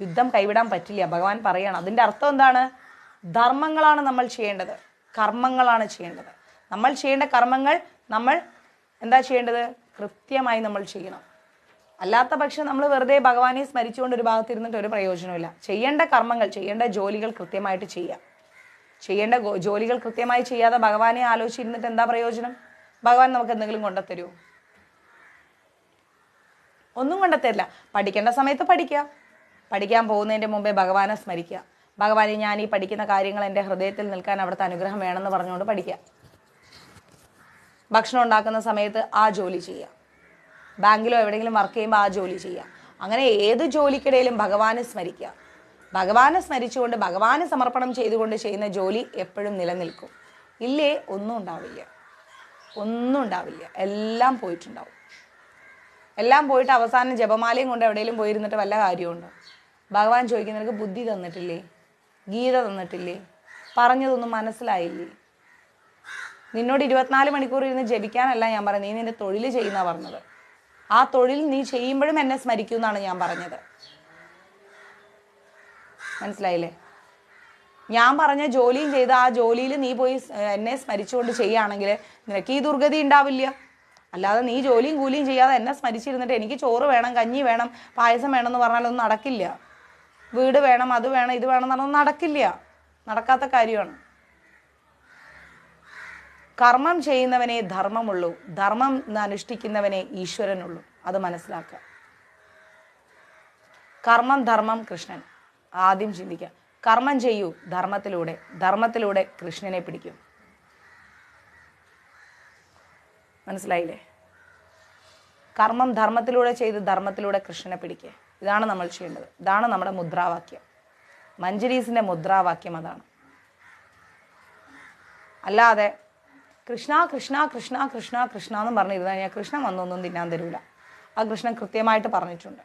യുദ്ധം കൈവിടാൻ പറ്റില്ല. ഭഗവാൻ പറയണം. അതിൻ്റെ അർത്ഥം എന്താണ്? ധർമ്മങ്ങളാണ് നമ്മൾ ചെയ്യേണ്ടത്, കർമ്മങ്ങളാണ് ചെയ്യേണ്ടത്. നമ്മൾ ചെയ്യേണ്ട കർമ്മങ്ങൾ നമ്മൾ എന്താ ചെയ്യേണ്ടത്? കൃത്യമായി നമ്മൾ ചെയ്യണം. അല്ലാത്ത പക്ഷം നമ്മൾ വെറുതെ ഭഗവാനെ സ്മരിച്ചുകൊണ്ട് ഒരു ഭാഗത്തിരുന്നിട്ട് ഒരു പ്രയോജനമില്ല. ചെയ്യേണ്ട കർമ്മങ്ങൾ, ചെയ്യേണ്ട ജോലികൾ കൃത്യമായിട്ട് ചെയ്യാം. ചെയ്യേണ്ട ജോലികൾ കൃത്യമായി ചെയ്യാതെ ഭഗവാനെ ആലോചിച്ചിരുന്നിട്ട് എന്താ പ്രയോജനം? ഭഗവാൻ നമുക്ക് എന്തെങ്കിലും കൊണ്ടുത്തരുമോ? ഒന്നും കൊണ്ടുത്തരില്ല. പഠിക്കേണ്ട സമയത്ത് പഠിക്കുക, പഠിക്കാൻ പോകുന്നതിൻ്റെ മുമ്പേ ഭഗവാനെ സ്മരിക്കുക. ഭഗവാനെ, ഞാൻ ഈ പഠിക്കുന്ന കാര്യങ്ങൾ എൻ്റെ ഹൃദയത്തിൽ നിൽക്കാൻ അവിടുത്തെ അനുഗ്രഹം വേണമെന്ന് പറഞ്ഞുകൊണ്ട് പഠിക്കുക. ഭക്ഷണം ഉണ്ടാക്കുന്ന സമയത്ത് ആ ജോലി ചെയ്യുക. ബാങ്കിലോ എവിടെയെങ്കിലും വർക്ക് ചെയ്യുമ്പോൾ ആ ജോലി ചെയ്യുക. അങ്ങനെ ഏത് ജോലിക്കിടയിലും ഭഗവാനെ സ്മരിക്കുക. ഭഗവാനെ സ്മരിച്ചുകൊണ്ട് ഭഗവാനെ സമർപ്പണം ചെയ്തുകൊണ്ട് ചെയ്യുന്ന ജോലി എപ്പോഴും നിലനിൽക്കും. ഇല്ലേ? ഒന്നും ഉണ്ടാവില്ല, ഒന്നും ഉണ്ടാവില്ല. എല്ലാം പോയിട്ടുണ്ടാവും. എല്ലാം പോയിട്ട് അവസാനം ജപമാലയും കൊണ്ട് എവിടെയെങ്കിലും പോയിരുന്നിട്ട് വല്ല കാര്യമുണ്ടോ? ഭഗവാൻ ചോദിക്കും, നിനക്ക് ബുദ്ധി തന്നിട്ടില്ലേ? ഗീത തന്നിട്ടില്ലേ? പറഞ്ഞതൊന്നും മനസ്സിലായില്ലേ? നിന്നോട് 24 മണിക്കൂർ ഇരുന്ന് ജപിക്കാനല്ല ഞാൻ പറഞ്ഞത്, നീ നിന്റെ തൊഴിൽ ചെയ്യുന്ന പറഞ്ഞത്. ആ തൊഴിൽ നീ ചെയ്യുമ്പോഴും എന്നെ സ്മരിക്കൂ എന്നാണ് ഞാൻ പറഞ്ഞത്. മനസ്സിലായില്ലേ? ഞാൻ പറഞ്ഞ ജോലിയും ചെയ്ത് ആ ജോലിയിൽ നീ പോയി എന്നെ സ്മരിച്ചുകൊണ്ട് ചെയ്യുകയാണെങ്കിൽ നിനക്ക് ഈ ദുർഗതി ഉണ്ടാവില്ല. അല്ലാതെ നീ ജോലിയും കൂലിയും ചെയ്യാതെ എന്നെ സ്മരിച്ചിരുന്നിട്ട് എനിക്ക് ചോറ് വേണം, കഞ്ഞി വേണം, പായസം വേണം എന്ന് പറഞ്ഞാലൊന്നും നടക്കില്ല. വീട് വേണം, അത് വേണം, ഇത് വേണം എന്ന് പറഞ്ഞാൽ നടക്കില്ല. നടക്കാത്ത കാര്യമാണ്. കർമ്മം ചെയ്യുന്നവനെ ധർമ്മമുള്ളൂ, ധർമ്മം അനുഷ്ഠിക്കുന്നവനെ ഈശ്വരനുള്ളൂ. അത് മനസ്സിലാക്കുക. കർമ്മം, ധർമ്മം, കൃഷ്ണൻ. ആദ്യം ചിന്തിക്കുക. കർമ്മം ചെയ്യൂ ധർമ്മത്തിലൂടെ, ധർമ്മത്തിലൂടെ കൃഷ്ണനെ പിടിക്കും. മനസ്സിലായില്ലേ? കർമ്മം ധർമ്മത്തിലൂടെ ചെയ്ത് ധർമ്മത്തിലൂടെ കൃഷ്ണനെ പിടിക്കുക. ഇതാണ് നമ്മൾ ചെയ്യേണ്ടത്. ഇതാണ് നമ്മുടെ മുദ്രാവാക്യം. മഞ്ജരീസിന്റെ മുദ്രാവാക്യം അതാണ്. അല്ലാതെ കൃഷ്ണ കൃഷ്ണ കൃഷ്ണ കൃഷ്ണ കൃഷ്ണ എന്നും പറഞ്ഞിരുന്നാൽ ഞാൻ കൃഷ്ണൻ വന്നൊന്നും തിന്നാൻ തരൂല. ആ കൃഷ്ണൻ കൃത്യമായിട്ട് പറഞ്ഞിട്ടുണ്ട്.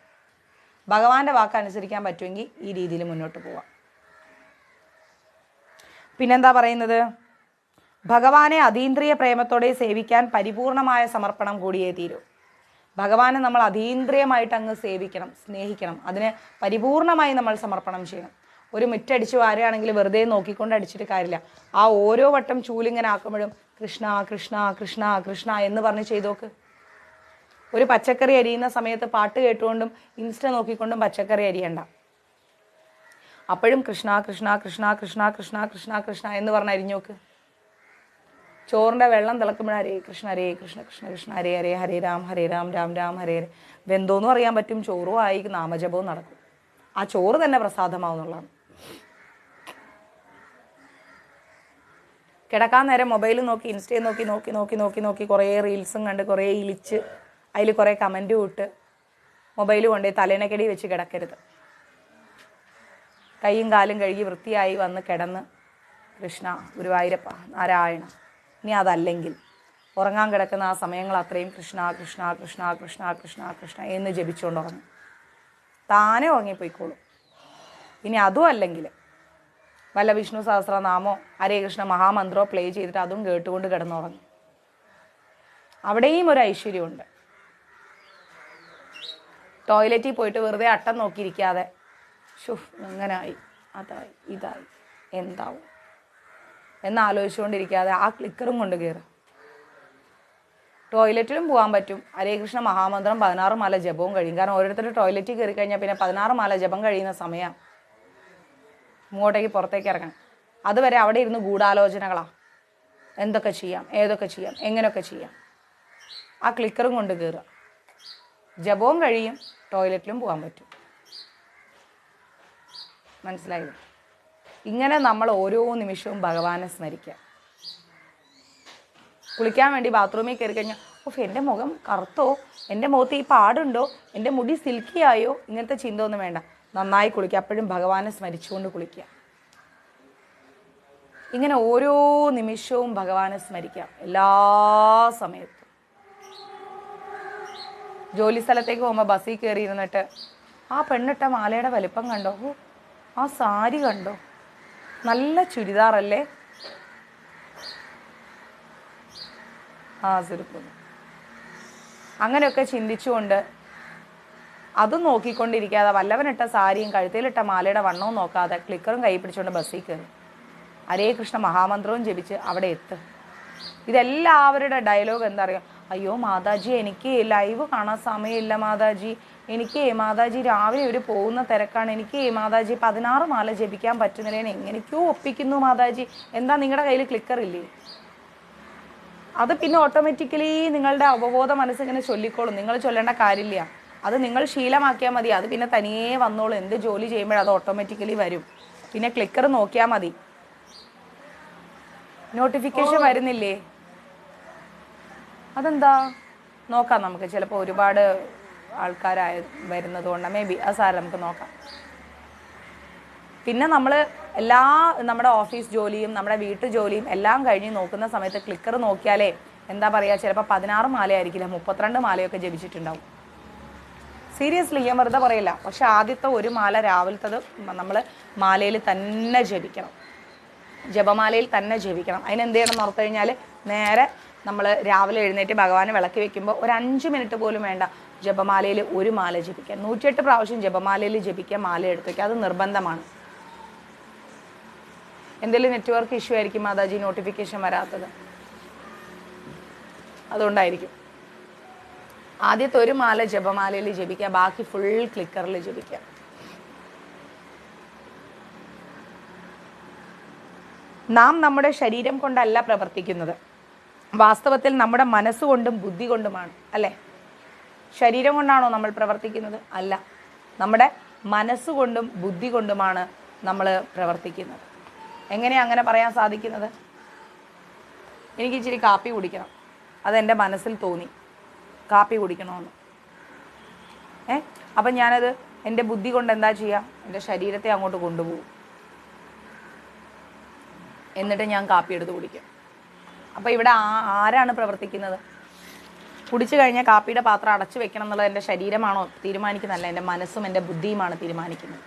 ഭഗവാന്റെ വാക്ക് അനുസരിക്കാൻ പറ്റുമെങ്കിൽ ഈ രീതിയിൽ മുന്നോട്ട് പോവാം. പിന്നെന്താ പറയുന്നത്? ഭഗവാനെ അതീന്ദ്രിയ പ്രേമത്തോടെ സേവിക്കാൻ പരിപൂർണമായ സമർപ്പണം കൂടിയേ തീരൂ. ഭഗവാനെ നമ്മൾ അതീന്ദ്രിയമായിട്ട് അങ്ങ് സേവിക്കണം, സ്നേഹിക്കണം. അതിന് പരിപൂർണമായി നമ്മൾ സമർപ്പണം ചെയ്യണം. ഒരു മുറ്റടിച്ച് വാരുകയാണെങ്കിൽ വെറുതെ നോക്കിക്കൊണ്ട് അടിച്ചിട്ട് കാര്യമില്ല. ആ ഓരോ വട്ടം ചൂലിങ്ങനെ ആക്കുമ്പോഴും കൃഷ്ണ കൃഷ്ണ കൃഷ്ണ കൃഷ്ണ എന്ന് പറഞ്ഞ് ചെയ്തോക്ക്. ഒരു പച്ചക്കറി അരിയുന്ന സമയത്ത് പാട്ട് കേട്ടുകൊണ്ടും ഇൻസ്റ്റ നോക്കിക്കൊണ്ടും പച്ചക്കറി അരിയണ്ട. അപ്പോഴും കൃഷ്ണ കൃഷ്ണ കൃഷ്ണ കൃഷ്ണ കൃഷ്ണ കൃഷ്ണ കൃഷ്ണ എന്ന് പറഞ്ഞ് അരിഞ്ഞോക്ക്. ചോറിൻ്റെ വെള്ളം തിളക്കുമ്പോഴേ ഹരേ കൃഷ്ണ കൃഷ്ണ കൃഷ്ണ ഹരേ ഹരേ ഹരേ രാം രാം രാം ഹരേ ഹരേ. വെന്തോന്നും അറിയാൻ പറ്റും, ചോറും ആയി നാമജപവും നടക്കും. ആ ചോറ് തന്നെ പ്രസാദമാവുന്നുള്ളതാണ്. കിടക്കാൻ നേരം മൊബൈൽ നോക്കി ഇൻസ്റ്റയിൽ നോക്കി നോക്കി നോക്കി നോക്കി നോക്കി കുറേ റീൽസും കണ്ട് കുറേ ഇളിച്ച് അതിൽ കുറേ കമൻറ്റും ഇട്ട് മൊബൈൽ കൊണ്ടേ തലേനക്കടി വെച്ച് കിടക്കരുത്. കൈയും കാലും കഴുകി വൃത്തിയായി വന്ന് കിടന്ന് കൃഷ്ണ ഗുരുവായൂരപ്പ നാരായണ. ഇനി അതല്ലെങ്കിൽ ഉറങ്ങാൻ കിടക്കുന്ന ആ സമയങ്ങൾ അത്രയും കൃഷ്ണ കൃഷ്ണ കൃഷ്ണ കൃഷ്ണ കൃഷ്ണ കൃഷ്ണ എന്ന് ജപിച്ചുകൊണ്ട് ഉറങ്ങും. താനേ ഉറങ്ങിപ്പോയിക്കോളും. ഇനി അതും അല്ലെങ്കിൽ വല്ല വിഷ്ണു സഹസ്രനാമോ ഹരേ കൃഷ്ണ മഹാമന്ത്രോ പ്ലേ ചെയ്തിട്ട് അതും കേട്ടുകൊണ്ട് കിടന്നുറങ്ങും. അവിടെയും ഒരു ഐശ്വര്യമുണ്ട്. ടോയ്ലറ്റിൽ പോയിട്ട് വെറുതെ അട്ടം നോക്കിയിരിക്കാതെ ഷുഫ് എങ്ങനായി അതായി ഇതായി എന്താവും എന്നാലോചിച്ചുകൊണ്ടിരിക്കാതെ ആ ക്ലിക്കറും കൊണ്ട് കയറും. ടോയ്ലറ്റിലും പോകാൻ പറ്റും. ഹരേ കൃഷ്ണ മഹാമന്ത്രം 16 മാല ജപവും കഴിയും. കാരണം ഓരോരുത്തർ ടോയ്ലറ്റിൽ കയറി കഴിഞ്ഞാൽ പിന്നെ 16 മാല ജപം കഴിയുന്ന സമയം ഇങ്ങോട്ടേക്ക് പുറത്തേക്ക് ഇറങ്ങണം. അതുവരെ അവിടെ ഇരുന്ന് ഗൂഢാലോചനകളാ. എന്തൊക്കെ ചെയ്യാം, ഏതൊക്കെ ചെയ്യാം, എങ്ങനെയൊക്കെ ചെയ്യാം. ആ ക്ലിക്കറും കൊണ്ട് കയറുക. ജപവും കഴിയും, ടോയ്ലറ്റിലും പോകാൻ പറ്റും. മനസ്സിലായില്ലേ? ഇങ്ങനെ നമ്മൾ ഓരോ നിമിഷവും ഭഗവാനെ സ്മരിക്കുക. കുളിക്കാൻ വേണ്ടി ബാത്റൂമിൽ കയറി കഴിഞ്ഞാൽ ഓഫ് എൻ്റെ മുഖം കറുത്തോ, എൻ്റെ മുഖത്ത് ഈ പാടുണ്ടോ, എൻ്റെ മുടി സിൽക്കി ആയോ, ഇങ്ങനത്തെ ചിന്ത ഒന്നും വേണ്ട. നന്നായി കുളിക്കുക. അപ്പോഴും ഭഗവാനെ സ്മരിച്ചുകൊണ്ട് കുളിക്കുക. ഇങ്ങനെ ഓരോ നിമിഷവും ഭഗവാനെ സ്മരിക്കാം എല്ലാ സമയത്തും. ജോലി സ്ഥലത്തേക്ക് പോകുമ്പോൾ ബസ്സിൽ കയറി ഇരുന്നിട്ട് ആ പെണ്ണിട്ട മാലയുടെ വലിപ്പം കണ്ടോ, ആ സാരി കണ്ടോ, നല്ല ചുരിദാറല്ലേ, ആ ചെറുപ്പം, അങ്ങനെയൊക്കെ ചിന്തിച്ചുകൊണ്ട് അതും നോക്കിക്കൊണ്ടിരിക്കാതെ വല്ലവനിട്ട സാരിയും കഴുത്തിലിട്ട മാലയുടെ വണ്ണവും നോക്കാതെ ക്ലിക്കറും കൈ പിടിച്ചുകൊണ്ട് ബസ്സിൽ കയറി ഹരേ കൃഷ്ണ മഹാമന്ത്രവും ജപിച്ച് അവിടെ എത്തും. ഇതെല്ലാവരുടെ ഡയലോഗ് എന്താ അറിയാം? അയ്യോ മാതാജി, എനിക്ക് ലൈവ് കാണാൻ സമയമില്ല മാതാജി, എനിക്ക് മാതാജി രാവിലെ ഒരു പോകുന്ന തിരക്കാണ്, എനിക്ക് മാതാജി 16 മാല ജപിക്കാൻ പറ്റുന്നില്ല, എങ്ങനെയൊക്കെയോ ഒപ്പിക്കുന്നു മാതാജി. എന്താ നിങ്ങളുടെ കയ്യിൽ ക്ലിക്കർ ഇല്ലേ? അത് പിന്നെ ഓട്ടോമാറ്റിക്കലി നിങ്ങളുടെ അവബോധ മനസ്സിങ്ങനെ ചൊല്ലിക്കോളും. നിങ്ങൾ ചൊല്ലേണ്ട കാര്യമില്ല. അത് നിങ്ങൾ ശീലമാക്കിയാൽ മതി. അത് പിന്നെ തനിയേ വന്നോളും. എന്ത് ജോലി ചെയ്യുമ്പോഴും അത് ഓട്ടോമാറ്റിക്കലി വരും. പിന്നെ ക്ലിക്കർ നോക്കിയാൽ മതി. നോട്ടിഫിക്കേഷൻ വരുന്നില്ലേ? അതെന്താ നോക്കാം നമുക്ക്. ചിലപ്പോൾ ഒരുപാട് ആൾക്കാരായ വരുന്നത് കൊണ്ട് മേ ബി അത് സാരം നമുക്ക് നോക്കാം. പിന്നെ നമ്മൾ നമ്മുടെ ഓഫീസ് ജോലിയും നമ്മുടെ വീട്ടു ജോലിയും എല്ലാം കഴിഞ്ഞ് നോക്കുന്ന സമയത്ത് ക്ലിക്കർ നോക്കിയാലേ എന്താ പറയുക, ചിലപ്പോൾ 16 മാലയായിരിക്കില്ല, 32 മാലയൊക്കെ ജപിച്ചിട്ടുണ്ടാവും. സീരിയസ്ലി ഞാൻ വെറുതെ പറയില്ല. പക്ഷെ ആദ്യത്തെ ഒരു മാല രാവിലത്തത് നമ്മൾ മാലയിൽ തന്നെ ജപിക്കണം, ജപമാലയിൽ തന്നെ ജപിക്കണം. അതിനെന്ത് ചെയ്യണം എന്ന് ഓർത്ത് കഴിഞ്ഞാൽ നേരെ നമ്മൾ രാവിലെ എഴുന്നേറ്റ് ഭഗവാനെ വിളക്കി വെക്കുമ്പോൾ ഒരു 5 മിനിറ്റ് പോലും വേണ്ട, ജപമാലയിൽ ഒരു മാല ജപിക്കുക. 108 പ്രാവശ്യം ജപമാലയിൽ ജപിക്കുക, മാല എടുത്ത് വയ്ക്കുക. അത് നിർബന്ധമാണ്. എന്തെങ്കിലും നെറ്റ്വർക്ക് ഇഷ്യൂ ആയിരിക്കും മാതാജി നോട്ടിഫിക്കേഷൻ വരാത്തത്, അതുകൊണ്ടായിരിക്കും. ആദ്യത്തെ ഒരു മാല ജപമാലയിൽ ജപിക്കുക, ബാക്കി ഫുൾ ക്ലിക്കറിൽ ജപിക്കുക. നാം നമ്മുടെ ശരീരം കൊണ്ടല്ല പ്രവർത്തിക്കുന്നത്, വാസ്തവത്തിൽ നമ്മുടെ മനസ്സുകൊണ്ടും ബുദ്ധി കൊണ്ടുമാണ്, അല്ലേ? ശരീരം കൊണ്ടാണോ നമ്മൾ പ്രവർത്തിക്കുന്നത്? അല്ല, നമ്മുടെ മനസ്സുകൊണ്ടും ബുദ്ധി കൊണ്ടുമാണ് നമ്മൾ പ്രവർത്തിക്കുന്നത്. എങ്ങനെയാണ് അങ്ങനെ പറയാൻ സാധിക്കുന്നത്? എനിക്ക് ഇച്ചിരി കാപ്പി കുടിക്കണം, അതെൻ്റെ മനസ്സിൽ തോന്നി കാപ്പി കുടിക്കണമെന്ന്. അപ്പം ഞാനത് എൻ്റെ ബുദ്ധി കൊണ്ട് എന്താ ചെയ്യുക? എൻ്റെ ശരീരത്തെ അങ്ങോട്ട് കൊണ്ടുപോകും, എന്നിട്ട് ഞാൻ കാപ്പി എടുത്ത് കുടിക്കും. അപ്പോൾ ഇവിടെ ആരാണ് പ്രവർത്തിക്കുന്നത്? കുടിച്ചു കഴിഞ്ഞാൽ കാപ്പിയുടെ പാത്രം അടച്ചു വെക്കണം എന്നുള്ളത് എൻ്റെ ശരീരമാണോ തീരുമാനിക്കുന്നതല്ല, എൻ്റെ മനസ്സും എൻ്റെ ബുദ്ധിയുമാണ് തീരുമാനിക്കുന്നത്.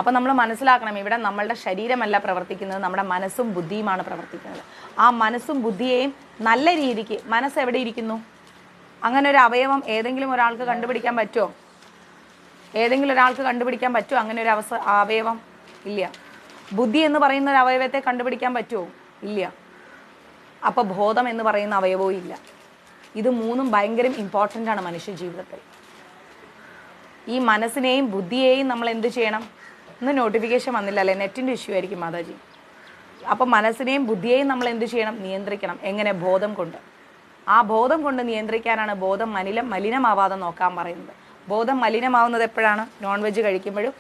അപ്പോൾ നമ്മൾ മനസ്സിലാക്കണം, ഇവിടെ നമ്മളുടെ ശരീരമല്ല പ്രവർത്തിക്കുന്നത്, നമ്മുടെ മനസ്സും ബുദ്ധിയുമാണ് പ്രവർത്തിക്കുന്നത്. ആ മനസ്സും ബുദ്ധിയെയും നല്ല രീതിക്ക്, മനസ്സ് എവിടെ ഇരിക്കുന്നു? അങ്ങനെ ഒരു അവയവം ഏതെങ്കിലും ഒരാൾക്ക് കണ്ടുപിടിക്കാൻ പറ്റുമോ? ഏതെങ്കിലും ഒരാൾക്ക് കണ്ടുപിടിക്കാൻ പറ്റുമോ അങ്ങനെ ഒരു അവയവം? ഇല്ല. ബുദ്ധി എന്ന് പറയുന്ന ഒരു അവയവത്തെ കണ്ടുപിടിക്കാൻ പറ്റുമോ? ഇല്ല. അപ്പോൾ ബോധം എന്ന് പറയുന്ന അവയവവും ഇല്ല. ഇത് മൂന്നും ഭയങ്കര ഇമ്പോർട്ടൻ്റ് ആണ് മനുഷ്യ ജീവിതത്തിൽ. ഈ മനസ്സിനെയും ബുദ്ധിയെയും നമ്മൾ എന്ത് ചെയ്യണം? ഇന്ന് നോട്ടിഫിക്കേഷൻ വന്നില്ലല്ലേ, നെറ്റിൻ്റെ ഇഷ്യൂ ആയിരിക്കും മാതാജി. അപ്പോൾ മനസ്സിനെയും ബുദ്ധിയെയും നമ്മൾ എന്ത് ചെയ്യണം? നിയന്ത്രിക്കണം. എങ്ങനെ? ബോധം കൊണ്ട്. ആ ബോധം കൊണ്ട് നിയന്ത്രിക്കാനാണ് ബോധം മലിനമാവാതെ നോക്കാൻ പറയുന്നത്. ബോധം മലിനമാവുന്നത് എപ്പോഴാണ്? നോൺ വെജ് കഴിക്കുമ്പോഴും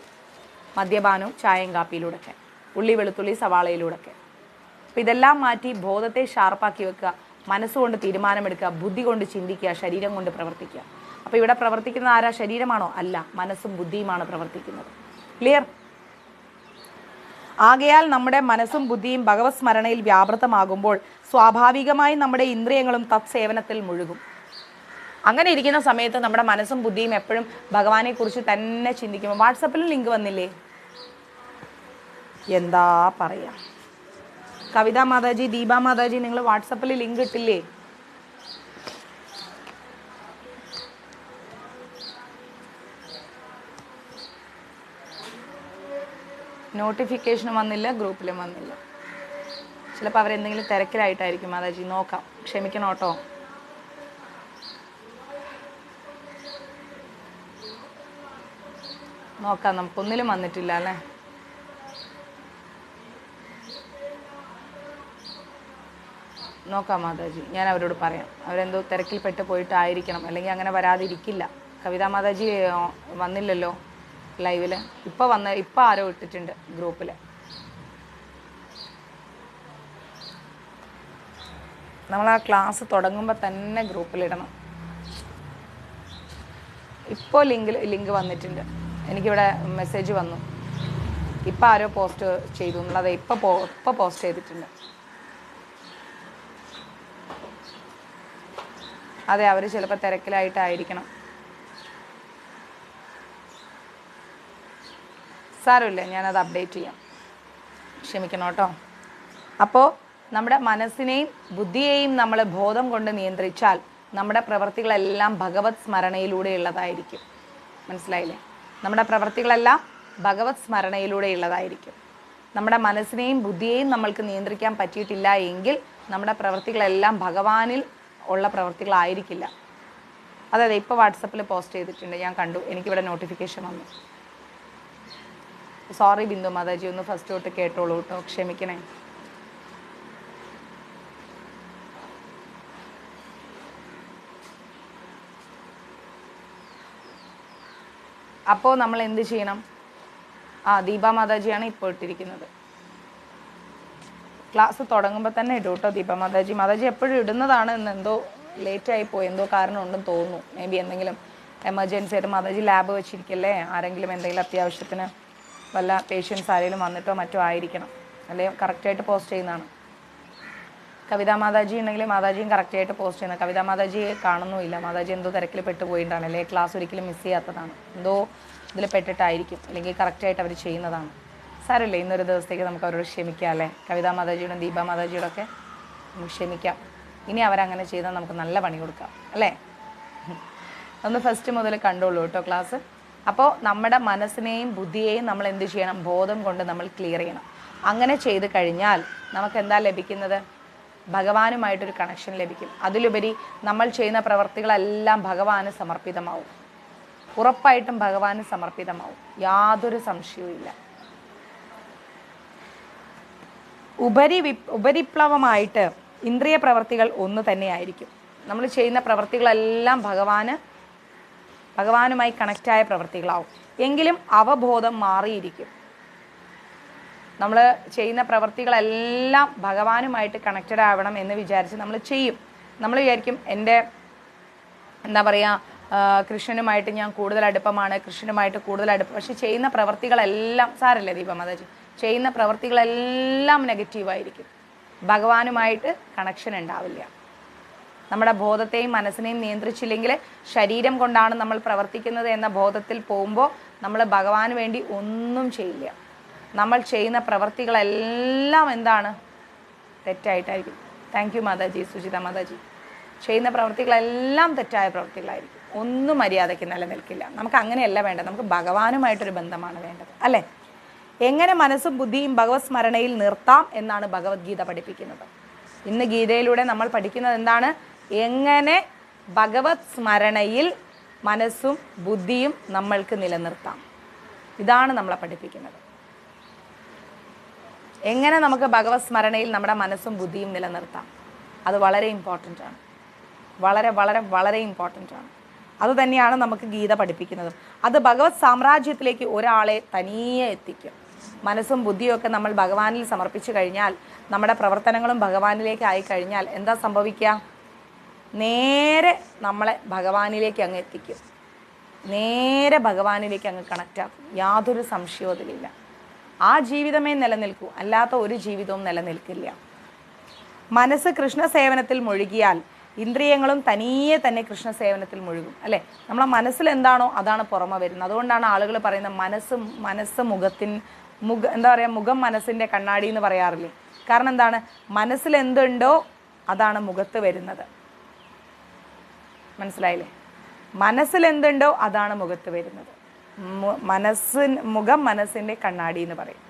മദ്യപാനവും ചായയും കാപ്പിയിലൂടെയൊക്കെ, ഉള്ളി വെളുത്തുള്ളി സവാളയിലൂടെയൊക്കെ. അപ്പോൾ ഇതെല്ലാം മാറ്റി ബോധത്തെ ഷാർപ്പാക്കി വെക്കുക, മനസ്സുകൊണ്ട് തീരുമാനമെടുക്കുക, ബുദ്ധി കൊണ്ട് ചിന്തിക്കുക, ശരീരം കൊണ്ട് പ്രവർത്തിക്കുക. അപ്പോൾ ഇവിടെ പ്രവർത്തിക്കുന്ന ആരാ? ശരീരമാണോ? അല്ല, മനസ്സും ബുദ്ധിയുമാണ് പ്രവർത്തിക്കുന്നത്. ക്ലിയർ? ആകയാൽ നമ്മുടെ മനസ്സും ബുദ്ധിയും ഭഗവത് സ്മരണയിൽ വ്യാപൃതമാകുമ്പോൾ സ്വാഭാവികമായി നമ്മുടെ ഇന്ദ്രിയങ്ങളും തത്സേവനത്തിൽ മുഴുകും. അങ്ങനെ ഇരിക്കുന്ന സമയത്ത് നമ്മുടെ മനസ്സും ബുദ്ധിയും എപ്പോഴും ഭഗവാനെ കുറിച്ച് തന്നെ ചിന്തിക്കുമ്പോൾ, വാട്സപ്പിൽ ലിങ്ക് വന്നില്ലേ? എന്താ പറയാ, കവിത മാതാജി, ദീപ മാതാജി, നിങ്ങൾ വാട്സപ്പിൽ ലിങ്ക് ഇട്ടില്ലേ? നോട്ടിഫിക്കേഷനും വന്നില്ല, ഗ്രൂപ്പിലും വന്നില്ല. ചിലപ്പോൾ അവരെന്തെങ്കിലും തിരക്കിലായിട്ടായിരിക്കും മാതാജി. നോക്കാം, ക്ഷമിക്കണം കേട്ടോ. നോക്കാം, നമുക്കൊന്നിലും വന്നിട്ടില്ല അല്ലേ? നോക്കാം മാതാജി, ഞാൻ അവരോട് പറയാം. അവരെന്തോ തിരക്കിൽപ്പെട്ട് പോയിട്ടായിരിക്കണം, അല്ലെങ്കിൽ അങ്ങനെ വരാതിരിക്കില്ല. കവിതാ മാതാജി വന്നില്ലല്ലോ ലൈവിൽ. ഇപ്പം ആരോ ഇട്ടിട്ടുണ്ട് ഗ്രൂപ്പിൽ. നമ്മൾ ആ ക്ലാസ് തുടങ്ങുമ്പോൾ തന്നെ ഗ്രൂപ്പിലിടണം. ഇപ്പോൾ ലിങ്ക് വന്നിട്ടുണ്ട്, എനിക്കിവിടെ മെസ്സേജ് വന്നു. ഇപ്പം ആരോ പോസ്റ്റ് ചെയ്തു എന്നുള്ളത് ഇപ്പം പോസ്റ്റ് ചെയ്തിട്ടുണ്ട്. അതെ, അവർ ചിലപ്പോൾ തിരക്കിലായിട്ടായിരിക്കണം. സാരമില്ല, ഞാനത് അപ്ഡേറ്റ് ചെയ്യാം, ക്ഷമിക്കണം കേട്ടോ. അപ്പോൾ നമ്മുടെ മനസ്സിനെയും ബുദ്ധിയെയും നമ്മൾ ബോധം കൊണ്ട് നിയന്ത്രിച്ചാൽ നമ്മുടെ പ്രവൃത്തികളെല്ലാം ഭഗവത് സ്മരണയിലൂടെയുള്ളതായിരിക്കും. മനസ്സിലായില്ലേ? നമ്മുടെ പ്രവൃത്തികളെല്ലാം ഭഗവത് സ്മരണയിലൂടെയുള്ളതായിരിക്കും. നമ്മുടെ മനസ്സിനെയും ബുദ്ധിയെയും നമ്മൾക്ക് നിയന്ത്രിക്കാൻ പറ്റിയിട്ടില്ല എങ്കിൽ നമ്മുടെ പ്രവൃത്തികളെല്ലാം ഭഗവാനിൽ ഉള്ള പ്രവൃത്തികളായിരിക്കില്ല. അതെ, ഇപ്പോൾ വാട്സപ്പിൽ പോസ്റ്റ് ചെയ്തിട്ടുണ്ട്, ഞാൻ കണ്ടു, എനിക്കിവിടെ നോട്ടിഫിക്കേഷൻ വന്നു. സോറി ബിന്ദു മാതാജി, ഒന്ന് ഫസ്റ്റ് തൊട്ട് കേട്ടോളൂ കേട്ടോ, ക്ഷമിക്കണേ. അപ്പോൾ നമ്മൾ എന്ത് ചെയ്യണം? ദീപ മാതാജിയാണ് ഇപ്പോൾ ഇട്ടിരിക്കുന്നത്. ക്ലാസ് തുടങ്ങുമ്പോൾ തന്നെ ഇടും കേട്ടോ ദീപ മാതാജി. മാതാജി എപ്പോഴും ഇടുന്നതാണ്, ഇന്ന് എന്തോ ലേറ്റായി പോയി, എന്തോ കാരണം ഉണ്ടെന്ന് തോന്നുന്നു. മേ ബി എന്തെങ്കിലും എമർജൻസി ആയിട്ട് മാതാജി ലാബ് വെച്ചിരിക്കല്ലേ, ആരെങ്കിലും എന്തെങ്കിലും അത്യാവശ്യത്തിന് വല്ല പേഷ്യൻസ് ആരെങ്കിലും വന്നിട്ടോ മറ്റോ ആയിരിക്കണം, അല്ലെങ്കിൽ കറക്റ്റായിട്ട് പോസ്റ്റ് ചെയ്യുന്നതാണ്. കവിതാ മാതാജി ഉണ്ടെങ്കിൽ മാതാജിയും കറക്റ്റായിട്ട് പോസ്റ്റ് ചെയ്യുന്നത്. കവിതാ മാതാജി കാണുന്നുമില്ല, മാതാജി എന്തോ തിരക്കിൽ പെട്ടുപോയിട്ടാണ്, അല്ലെങ്കിൽ ക്ലാസ് ഒരിക്കലും മിസ് ചെയ്യാത്തതാണ്, എന്തോ ഇതിൽ പെട്ടിട്ടായിരിക്കും, അല്ലെങ്കിൽ കറക്റ്റായിട്ട് അവർ ചെയ്യുന്നതാണ്. സാരമില്ല, ഇന്നൊരു ദിവസത്തേക്ക് നമുക്ക് അവരോട് ക്ഷമിക്കാം അല്ലേ? കവിതാ മാതാജിയോടും ദീപ മാതാജിയോടും ഒക്കെ നമുക്ക് ക്ഷമിക്കാം. ഇനി അവരങ്ങനെ ചെയ്താൽ നമുക്ക് നല്ല പണി കൊടുക്കാം അല്ലേ? ഒന്ന് ഫസ്റ്റ് മുതൽ കണ്ടോളൂ കേട്ടോ ക്ലാസ്. അപ്പോൾ നമ്മുടെ മനസ്സിനെയും ബുദ്ധിയെയും നമ്മൾ എന്ത് ചെയ്യണം? ബോധം കൊണ്ട് നമ്മൾ ക്ലിയർ ചെയ്യണം. അങ്ങനെ ചെയ്ത് കഴിഞ്ഞാൽ നമുക്ക് എന്താ ലഭിക്കുന്നത്? ഭഗവാനുമായിട്ടൊരു കണക്ഷൻ ലഭിക്കും. അതിലുപരി നമ്മൾ ചെയ്യുന്ന പ്രവർത്തികളെല്ലാം ഭഗവാന് സമർപ്പിതമാവും. ഉറപ്പായിട്ടും ഭഗവാന് സമർപ്പിതമാവും, യാതൊരു സംശയവും ഇല്ല. ഉപരിപ്ലവമായിട്ട് ഇന്ദ്രിയ പ്രവർത്തികൾ ഒന്ന് തന്നെയായിരിക്കും. നമ്മൾ ചെയ്യുന്ന പ്രവർത്തികളെല്ലാം ഭഗവാനുമായി കണക്റ്റായ പ്രവർത്തികളാവും. എങ്കിലും അവബോധം മാറിയിരിക്കും. നമ്മൾ ചെയ്യുന്ന പ്രവർത്തികളെല്ലാം ഭഗവാനുമായിട്ട് കണക്റ്റഡ് ആവണം എന്ന് വിചാരിച്ച് നമ്മൾ ചെയ്യും. നമ്മൾ വിചാരിക്കും എൻ്റെ എന്താ പറയുക, കൃഷ്ണനുമായിട്ട് ഞാൻ കൂടുതൽ അടുപ്പമാണ്, കൃഷ്ണനുമായിട്ട് കൂടുതൽ അടുപ്പം. പക്ഷെ ചെയ്യുന്ന പ്രവർത്തികളെല്ലാം, സാരല്ലേ ദീപ മാതാജി, ചെയ്യുന്ന പ്രവർത്തികളെല്ലാം നെഗറ്റീവായിരിക്കും. ഭഗവാനുമായിട്ട് കണക്ഷൻ ഉണ്ടാവില്ല. നമ്മുടെ ബോധത്തെയും മനസ്സിനെയും നിയന്ത്രിച്ചില്ലെങ്കിൽ ശരീരം കൊണ്ടാണ് നമ്മൾ പ്രവർത്തിക്കുന്നത് എന്ന ബോധത്തിൽ പോകുമ്പോൾ നമ്മൾ ഭഗവാന് വേണ്ടി ഒന്നും ചെയ്യില്ല. നമ്മൾ ചെയ്യുന്ന പ്രവർത്തികളെല്ലാം എന്താണ്? തെറ്റായിട്ടായിരിക്കും. Thank you Mataji, Sujitha Mataji. ചെയ്യുന്ന പ്രവർത്തികളെല്ലാം തെറ്റായ പ്രവർത്തികളായിരിക്കും. ഒന്നും മര്യാദയ്ക്ക് നിലനിൽക്കില്ല. നമുക്ക് അങ്ങനെയല്ല വേണ്ടത്. നമുക്ക് ഭഗവാനുമായിട്ടൊരു ബന്ധമാണ് വേണ്ടത്, അല്ലേ? എങ്ങനെ മനസ്സും ബുദ്ധിയും ഭഗവത് സ്മരണയിൽ നിർത്താം എന്നാണ് ഭഗവത്ഗീത പഠിപ്പിക്കുന്നത്. ഇന്ന് ഗീതയിലൂടെ നമ്മൾ പഠിക്കുന്നത് എന്താണ്? എങ്ങനെ ഭഗവത് സ്മരണയിൽ മനസ്സും ബുദ്ധിയും നമ്മൾക്ക് നിലനിർത്താം. ഇതാണ് നമ്മളെ പഠിപ്പിക്കുന്നത്. എങ്ങനെ നമുക്ക് ഭഗവത് സ്മരണയിൽ നമ്മുടെ മനസ്സും ബുദ്ധിയും നിലനിർത്താം. അത് വളരെ ഇമ്പോർട്ടൻ്റ് ആണ്. വളരെ വളരെ വളരെ ഇമ്പോർട്ടൻ്റ് ആണ്. അതുതന്നെയാണ് നമുക്ക് ഗീത പഠിപ്പിക്കുന്നത്. അത് ഭഗവത് സാമ്രാജ്യത്തിലേക്ക് ഒരാളെ തനിയെ എത്തിക്കും. മനസ്സും ബുദ്ധിയും ഒക്കെ നമ്മൾ ഭഗവാനിൽ സമർപ്പിച്ചു കഴിഞ്ഞാൽ, നമ്മുടെ പ്രവർത്തനങ്ങളും ഭഗവാനിലേക്ക് ആയിക്കഴിഞ്ഞാൽ എന്താ സംഭവിക്കുക? നേരെ നമ്മളെ ഭഗവാനിലേക്ക് അങ്ങ് എത്തിക്കും. നേരെ ഭഗവാനിലേക്ക് അങ്ങ് കണക്റ്റാക്കും. യാതൊരു സംശയവും അതിലില്ല. ആ ജീവിതമേ നിലനിൽക്കൂ, അല്ലാത്ത ഒരു ജീവിതവും നിലനിൽക്കില്ല. മനസ്സ് കൃഷ്ണസേവനത്തിൽ മുഴുകിയാൽ ഇന്ദ്രിയങ്ങളും തനിയെ തന്നെ കൃഷ്ണസേവനത്തിൽ മുഴുകും, അല്ലേ? നമ്മളെ മനസ്സിൽ എന്താണോ അതാണ് പുറമെ വരുന്നത്. അതുകൊണ്ടാണ് ആളുകൾ പറയുന്നത് മനസ്സ് മുഖം മനസ്സിൻ്റെ കണ്ണാടി എന്ന് പറയാറില്ലേ? കാരണം എന്താണ്? മനസ്സിൽ എന്തുണ്ടോ അതാണ് മുഖത്ത് വരുന്നത്. മനസ്സിലായില്ലേ? മനസ്സിൽ എന്തുണ്ടോ അതാണ് മുഖത്ത് വരുന്നത്. മുഖം മനസ്സിൻ്റെ കണ്ണാടി എന്ന് പറയും.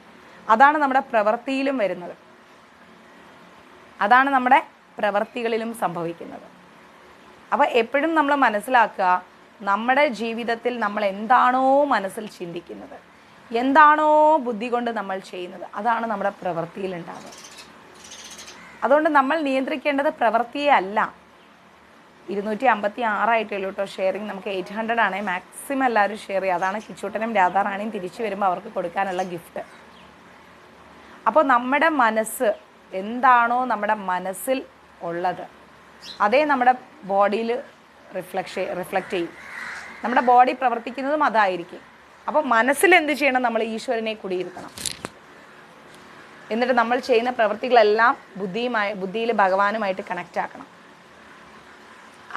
അതാണ് നമ്മുടെ പ്രവൃത്തിയിലും വരുന്നത്. അതാണ് നമ്മുടെ പ്രവൃത്തികളിലും സംഭവിക്കുന്നത്. അപ്പോൾ എപ്പോഴും നമ്മൾ മനസ്സിലാക്കുക, നമ്മുടെ ജീവിതത്തിൽ നമ്മൾ എന്താണോ മനസ്സിൽ ചിന്തിക്കുന്നത്, എന്താണോ ബുദ്ധി കൊണ്ട് നമ്മൾ ചെയ്യുന്നത്, അതാണ് നമ്മുടെ പ്രവൃത്തിയിൽ ഉണ്ടാവുക. അതുകൊണ്ട് നമ്മൾ നിയന്ത്രിക്കേണ്ടത് പ്രവൃത്തിയെ അല്ല. 256 കേട്ടോ ഷെയറിങ്. നമുക്ക് 800 ആണേ. മാക്സിമം എല്ലാവരും ഷെയർ ചെയ്യുക. അതാണ് കിച്ചൂട്ടനും രാധാറാണിയും തിരിച്ചു വരുമ്പോൾ അവർക്ക് കൊടുക്കാനുള്ള ഗിഫ്റ്റ്. അപ്പോൾ നമ്മുടെ മനസ്സ് എന്താണോ നമ്മുടെ മനസ്സിൽ ഉള്ളത് അതേ നമ്മുടെ ബോഡിയിൽ റിഫ്ലക്റ്റ് ചെയ്യും. നമ്മുടെ ബോഡി പ്രവർത്തിക്കുന്നതും അതായിരിക്കും. അപ്പോൾ മനസ്സിൽ എന്ത് ചെയ്യണം? നമ്മൾ ഈശ്വരനെ കുടിയിരുത്തണം. എന്നിട്ട് നമ്മൾ ചെയ്യുന്ന പ്രവൃത്തികളെല്ലാം ബുദ്ധിയിൽ ഭഗവാനുമായിട്ട് കണക്റ്റ് ആക്കണം.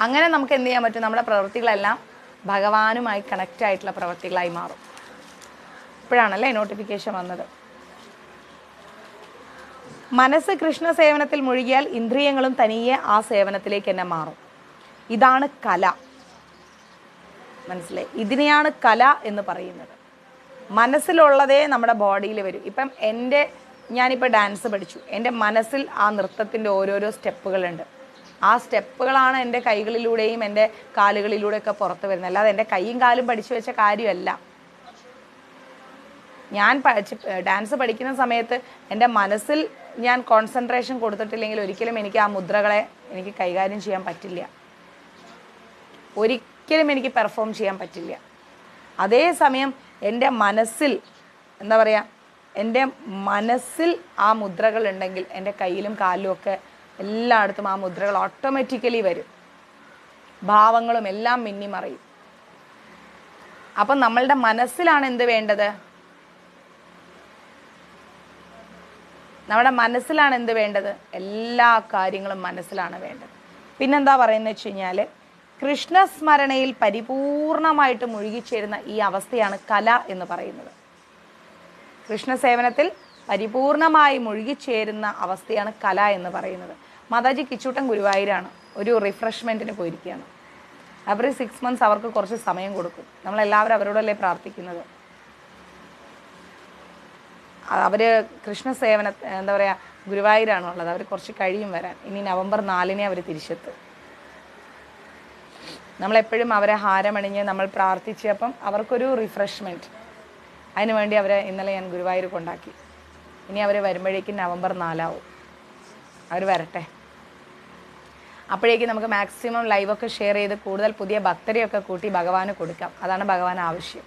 അങ്ങനെ നമുക്ക് എന്ത് ചെയ്യാൻ പറ്റും? നമ്മുടെ പ്രവൃത്തികളെല്ലാം ഭഗവാനുമായി കണക്റ്റ് ആയിട്ടുള്ള പ്രവൃത്തികളായി മാറും. ഇപ്പോഴാണല്ലേ നോട്ടിഫിക്കേഷൻ വന്നത്. മനസ്സ് കൃഷ്ണ സേവനത്തിൽ മുഴുകിയാൽ ഇന്ദ്രിയങ്ങളും തനിയെ ആ സേവനത്തിലേക്ക് തന്നെ മാറും. ഇതാണ് കല. മനസ്സിലായി? ഇതിനെയാണ് കല എന്ന് പറയുന്നത്. മനസ്സിലുള്ളതേ നമ്മുടെ ബോഡിയിൽ വരും. ഇപ്പം ഞാനിപ്പോൾ ഡാൻസ് പഠിച്ചു. എൻ്റെ മനസ്സിൽ ആ നൃത്തത്തിൻ്റെ ഓരോരോ സ്റ്റെപ്പുകളുണ്ട്. ആ സ്റ്റെപ്പുകളാണ് എൻ്റെ കൈകളിലൂടെയും എൻ്റെ കാലുകളിലൂടെയൊക്കെ പുറത്ത് വരുന്നത്. അല്ലാതെ എൻ്റെ കൈയും കാലും പഠിച്ചു വെച്ച കാര്യമല്ല. ഞാൻ ഡാൻസ് പഠിക്കുന്ന സമയത്ത് എൻ്റെ മനസ്സിൽ ഞാൻ കോൺസെൻട്രേഷൻ കൊടുത്തിട്ടില്ലെങ്കിൽ ഒരിക്കലും എനിക്ക് ആ മുദ്രകളെ എനിക്ക് കൈകാര്യം ചെയ്യാൻ പറ്റില്ല. ഒരിക്കലും എനിക്ക് പെർഫോം ചെയ്യാൻ പറ്റില്ല. അതേസമയം എൻ്റെ മനസ്സിൽ എൻ്റെ മനസ്സിൽ ആ മുദ്രകൾ ഉണ്ടെങ്കിൽ എൻ്റെ കയ്യിലും കാലിലും ഒക്കെ എല്ലായിടത്തും ആ മുദ്രകൾ ഓട്ടോമാറ്റിക്കലി വരും. ഭാവങ്ങളും എല്ലാം മിന്നിമറയും. അപ്പം നമ്മളുടെ മനസ്സിലാണ് എന്ത് വേണ്ടത്? നമ്മുടെ മനസ്സിലാണ് എന്ത് വേണ്ടത്? എല്ലാ കാര്യങ്ങളും മനസ്സിലാണ് വേണ്ടത്. പിന്നെന്താ പറയുന്നത് വെച്ച് കഴിഞ്ഞാൽ, കൃഷ്ണസ്മരണയിൽ പരിപൂർണമായിട്ട് മുഴുകിച്ചേരുന്ന ഈ അവസ്ഥയാണ് കല എന്ന് പറയുന്നത്. കൃഷ്ണസേവനത്തിൽ പരിപൂർണമായി മുഴുകിച്ചേരുന്ന അവസ്ഥയാണ് കല എന്ന് പറയുന്നത്. മാതാജി കിച്ചൂട്ടൻ ഗുരുവായൂരാണ്. ഒരു റിഫ്രഷ്മെൻറ്റിന് പോയിരിക്കുകയാണ്. എവറി 6 months അവർക്ക് കുറച്ച് സമയം കൊടുക്കും. നമ്മളെല്ലാവരും അവരോടല്ലേ പ്രാർത്ഥിക്കുന്നത്. അവർ കൃഷ്ണസേവന ഗുരുവായൂരാണുള്ളത്. അവർ കുറച്ച് കഴിയും വരാൻ. ഇനി November 4 അവർ തിരിച്ചെത്തും. നമ്മളെപ്പോഴും അവരെ ഹാരമണിഞ്ഞ് നമ്മൾ പ്രാർത്ഥിച്ച്, അപ്പം അവർക്കൊരു റിഫ്രഷ്മെൻറ്റ്, അതിന് വേണ്ടി അവരെ ഇന്നലെ ഞാൻ ഗുരുവായൂർ കൊണ്ടാക്കി. ഇനി അവർ വരുമ്പോഴേക്കും November 4 ആവും. അവർ വരട്ടെ. അപ്പോഴേക്കും നമുക്ക് മാക്സിമം ലൈവൊക്കെ ഷെയർ ചെയ്ത് കൂടുതൽ പുതിയ ഭക്തരെയൊക്കെ കൂട്ടി ഭഗവാന് കൊടുക്കാം. അതാണ് ഭഗവാൻ ആവശ്യം.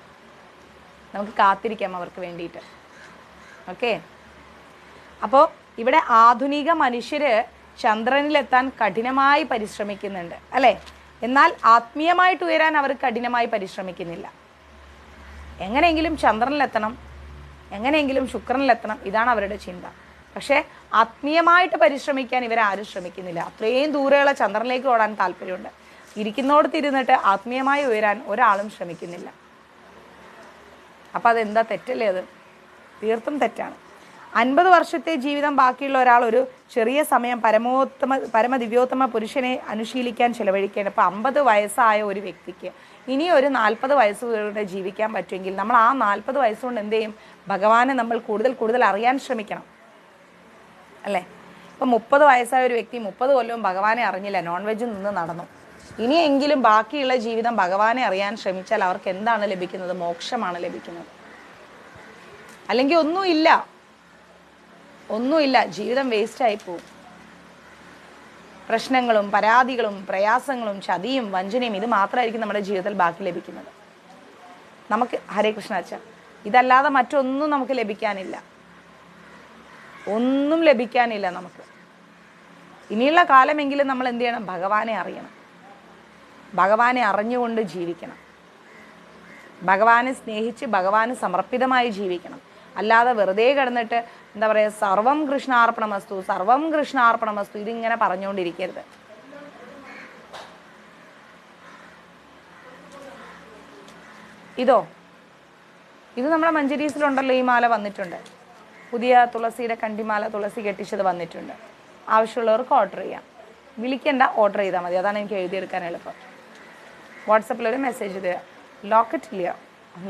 നമുക്ക് കാത്തിരിക്കാം അവർക്ക് വേണ്ടിയിട്ട്. ഓക്കെ. അപ്പോൾ ഇവിടെ ആധുനിക മനുഷ്യർ ചന്ദ്രനിലെത്താൻ കഠിനമായി പരിശ്രമിക്കുന്നുണ്ട്, അല്ലേ? എന്നാൽ ആത്മീയമായിട്ട് ഉയരാൻ അവർ കഠിനമായി പരിശ്രമിക്കുന്നില്ല. എങ്ങനെയെങ്കിലും ചന്ദ്രനിലെത്തണം, എങ്ങനെയെങ്കിലും ശുക്രനിലെത്തണം, ഇതാണ് അവരുടെ ചിന്ത. പക്ഷേ ആത്മീയമായിട്ട് പരിശ്രമിക്കാൻ ഇവരാരും ശ്രമിക്കുന്നില്ല. അത്രയും ദൂരെയുള്ള ചന്ദ്രനിലേക്ക് ഓടാൻ താല്പര്യമുണ്ട്. ഇരിക്കുന്നോടത്തിരുന്നിട്ട് ആത്മീയമായി ഉയരാൻ ഒരാളും ശ്രമിക്കുന്നില്ല. അപ്പം അതെന്താ, തെറ്റല്ലേ? അത് തീർത്തും തെറ്റാണ്. 50 വർഷത്തെ ജീവിതം ബാക്കിയുള്ള ഒരാൾ ഒരു ചെറിയ സമയം പരമദിവ്യോത്തമ പുരുഷനെ അനുശീലിക്കാൻ ചിലവഴിക്കേണ്ട. അപ്പോൾ 50 വയസ്സായ ഒരു വ്യക്തിക്ക് ഇനി ഒരു 40 വയസ്സുകൊണ്ട് ജീവിക്കാൻ പറ്റുമെങ്കിൽ നമ്മൾ ആ 40 വയസ്സുകൊണ്ട് എന്ത് ചെയ്യും? ഭഗവാനെ നമ്മൾ കൂടുതൽ കൂടുതൽ അറിയാൻ ശ്രമിക്കണം, അല്ലേ? ഇപ്പം 30 വയസ്സായ ഒരു വ്യക്തി 30 കൊല്ലവും ഭഗവാനെ അറിഞ്ഞില്ല, നോൺ വെജ് നിന്ന് നടന്നു. ഇനിയെങ്കിലും ബാക്കിയുള്ള ജീവിതം ഭഗവാനെ അറിയാൻ ശ്രമിച്ചാൽ അവർക്ക് എന്താണ് ലഭിക്കുന്നത്? മോക്ഷമാണ് ലഭിക്കുന്നത്. അല്ലെങ്കിൽ ഒന്നുമില്ല, ജീവിതം വേസ്റ്റായി പോവും. പ്രശ്നങ്ങളും പരാതികളും പ്രയാസങ്ങളും ചതിയും വഞ്ചനയും ഇത് മാത്രമായിരിക്കും നമ്മുടെ ജീവിതത്തിൽ ബാക്കി ലഭിക്കുന്നത്. നമുക്ക് ഹരേ കൃഷ്ണ അച്ഛ, ഇതല്ലാതെ മറ്റൊന്നും നമുക്ക് ലഭിക്കാനില്ല, ഒന്നും ലഭിക്കാനില്ല നമുക്ക്. ഇനിയുള്ള കാലമെങ്കിലും നമ്മൾ എന്ത് ചെയ്യണം? ഭഗവാനെ അറിയണം, ഭഗവാനെ അറിഞ്ഞുകൊണ്ട് ജീവിക്കണം, ഭഗവാനെ സ്നേഹിച്ച് ഭഗവാന് സമർപ്പിതമായി ജീവിക്കണം. അല്ലാതെ വെറുതെ കിടന്നിട്ട് എന്താ പറയുക, സർവം കൃഷ്ണാർപ്പണമസ്തു, സർവം കൃഷ്ണാർപ്പണമസ്തു ഇതിങ്ങനെ പറഞ്ഞുകൊണ്ടിരിക്കരുത്. ഇത് നമ്മുടെ മഞ്ചരീസിലുണ്ടല്ലോ, ഈ മാല വന്നിട്ടുണ്ട്. പുതിയ തുളസിയുടെ കണ്ടിമാല, തുളസി കെട്ടിച്ചത് വന്നിട്ടുണ്ട്. ആവശ്യമുള്ളവർക്ക് ഓർഡർ ചെയ്യാം. വിളിക്കണ്ട, ഓർഡർ ചെയ്താൽ മതി. അതാണ് എനിക്ക് എഴുതിയെടുക്കാൻ എളുപ്പം. വാട്സപ്പിലൊരു മെസ്സേജ് തരിക. ലോക്കറ്റ് ഇല്ല.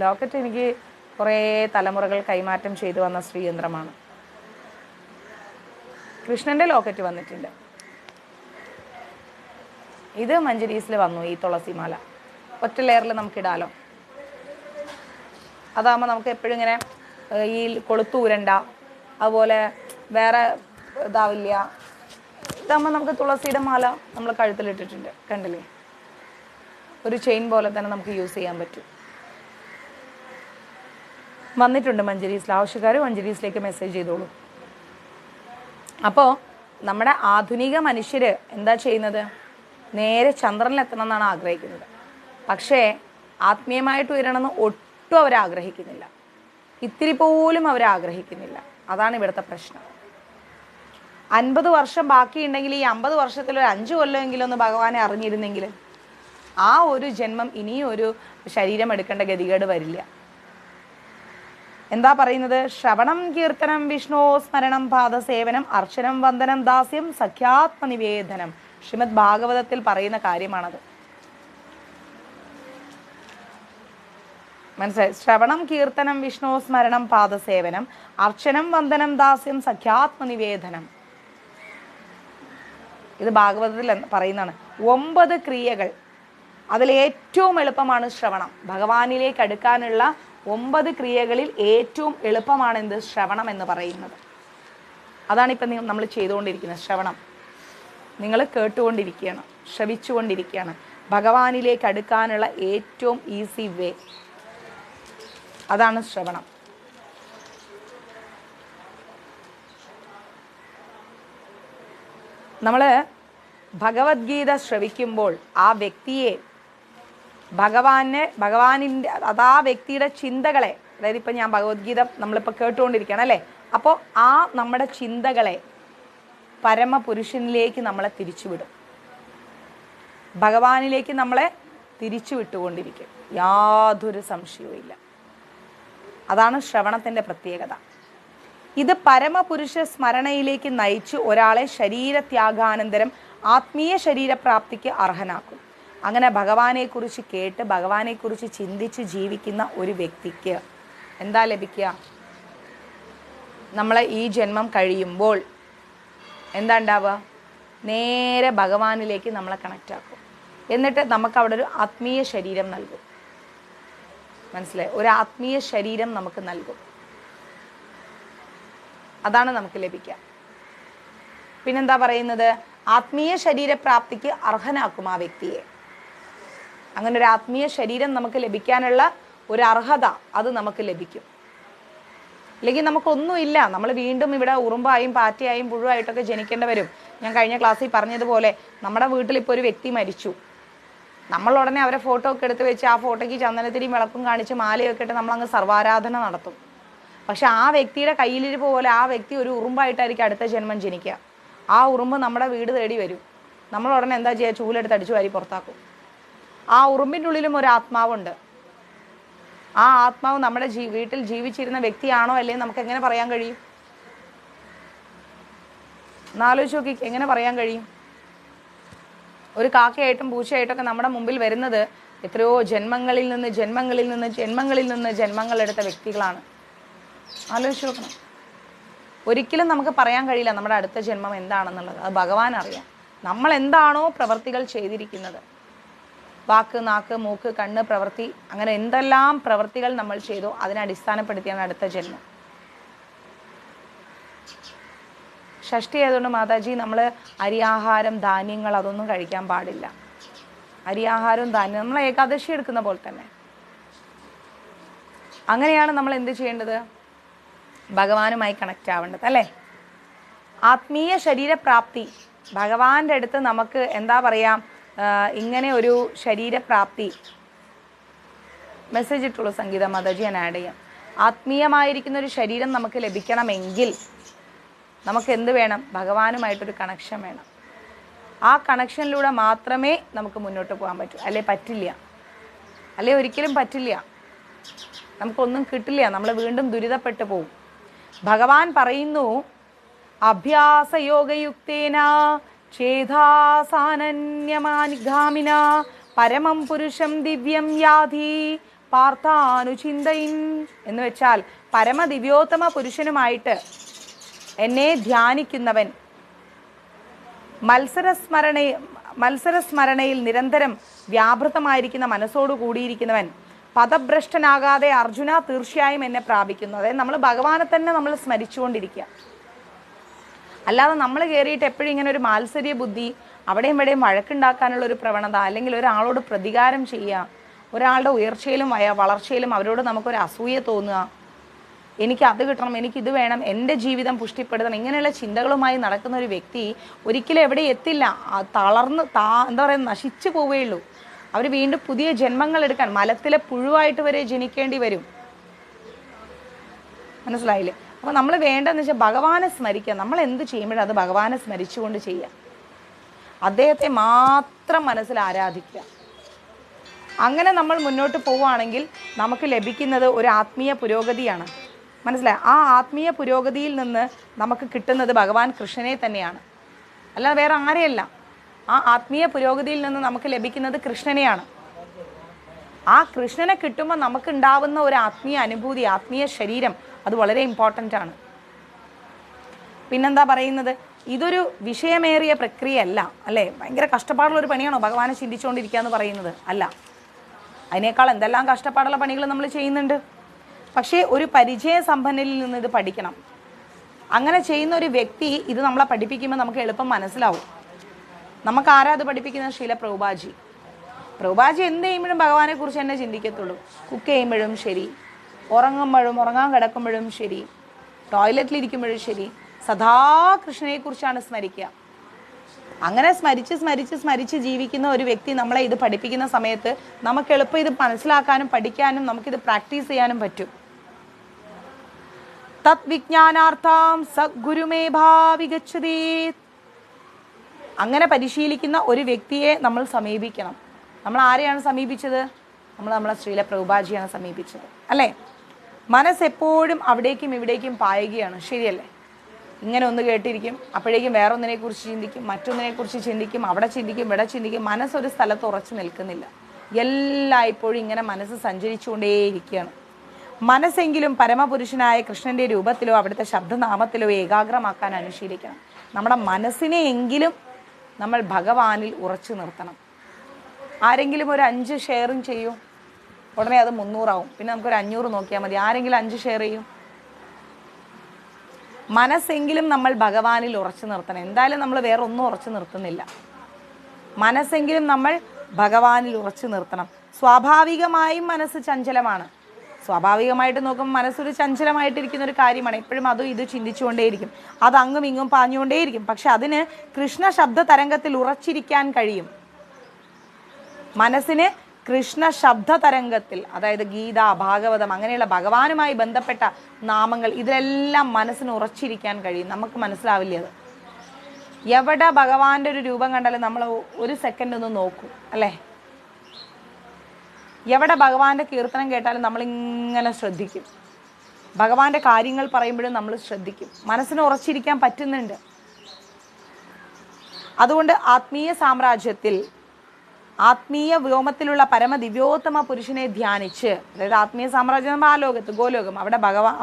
ലോക്കറ്റ് എനിക്ക് കുറേ തലമുറകൾ കൈമാറ്റം ചെയ്തു വന്ന ശ്രീയന്ത്രമാണ്. കൃഷ്ണൻ്റെ ലോക്കറ്റ് വന്നിട്ടുണ്ട്. ഇത് മഞ്ചരീസിൽ വന്നു. ഈ തുളസിമാല ഒറ്റ ലെയറിൽ നമുക്കിടാലോ. അതാകുമ്പോൾ നമുക്ക് എപ്പോഴും ഇങ്ങനെ ഈ കൊളുത്തൂരണ്ട, അതുപോലെ വേറെ ഇതാവില്ല. ഇതാകുമ്പോൾ നമുക്ക് തുളസിയുടെ മാല നമ്മൾ കഴുത്തിലിട്ടിട്ടുണ്ട്, കണ്ടില്ലേ? ഒരു ചെയിൻ പോലെ തന്നെ നമുക്ക് യൂസ് ചെയ്യാൻ പറ്റും. വന്നിട്ടുണ്ട് മഞ്ചരീസിൽ. ആവശ്യക്കാർ മഞ്ചരീസിലേക്ക് മെസ്സേജ് ചെയ്തോളൂ. അപ്പോൾ നമ്മുടെ ആധുനിക മനുഷ്യർ എന്താ ചെയ്യുന്നത്? നേരെ ചന്ദ്രനിലെത്തണം എന്നാണ് ആഗ്രഹിക്കുന്നത്. പക്ഷേ ആത്മീയമായിട്ട് ഉയരണമെന്ന് ഒട്ടും അവരാഗ്രഹിക്കുന്നില്ല, ഇത്തിരി പോലും അവരാഗ്രഹിക്കുന്നില്ല. അതാണ് ഇവിടുത്തെ പ്രശ്നം. 50 വർഷം ബാക്കിയുണ്ടെങ്കിൽ ഈ 50 വർഷത്തിൽ ഒരു 5 കൊല്ലമെങ്കിലും ഒന്ന് ഭഗവാനെ അറിഞ്ഞിരുന്നെങ്കിൽ ആ ഒരു ജന്മം ഇനിയും ഒരു ശരീരം എടുക്കേണ്ട ഗതികേട് വരില്ല. എന്താ പറയുന്നത്? ശ്രവണം കീർത്തനം വിഷ്ണു സ്മരണം പാദസേവനം അർച്ചനം വന്ദനം ദാസ്യം സഖ്യാത്മനിവേദനം. ശ്രീമദ് ഭാഗവതത്തിൽ പറയുന്ന കാര്യമാണത്. മനസ്സിലായി? ശ്രവണം കീർത്തനം വിഷ്ണു സ്മരണം പാദസേവനം അർച്ചനം വന്ദനം ദാസ്യം സഖ്യാത്മനിവേദനം. ഇത് ഭാഗവതത്തിൽ പറയുന്നതാണ്. 9 ക്രിയകൾ, അതിൽ ഏറ്റവും എളുപ്പമാണ് ശ്രവണം. ഭഗവാനിലേക്ക് അടുക്കാനുള്ള 9 ക്രിയകളിൽ ഏറ്റവും എളുപ്പമാണ് എന്ത്? ശ്രവണം എന്ന് പറയുന്നത്. അതാണ് ഇപ്പം നമ്മൾ ചെയ്തുകൊണ്ടിരിക്കുന്നത്. ശ്രവണം നിങ്ങൾ കേട്ടുകൊണ്ടിരിക്കുകയാണ്, ശ്രവിച്ചുകൊണ്ടിരിക്കുകയാണ്. ഭഗവാനിലേക്ക് അടുക്കാനുള്ള ഏറ്റവും ഈസി വേ അതാണ് ശ്രവണം. നമ്മൾ ഭഗവത്ഗീത ശ്രവിക്കുമ്പോൾ ആ വ്യക്തിയെ ഭഗവാനിൻ്റെ അതാ വ്യക്തിയുടെ ചിന്തകളെ, അതായത് ഇപ്പം ഞാൻ ഭഗവത്ഗീത നമ്മളിപ്പോൾ കേട്ടുകൊണ്ടിരിക്കുകയാണ് അല്ലേ, അപ്പോൾ ആ നമ്മുടെ ചിന്തകളെ പരമപുരുഷനിലേക്ക് നമ്മളെ തിരിച്ചുവിടും, ഭഗവാനിലേക്ക് നമ്മളെ തിരിച്ചു വിട്ടുകൊണ്ടിരിക്കും. യാതൊരു സംശയവും ഇല്ല. അതാണ് ശ്രവണത്തിൻ്റെ പ്രത്യേകത. ഇത് പരമപുരുഷ സ്മരണയിലേക്ക് നയിച്ച് ഒരാളെ ശരീരത്യാഗാനന്തരം ആത്മീയ ശരീരപ്രാപ്തിക്ക് അർഹനാക്കും. അങ്ങനെ ഭഗവാനെക്കുറിച്ച് കേട്ട് ഭഗവാനെക്കുറിച്ച് ചിന്തിച്ച് ജീവിക്കുന്ന ഒരു വ്യക്തിക്ക് എന്താ ലഭിക്കുക? നമ്മളെ ഈ ജന്മം കഴിയുമ്പോൾ എന്താ ഉണ്ടാവുക? നേരെ ഭഗവാനിലേക്ക് നമ്മളെ കണക്റ്റ് ആക്കും. എന്നിട്ട് നമുക്ക് അവിടെ ഒരു ആത്മീയ ശരീരം നൽകും. മനസ്സിലായി? ഒരു ആത്മീയ ശരീരം നമുക്ക് നൽകും. അതാണ് നമുക്ക് ലഭിക്കുക. പിന്നെന്താ പറയുന്നത്? ആത്മീയ ശരീരപ്രാപ്തിക്ക് അർഹനാക്കും ആ വ്യക്തിയെ. അങ്ങനെ ഒരു ആത്മീയ ശരീരം നമുക്ക് ലഭിക്കാനുള്ള ഒരു അർഹത അത് നമുക്ക് ലഭിക്കും. അല്ലെങ്കിൽ നമുക്കൊന്നുമില്ല, നമ്മൾ വീണ്ടും ഇവിടെ ഉറുമ്പായും പാറ്റയായും പുഴുവായിട്ടൊക്കെ ജനിക്കേണ്ടി വരും. ഞാൻ കഴിഞ്ഞ ക്ലാസ്സിൽ പറഞ്ഞതുപോലെ നമ്മുടെ വീട്ടിൽ ഇപ്പോൾ ഒരു വ്യക്തി മരിച്ചു, നമ്മൾ ഉടനെ അവരെ ഫോട്ടോ ഒക്കെ എടുത്ത് വെച്ച് ആ ഫോട്ടോയ്ക്ക് ചന്ദനത്തിരിയും വിളക്കും കാണിച്ച് മാലയൊക്കെ ഇട്ട് നമ്മളങ്ങ് സർവാരാധന നടത്തും. പക്ഷെ ആ വ്യക്തിയുടെ കയ്യിലിരിപ്പ് പോലെ ആ വ്യക്തി ഒരു ഉറുമ്പായിട്ടായിരിക്കും അടുത്ത ജന്മം ജനിക്കുക. ആ ഉറുമ്പ് നമ്മുടെ വീട് തേടി വരും. നമ്മൾ ഉടനെ എന്താ ചെയ്യുക? ചൂലെടുത്ത് അടിച്ചു വാരി പുറത്താക്കും. ആ ഉറുമ്പിൻ്റെ ഉള്ളിലും ഒരു ആത്മാവുണ്ട്. ആ ആത്മാവ് നമ്മുടെ വീട്ടിൽ ജീവിച്ചിരുന്ന വ്യക്തിയാണോ അല്ലേന്ന് നമുക്ക് എങ്ങനെ പറയാൻ കഴിയും? എന്നാലോചിച്ച് നോക്കി, എങ്ങനെ പറയാൻ കഴിയും? ഒരു കാക്കയായിട്ടും പൂച്ചയായിട്ടൊക്കെ നമ്മുടെ മുമ്പിൽ വരുന്നത് എത്രയോ ജന്മങ്ങളിൽ നിന്ന് ജന്മങ്ങളെടുത്ത വ്യക്തികളാണ്. ആലോചിച്ച് നോക്കണം. ഒരിക്കലും നമുക്ക് പറയാൻ കഴിയില്ല നമ്മുടെ അടുത്ത ജന്മം എന്താണെന്നുള്ളത്. അത് ഭഗവാൻ അറിയാം. നമ്മൾ എന്താണോ പ്രവർത്തികൾ ചെയ്തിരിക്കുന്നത്, വാക്ക്, നാക്ക്, മൂക്ക്, കണ്ണ്, പ്രവൃത്തി, അങ്ങനെ എന്തെല്ലാം പ്രവൃത്തികൾ നമ്മൾ ചെയ്തോ അതിനെ അടിസ്ഥാനപ്പെടുത്തിയാണ് അടുത്ത ജന്മം. ഷഷ്ടി ആയതുകൊണ്ട് മാതാജി നമ്മൾ അരിയാഹാരം, ധാന്യങ്ങൾ അതൊന്നും കഴിക്കാൻ പാടില്ല. അരിയാഹാരവും ധാന്യം നമ്മൾ ഏകാദശി എടുക്കുന്ന പോലെ തന്നെ. അങ്ങനെയാണ് നമ്മൾ എന്ത് ചെയ്യേണ്ടത്? ഭഗവാനുമായി കണക്റ്റ് ആവേണ്ടത് അല്ലേ? ആത്മീയ ശരീരപ്രാപ്തി, ഭഗവാന്റെ അടുത്ത് നമുക്ക് എന്താ പറയാ, ഇങ്ങനെ ഒരു ശരീരപ്രാപ്തി മെസ്സേജ് ഇട്ടുള്ളൂ സംഗീത മാതാജി, ഞാൻ ആഡ് ചെയ്യാം. ആത്മീയമായിരിക്കുന്ന ഒരു ശരീരം നമുക്ക് ലഭിക്കണമെങ്കിൽ നമുക്ക് എന്ത് വേണം? ഭഗവാനുമായിട്ടൊരു കണക്ഷൻ വേണം. ആ കണക്ഷനിലൂടെ മാത്രമേ നമുക്ക് മുന്നോട്ട് പോകാൻ പറ്റൂ. അല്ലേ പറ്റില്ല, അല്ലേ ഒരിക്കലും പറ്റില്ല. നമുക്കൊന്നും കിട്ടില്ല. നമ്മൾ വീണ്ടും ദുരിതപ്പെട്ടു പോകും. ഭഗവാൻ പറയുന്നു, അഭ്യാസയോഗയുക്തേന ചേതാസാനന്യമാനിഗാമിന പരമം പുരുഷം ദിവ്യം യാധി പാർത്ഥാനുചിന്തയിൻ എന്ന് വെച്ചാൽ പരമദിവ്യോത്തമ പുരുഷനുമായിട്ട് എന്നെ ധ്യാനിക്കുന്നവൻ, മത്സരസ്മരണയിൽ നിരന്തരം വ്യാപൃതമായിരിക്കുന്ന മനസ്സോടു കൂടിയിരിക്കുന്നവൻ, പദഭ്രഷ്ടനാകാതെ അർജുന തീർച്ചയായും എന്നെ പ്രാപിക്കുന്നു. അതായത് നമ്മൾ ഭഗവാനെ തന്നെ നമ്മൾ സ്മരിച്ചുകൊണ്ടിരിക്കുക. അല്ലാതെ നമ്മൾ കയറിയിട്ട് എപ്പോഴും ഇങ്ങനെ ഒരു മാത്സര്യ ബുദ്ധി, അവിടെയും ഇവിടെയും വഴക്കുണ്ടാക്കാനുള്ള ഒരു പ്രവണത, അല്ലെങ്കിൽ ഒരാളോട് പ്രതികാരം ചെയ്യുക, ഒരാളുടെ ഉയർച്ചയിലും വളർച്ചയിലും അവരോട് നമുക്കൊരു അസൂയ തോന്നുക, എനിക്ക് അത് കിട്ടണം, എനിക്കിത് വേണം, എൻ്റെ ജീവിതം പുഷ്ടിപ്പെടുത്തണം, ഇങ്ങനെയുള്ള ചിന്തകളുമായി നടക്കുന്ന ഒരു വ്യക്തി ഒരിക്കലും എവിടെ എത്തില്ല. തളർന്ന് എന്താ പറയുക, നശിച്ചു പോവുകയുള്ളൂ. അവർ വീണ്ടും പുതിയ ജന്മങ്ങൾ എടുക്കാൻ മലത്തിലെ പുഴുവായിട്ട് വരെ ജനിക്കേണ്ടി വരും. മനസ്സിലായില്ലേ? അപ്പോൾ നമ്മൾ വേണ്ടതെന്ന് വെച്ചാൽ ഭഗവാനെ സ്മരിക്കുക. നമ്മൾ എന്ത് ചെയ്യുമ്പോഴും അത് ഭഗവാനെ സ്മരിച്ചുകൊണ്ട് ചെയ്യുക. അദ്ദേഹത്തെ മാത്രം മനസ്സിൽ ആരാധിക്കുക. അങ്ങനെ നമ്മൾ മുന്നോട്ട് പോവുകയാണെങ്കിൽ നമുക്ക് ലഭിക്കുന്നത് ഒരു ആത്മീയ പുരോഗതിയാണ്. മനസ്സിലായി? ആ ആത്മീയ പുരോഗതിയിൽ നിന്ന് നമുക്ക് കിട്ടുന്നത് ഭഗവാൻ കൃഷ്ണനെ തന്നെയാണ്, അല്ലാതെ വേറെ ആരെയല്ല. ആ ആത്മീയ പുരോഗതിയിൽ നിന്ന് നമുക്ക് ലഭിക്കുന്നത് കൃഷ്ണനെയാണ്. ആ കൃഷ്ണനെ കിട്ടുമ്പോൾ നമുക്കുണ്ടാവുന്ന ഒരു ആത്മീയ അനുഭൂതി, ആത്മീയ ശരീരം, അത് വളരെ ഇമ്പോർട്ടൻ്റ് ആണ്. പിന്നെന്താ പറയുന്നത്? ഇതൊരു വിഷയമേറിയ പ്രക്രിയയല്ല അല്ലേ? ഭയങ്കര കഷ്ടപ്പാടുള്ളൊരു പണിയാണോ ഭഗവാനെ ചിന്തിച്ചുകൊണ്ടിരിക്കുക എന്ന് പറയുന്നത്? അല്ല. അതിനേക്കാൾ എന്തെല്ലാം കഷ്ടപ്പാടുള്ള പണികൾ നമ്മൾ ചെയ്യുന്നുണ്ട്. പക്ഷേ ഒരു പരിചയസമ്പന്നനിൽ നിന്ന് ഇത് പഠിക്കണം. അങ്ങനെ ചെയ്യുന്ന ഒരു വ്യക്തി ഇത് നമ്മളെ പഠിപ്പിക്കുമ്പോൾ നമുക്ക് എളുപ്പം മനസ്സിലാവും. നമുക്ക് ആരാ അത് പഠിപ്പിക്കുന്നത്? ശീല പ്രഭുപാജി. പ്രഭുപാജി എന്ത് ചെയ്യുമ്പോഴും ഭഗവാനെ കുറിച്ച് തന്നെ ചിന്തിക്കത്തുള്ളൂ. കുക്ക് ചെയ്യുമ്പോഴും ശരി, ഉറങ്ങാൻ കിടക്കുമ്പോഴും ശരി, ടോയ്ലറ്റിലിരിക്കുമ്പോഴും ശരി, സദാ കൃഷ്ണനെക്കുറിച്ചാണ് സ്മരിക്കുക. അങ്ങനെ സ്മരിച്ച് ജീവിക്കുന്ന ഒരു വ്യക്തി നമ്മളെ ഇത് പഠിപ്പിക്കുന്ന സമയത്ത് നമുക്ക് എളുപ്പം ഇത് മനസ്സിലാക്കാനും പഠിക്കാനും നമുക്കിത് പ്രാക്ടീസ് ചെയ്യാനും പറ്റും. തത് വിജ്ഞാനാർത്ഥം സദ്ഗുരുമേ ഭാവി ഗച്ഛതി. അങ്ങനെ പരിശീലിക്കുന്ന ഒരു വ്യക്തിയെ നമ്മൾ സമീപിക്കണം. നമ്മൾ ആരെയാണ് സമീപിച്ചത്? നമ്മളെ ശ്രീല പ്രഭുപാജിയാണ് സമീപിച്ചത് അല്ലേ? മനസ്സെപ്പോഴും അവിടേക്കും ഇവിടേക്കും പായുകയാണ്, ശരിയല്ലേ? ഇങ്ങനെ ഒന്ന് കേട്ടിരിക്കും, അപ്പോഴേക്കും വേറെ ഒന്നിനെക്കുറിച്ച് ചിന്തിക്കും, മറ്റൊന്നിനെക്കുറിച്ച് ചിന്തിക്കും, അവിടെ ചിന്തിക്കും, ഇവിടെ ചിന്തിക്കും. മനസ്സൊരു സ്ഥലത്ത് ഉറച്ചു നിൽക്കുന്നില്ല. എല്ലായ്പ്പോഴും ഇങ്ങനെ മനസ്സ് സഞ്ചരിച്ചുകൊണ്ടേയിരിക്കുകയാണ്. മനസ്സെങ്കിലും പരമപുരുഷനായ കൃഷ്ണൻ്റെ രൂപത്തിലോ അവിടുത്തെ ശബ്ദനാമത്തിലോ ഏകാഗ്രമാക്കാൻ അനുശീലിക്കണം. നമ്മുടെ മനസ്സിനെ എങ്കിലും നമ്മൾ ഭഗവാനിൽ ഉറച്ചു നിർത്തണം. ആരെങ്കിലും ഒരു 5 ഷെയറും ചെയ്യും, ഉടനെ അത് 300 ആവും. പിന്നെ നമുക്കൊരു 500 നോക്കിയാൽ മതി. ആരെങ്കിലും 5 ഷെയർ ചെയ്യും. മനസ്സെങ്കിലും നമ്മൾ ഭഗവാനിൽ ഉറച്ചു നിർത്തണം. എന്തായാലും നമ്മൾ വേറെ ഒന്നും ഉറച്ചു നിർത്തുന്നില്ല. മനസ്സെങ്കിലും നമ്മൾ ഭഗവാനിൽ ഉറച്ചു നിർത്തണം. സ്വാഭാവികമായും മനസ്സ് ചഞ്ചലമാണ്. സ്വാഭാവികമായിട്ട് നോക്കുമ്പോൾ മനസ്സൊരു ചഞ്ചലമായിട്ടിരിക്കുന്ന ഒരു കാര്യമാണ്. എപ്പോഴും അതും ഇത് ചിന്തിച്ചുകൊണ്ടേയിരിക്കും, അത് അങ്ങും ഇങ്ങും പാഞ്ഞുകൊണ്ടേയിരിക്കും. പക്ഷെ അതിന് കൃഷ്ണ ശബ്ദ തരംഗത്തിൽ ഉറച്ചിരിക്കാൻ കഴിയും. മനസ്സിന് കൃഷ്ണ ശബ്ദ തരംഗത്തിൽ, അതായത് ഗീത, ഭാഗവതം, അങ്ങനെയുള്ള ഭഗവാനുമായി ബന്ധപ്പെട്ട നാമങ്ങൾ, ഇതിലെല്ലാം മനസ്സിന് ഉറച്ചിരിക്കാൻ കഴിയും. നമുക്ക് മനസ്സിലാവില്ല അത്. എവിടെ ഭഗവാന്റെ ഒരു രൂപം കണ്ടാലും നമ്മൾ ഒരു സെക്കൻഡ് ഒന്ന് നോക്കും അല്ലേ? എവിടെ ഭഗവാന്റെ കീർത്തനം കേട്ടാലും നമ്മളിങ്ങനെ ശ്രദ്ധിക്കും. ഭഗവാന്റെ കാര്യങ്ങൾ പറയുമ്പോഴും നമ്മൾ ശ്രദ്ധിക്കും. മനസ്സിന് ഉറച്ചിരിക്കാൻ പറ്റുന്നുണ്ട്. അതുകൊണ്ട് ആത്മീയ സാമ്രാജ്യത്തിൽ, ആത്മീയ വ്യോമത്തിലുള്ള പരമദിവ്യോത്തമ പുരുഷനെ ധ്യാനിച്ച്, അതായത് ആത്മീയ സാമ്രാജ്യം ആ ലോകത്ത്, ഗോലോകം,